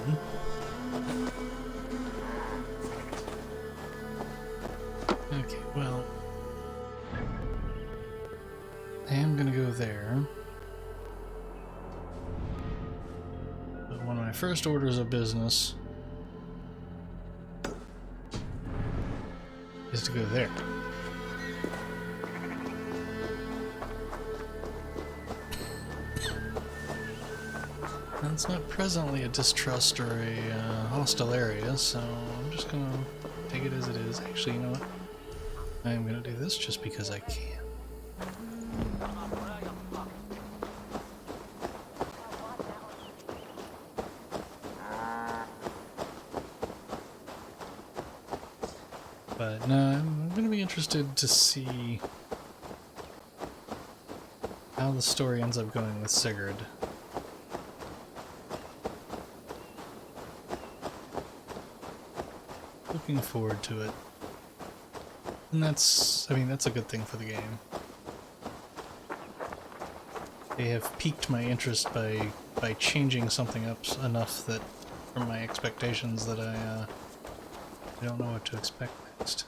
Speaker 1: Okay, well, I am gonna go there. But one of my first orders of business is to go there. It's not presently a distrust or a hostile area, so I'm just gonna take it as it is. Actually, you know what? I am gonna do this just because I can. But no, I'm gonna be interested to see how the story ends up going with Sigurd. Looking forward to it. And that's, I mean, that's a good thing for the game. They have piqued my interest by changing something up enough that, from my expectations, that I don't know what to expect next.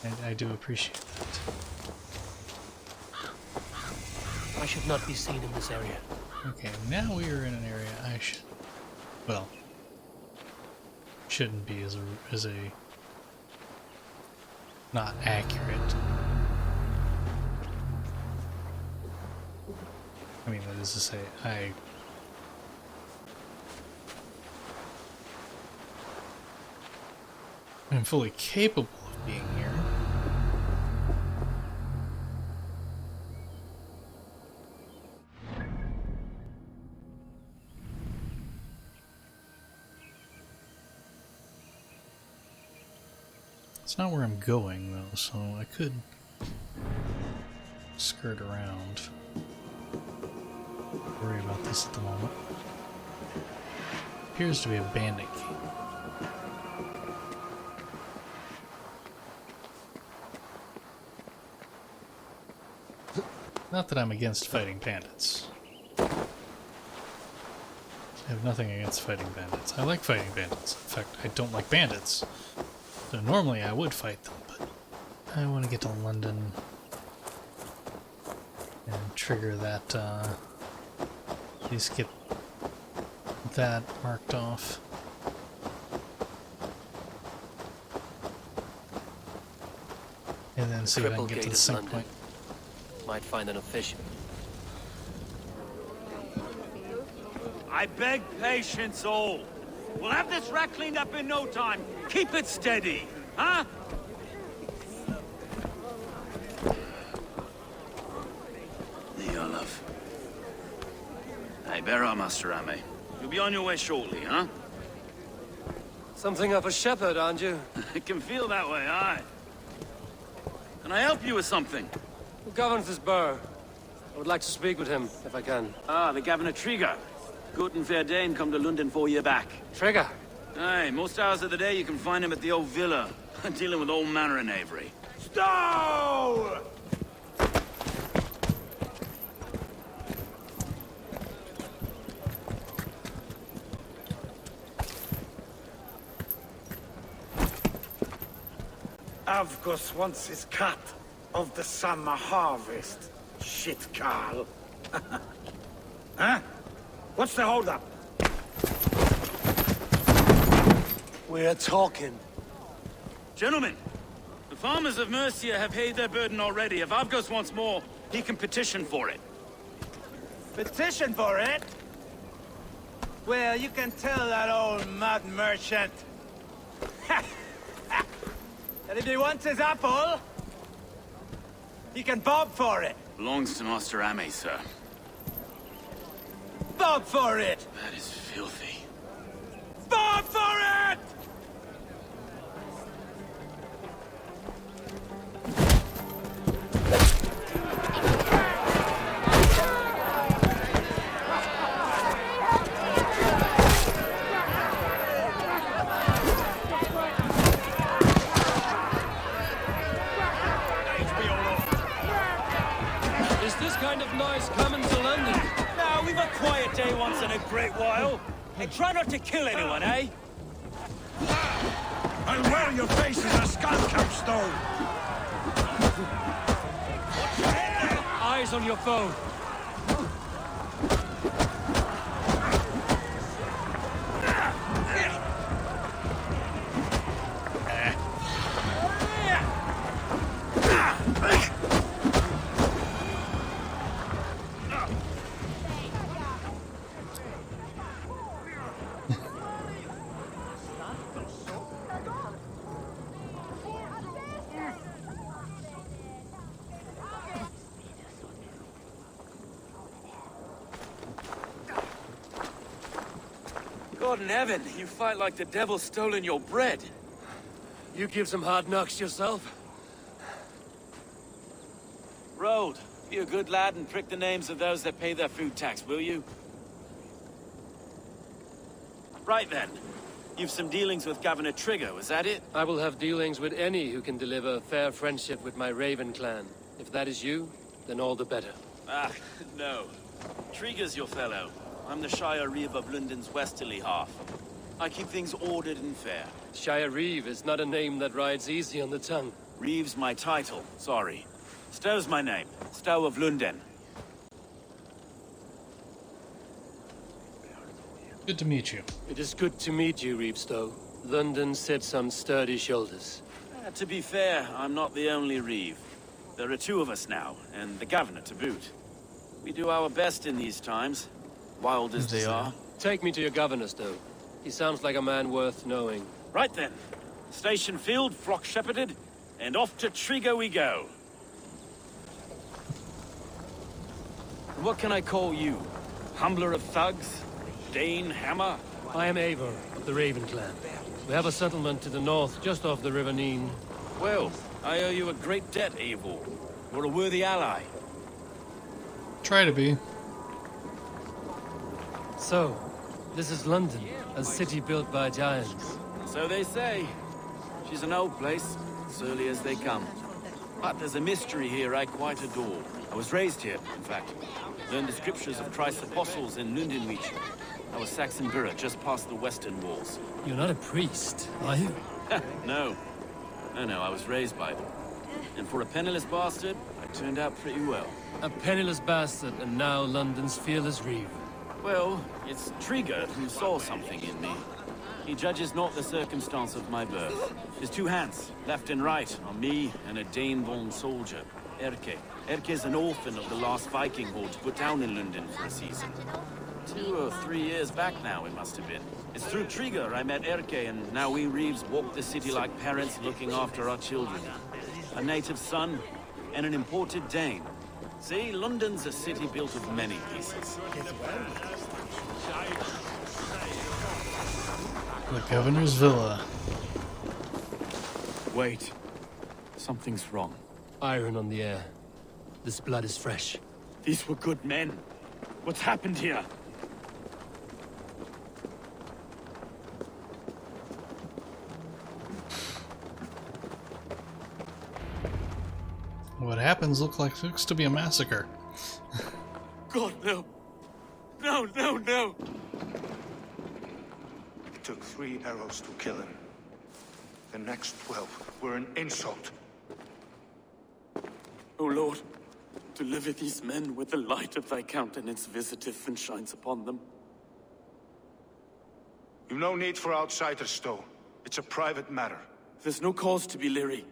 Speaker 1: And I do appreciate that.
Speaker 2: I should not be seen in this area.
Speaker 1: Okay, now we are in an area I should, well, shouldn't be as a not accurate. I mean, that is to say, I'm fully capable of being here. It's not where I'm going, though, so I could skirt around. Worry about this at the moment. Appears to be a bandit king. Not that I'm against fighting bandits. I have nothing against fighting bandits. I like fighting bandits. In fact, I don't like bandits. So normally I would fight them, but I want to get to London and trigger that, at least get that marked off. And then see if I can get to the sync point.
Speaker 2: Might find an official.
Speaker 5: I beg patience, all. We'll have this wreck cleaned up in no time. Keep it steady, huh?
Speaker 19: There you are, love. Hey, bear up, Master Ame. You'll be on your way shortly, huh?
Speaker 2: Something of a shepherd, aren't you?
Speaker 19: It can feel that way, aye. Can I help you with something?
Speaker 2: Who governs this burr? I would like to speak with him, if I can.
Speaker 19: Ah, the Governor Trigger. Good and fair Dane come to London 4 year back.
Speaker 2: Trigger?
Speaker 19: Aye, most hours of the day you can find him at the old villa, dealing with all manner of knavery.
Speaker 5: Stow!
Speaker 17: Avgus wants his cut of the summer harvest. Shit, Carl. Huh? What's the holdup?
Speaker 2: We're talking.
Speaker 19: Gentlemen, the farmers of Mercia have paid their burden already. If Avgos wants more, he can petition for it.
Speaker 6: Petition for it? Well, you can tell that old mud merchant. And if he wants his apple, he can bob for it.
Speaker 19: Belongs to Master Ame, sir.
Speaker 6: Bob for it!
Speaker 19: That is filthy.
Speaker 6: Bob for it!
Speaker 2: Is this kind of noise coming to London?
Speaker 5: Now, we've a quiet day once in a great while. And try not to kill anyone, eh?
Speaker 17: I'll wear your face as a skull capstone!
Speaker 2: Eyes on your foe.
Speaker 19: God in heaven, you fight like the devil's stolen your bread.
Speaker 2: You give some hard knocks yourself?
Speaker 19: Road, be a good lad and prick the names of those that pay their food tax, will you? Right then. You've some dealings with Governor Trigger, was that it?
Speaker 2: I will have dealings with any who can deliver fair friendship with my Raven clan. If that is you, then all the better.
Speaker 19: Ah, no. Trigger's your fellow. I'm the Shire Reeve of London's westerly half. I keep things ordered and fair.
Speaker 2: Shire Reeve is not a name that rides easy on the tongue.
Speaker 19: Reeve's my title, sorry. Stow's my name. Stow of London.
Speaker 1: Good to meet you.
Speaker 2: It is good to meet you, Reeve Stow. London sits on sturdy shoulders.
Speaker 19: To be fair, I'm not the only Reeve. There are two of us now, and the governor to boot. We do our best in these times, wild as they are.
Speaker 2: Take me to your governor, Stow. He sounds like a man worth knowing.
Speaker 19: Right then. Station filled, flock shepherded, and off to Trigger we go. What can I call you? Humbler of thugs? Dane Hammer?
Speaker 2: I am Eivor of the Raven clan. We have a settlement to the north, just off the River Neen.
Speaker 19: Well, I owe you a great debt, Eivor. You're a worthy ally.
Speaker 1: Try to be.
Speaker 2: So, this is London, a city built by giants.
Speaker 19: So they say. She's an old place, surly as they come. But there's a mystery here I quite adore. I was raised here, in fact. Learned the scriptures of Christ's apostles in Lundenwich. I was Saxon Borough, just past the western walls.
Speaker 2: You're not a priest, are you?
Speaker 19: No. No, I was raised by them. And for a penniless bastard, I turned out pretty well.
Speaker 2: A penniless bastard, and now London's fearless reeve.
Speaker 19: Well, it's Trigger who saw something in me. He judges not the circumstance of my birth. His two hands, left and right, on me and a Dane-born soldier, Erke. Erke's an orphan of the last Viking horde put down in London for a season. 2 or 3 years back now, it must have been. It's through Trigger I met Erke, and now we Reeves walk the city like parents looking after our children. A native son, and an imported Dane. See, London's a city built of many pieces.
Speaker 1: The governor's villa.
Speaker 19: Wait. Something's wrong.
Speaker 2: Iron on the air. This blood is fresh.
Speaker 19: These were good men. What's happened here?
Speaker 1: What happens looks to be a massacre.
Speaker 19: God, no. No.
Speaker 17: It took 3 arrows to kill him. The next 12 were an insult.
Speaker 19: O Lord, deliver these men with the light of thy countenance visiteth and shines upon them.
Speaker 17: You've no need for outsiders, though. It's a private matter.
Speaker 19: There's no cause to be leery.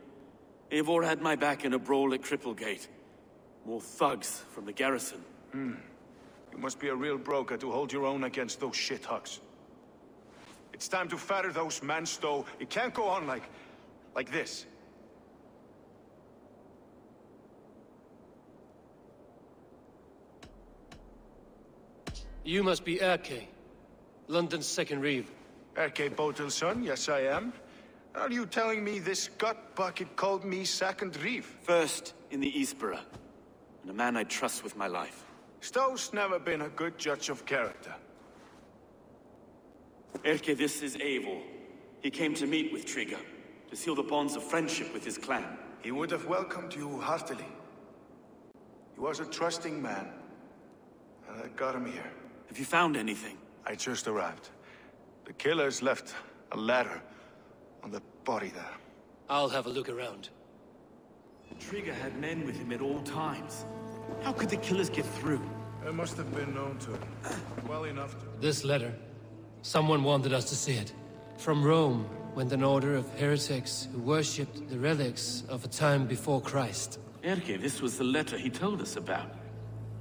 Speaker 19: Eivor had my back in a brawl at Cripplegate. More thugs from the garrison.
Speaker 17: You must be a real broker to hold your own against those shithugs. It's time to fetter those men, Stowe. It can't go on like this.
Speaker 2: You must be Erke, London's second reeve.
Speaker 17: Erke Botil's son, yes I am. Are you telling me this gut bucket called me second reeve?
Speaker 19: First in the Eastborough, and a man I trust with my life.
Speaker 17: Stowe's never been a good judge of character.
Speaker 19: Erke, this is Eivor. He came to meet with Trigger, to seal the bonds of friendship with his clan.
Speaker 17: He would have welcomed you heartily. He was a trusting man, and I got him here.
Speaker 19: Have you found anything?
Speaker 17: I just arrived. The killers left a ladder on the body there.
Speaker 2: I'll have a look around.
Speaker 19: Trigger had men with him at all times. How could the killers get through?
Speaker 17: It must have been known to him. Well enough to...
Speaker 2: This letter. Someone wanted us to see it. From Rome went an order of heretics who worshipped the relics of a time before Christ.
Speaker 19: Erke, this was the letter he told us about.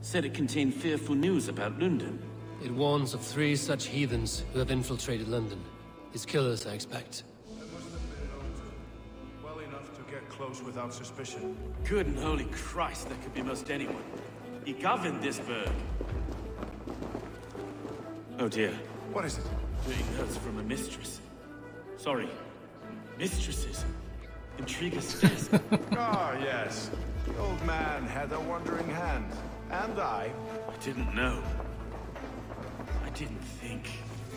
Speaker 19: Said it contained fearful news about London.
Speaker 2: It warns of 3 such heathens who have infiltrated London. His killers, I expect.
Speaker 17: It must have been known to him. Well enough to get close without suspicion.
Speaker 19: Good and holy Christ, that could be most anyone. He governed this burg. Oh dear.
Speaker 17: What is it?
Speaker 19: Dirty notes from a mistress. Sorry. Mistresses. Intriguous desk.
Speaker 17: Yes. The old man had a wandering hand. And I
Speaker 19: didn't know. I didn't think.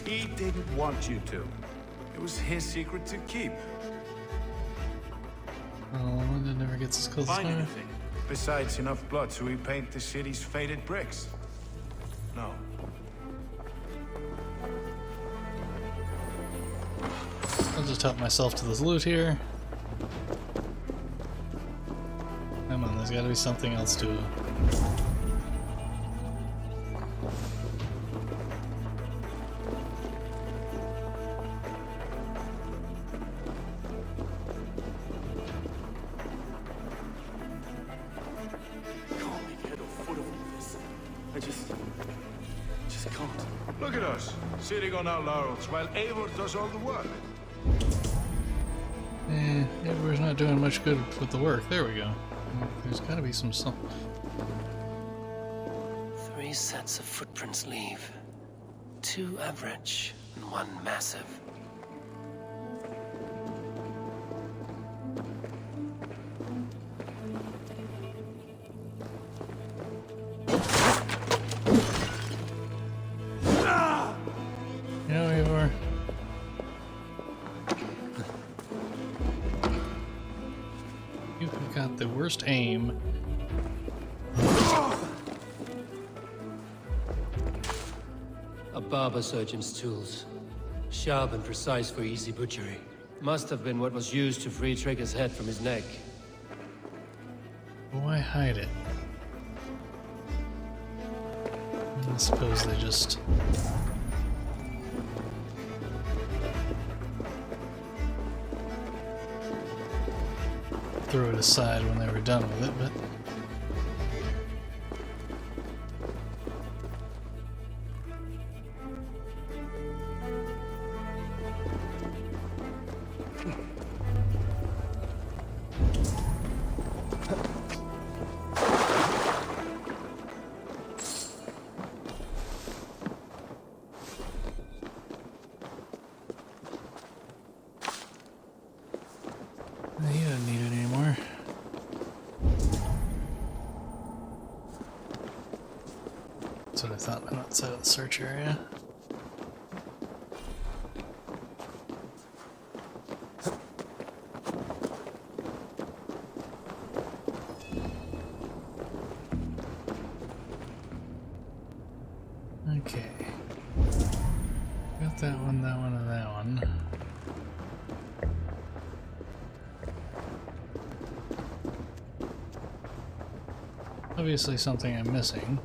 Speaker 17: He didn't want you to. It was his secret to keep.
Speaker 1: Oh, London never gets as close as
Speaker 19: Find
Speaker 1: fire.
Speaker 19: anything?
Speaker 17: Besides enough blood to repaint the city's faded bricks. No.
Speaker 1: I'll just help myself to this loot here. Come on, there's gotta be something else to it.
Speaker 19: Can't make head or foot of all this. I just can't.
Speaker 17: Look at us, sitting on our laurels while Eivor does all the work.
Speaker 1: Everyone's not doing much good with the work. There we go. There's gotta be some...
Speaker 2: 3 sets of footprints leave. 2 average and 1 massive.
Speaker 1: with the worst aim.
Speaker 20: A barber surgeon's tools. Sharp and precise for easy butchery. Must have been what was used to free Trigger's head from his neck.
Speaker 1: Why hide it? I suppose they just... threw it aside when they were done with it, but... You don't need it anymore. That's what I thought, I'm outside of the search area. Okay. Got that one, and that one. Obviously something I'm missing.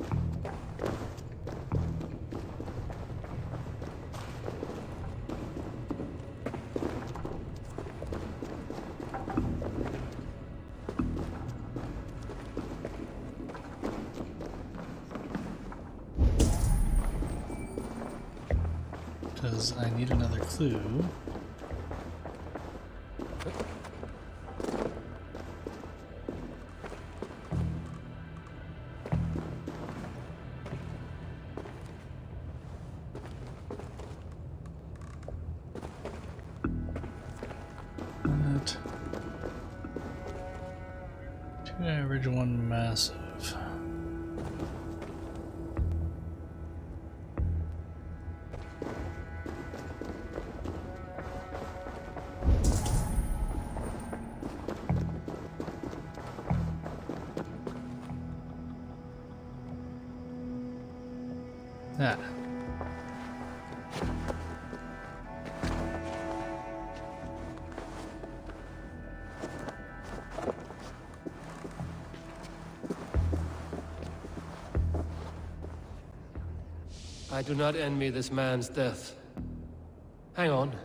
Speaker 1: Because I need another clue. Two average, one massive. Ah.
Speaker 20: I do not envy this man's death. Hang on.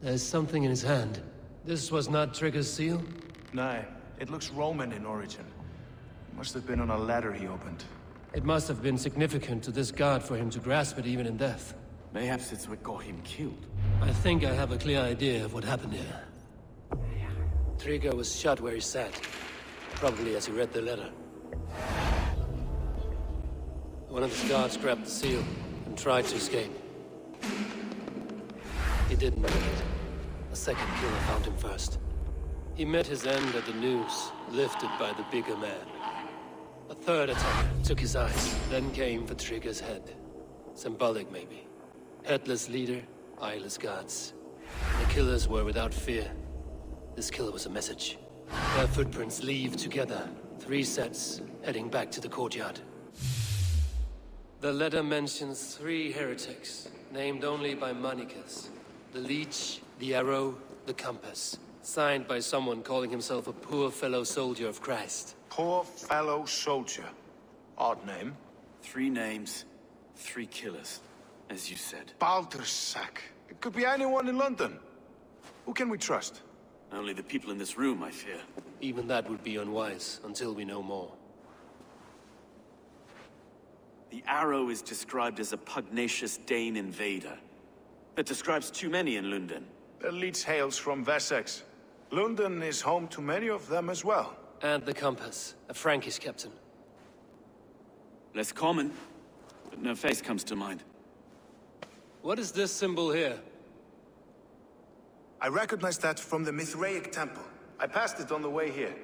Speaker 20: There's something in his hand. This was not Trigger's seal?
Speaker 6: No, it looks Roman in origin. Must have been on a ladder he opened.
Speaker 20: It must have been significant to this god for him to grasp it even in death.
Speaker 19: Mayhaps it's what got him killed.
Speaker 20: I think I have a clear idea of what happened here. Trigger was shot where he sat. Probably as he read the letter. One of his guards grabbed the seal and tried to escape. He didn't make it. A second killer found him first. He met his end at the noose, lifted by the bigger man. A third attacker took his eyes, then came for Trigger's head. Symbolic, maybe. Headless leader, eyeless guards. The killers were without fear. This kill was a message. Their footprints leave together. 3 sets, heading back to the courtyard. The letter mentions 3 heretics, named only by Manicus. The Leech, the Arrow, the Compass. Signed by someone calling himself a poor fellow soldier of Christ.
Speaker 6: Poor fellow soldier. Odd name.
Speaker 19: 3 names, 3 killers, as you said.
Speaker 6: Baldersack. It could be anyone in London. Who can we trust?
Speaker 19: Only the people in this room, I fear.
Speaker 20: Even that would be unwise, until we know more.
Speaker 19: The Arrow is described as a pugnacious Dane invader. That describes too many in London.
Speaker 6: The Leech hails from Wessex. London is home to many of them as well.
Speaker 20: And the Compass, a Frankish captain.
Speaker 19: Less common, but no face comes to mind.
Speaker 20: What is this symbol here?
Speaker 6: I recognize that from the Mithraic temple. I passed it on the way here.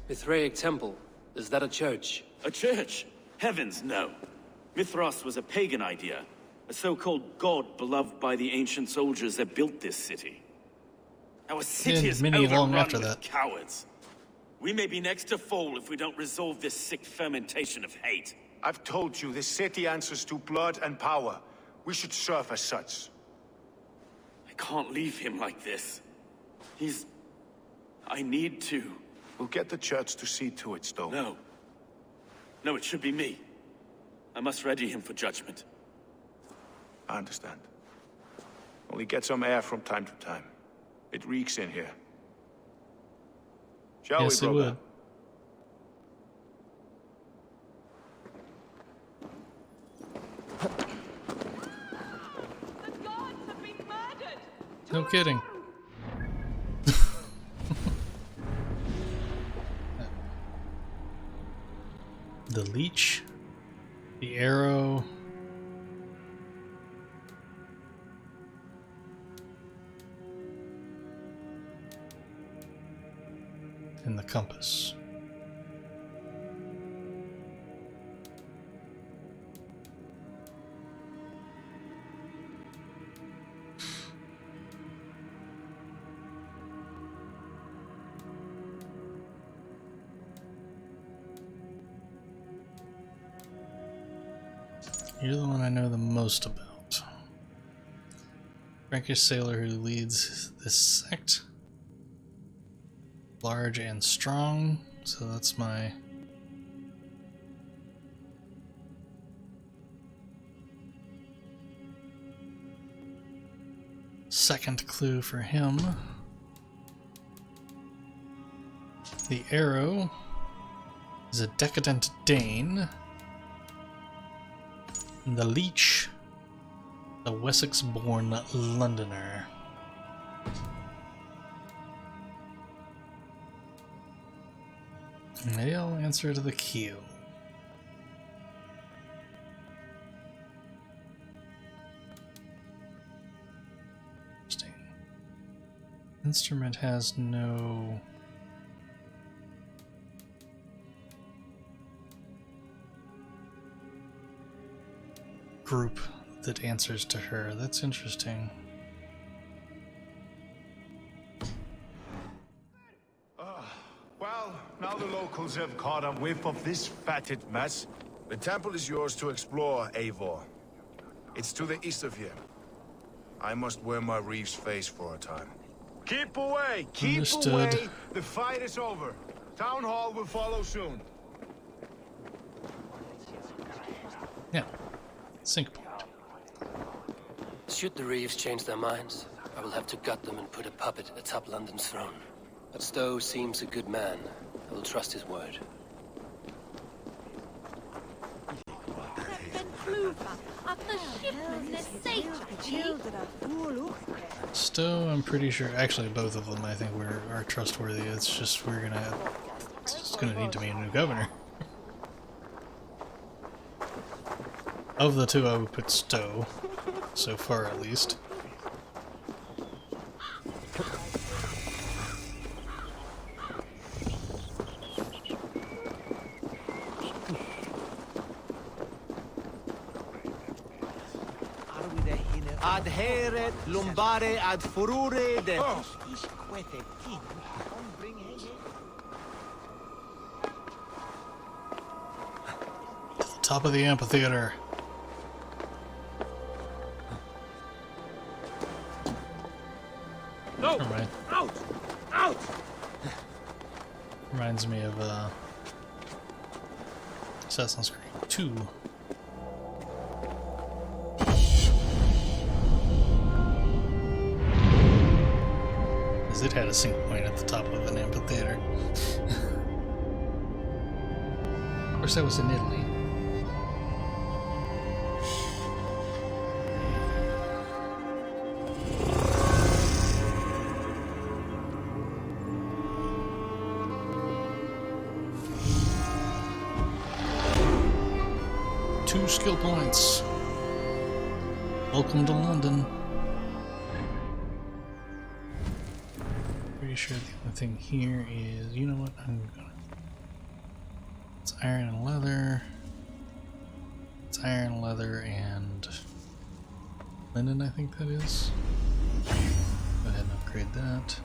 Speaker 20: Mithraic temple? Is that a church?
Speaker 19: A church? Heavens, no. Mithras was a pagan idea. A so-called god beloved by the ancient soldiers that built this city. Our city is
Speaker 1: many long
Speaker 19: overrun
Speaker 1: after
Speaker 19: with
Speaker 1: that.
Speaker 19: cowards. We may be next to fall if we don't resolve this sick fermentation of hate.
Speaker 17: I've told you, this city answers to blood and power. We should serve as such.
Speaker 19: I can't leave him like this. I need to.
Speaker 17: We'll get the church to see to it, Stowe.
Speaker 19: No. No, it should be me. I must ready him for judgment.
Speaker 17: I understand. Only get some air from time to time. It reeks in here. Shall
Speaker 1: Yes,
Speaker 17: we,
Speaker 1: it
Speaker 17: brother?
Speaker 1: would. No kidding. The leech, the arrow, and the compass. You're the one I know the most about. Frankish sailor who leads this sect. Large and strong, so that's my second clue for him. The arrow is a decadent Dane. The leech, the Wessex-born Londoner. Maybe I'll answer to the keel. Interesting. Instrument has no... group that answers to her. That's interesting.
Speaker 17: Well, now the locals have caught a whiff of this fatted mess.
Speaker 4: The temple is yours to explore, Eivor. It's to the east of here. I must wear my reeve's face for a time.
Speaker 17: Keep away! Keep
Speaker 1: Understood.
Speaker 17: away! The fight is over. Town hall will follow soon.
Speaker 1: Yeah. Sync point.
Speaker 20: Should the Reeves change their minds, I will have to gut them and put a puppet atop London's throne. But Stowe seems a good man. I will trust his word.
Speaker 1: Stowe, I'm pretty sure. Actually, both of them, I think, are trustworthy. It's just it's just gonna need to be a new governor. Of the two, I would put Stowe, so far at least.
Speaker 21: Ad heret lumbare ad furore de...
Speaker 1: Top of the amphitheater.
Speaker 21: No!
Speaker 1: Never mind.
Speaker 21: Out! Out!
Speaker 1: Reminds me of Assassin's Creed 2. Because it had a sync point at the top of an amphitheater. Of course, that was in Italy. Two skill points. Welcome to London. Pretty sure the only thing here is, you know what, I'm gonna... It's iron and leather. It's iron, leather, and Linen, I think that is. Go ahead and upgrade that.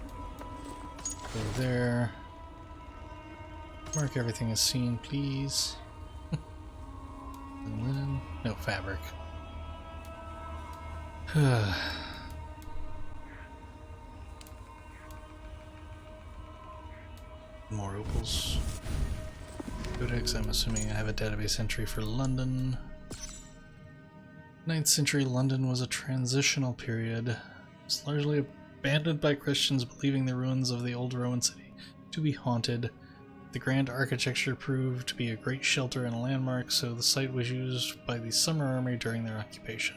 Speaker 1: Go there. Mark everything as seen, please. And linen. No, fabric. More opals. Codex, I'm assuming I have a database entry for London. 9th century London was a transitional period. It was largely abandoned by Christians, believing the ruins of the old Roman city to be haunted. The grand architecture proved to be a great shelter and a landmark, so the site was used by the Summer Army during their occupation.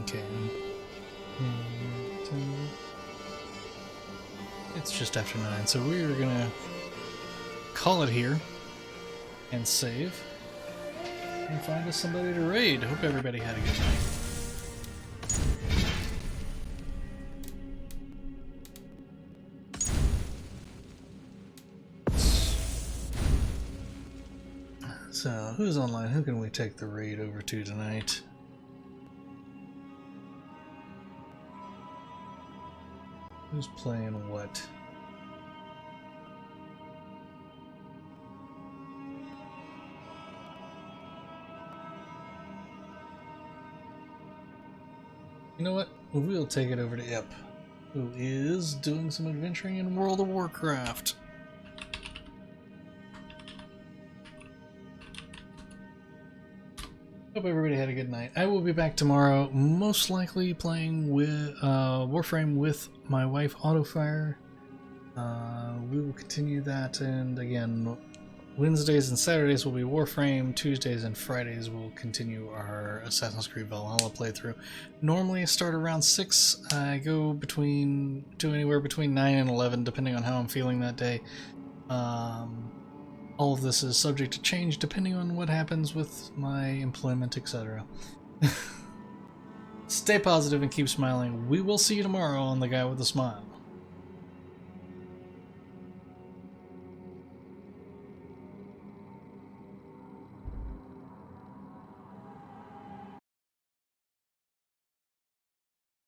Speaker 1: Okay. It's just after 9, so we're gonna call it here and save and find us somebody to raid. Hope everybody had a good night. So, who's online? Who can we take the raid over to tonight? Who's playing what? You know what? We'll take it over to Ip, who is doing some adventuring in World of Warcraft. Hope everybody had a good night. I will be back tomorrow, most likely playing with Warframe with my wife Autofire. We will continue that, and again, Wednesdays and Saturdays will be Warframe. Tuesdays and Fridays will continue our Assassin's Creed Valhalla playthrough. Normally I start around 6. I go to anywhere between 9 and 11, depending on how I'm feeling that day. All of this is subject to change depending on what happens with my employment, etc. Stay positive and keep smiling. We will see you tomorrow on The Guy with a Smile.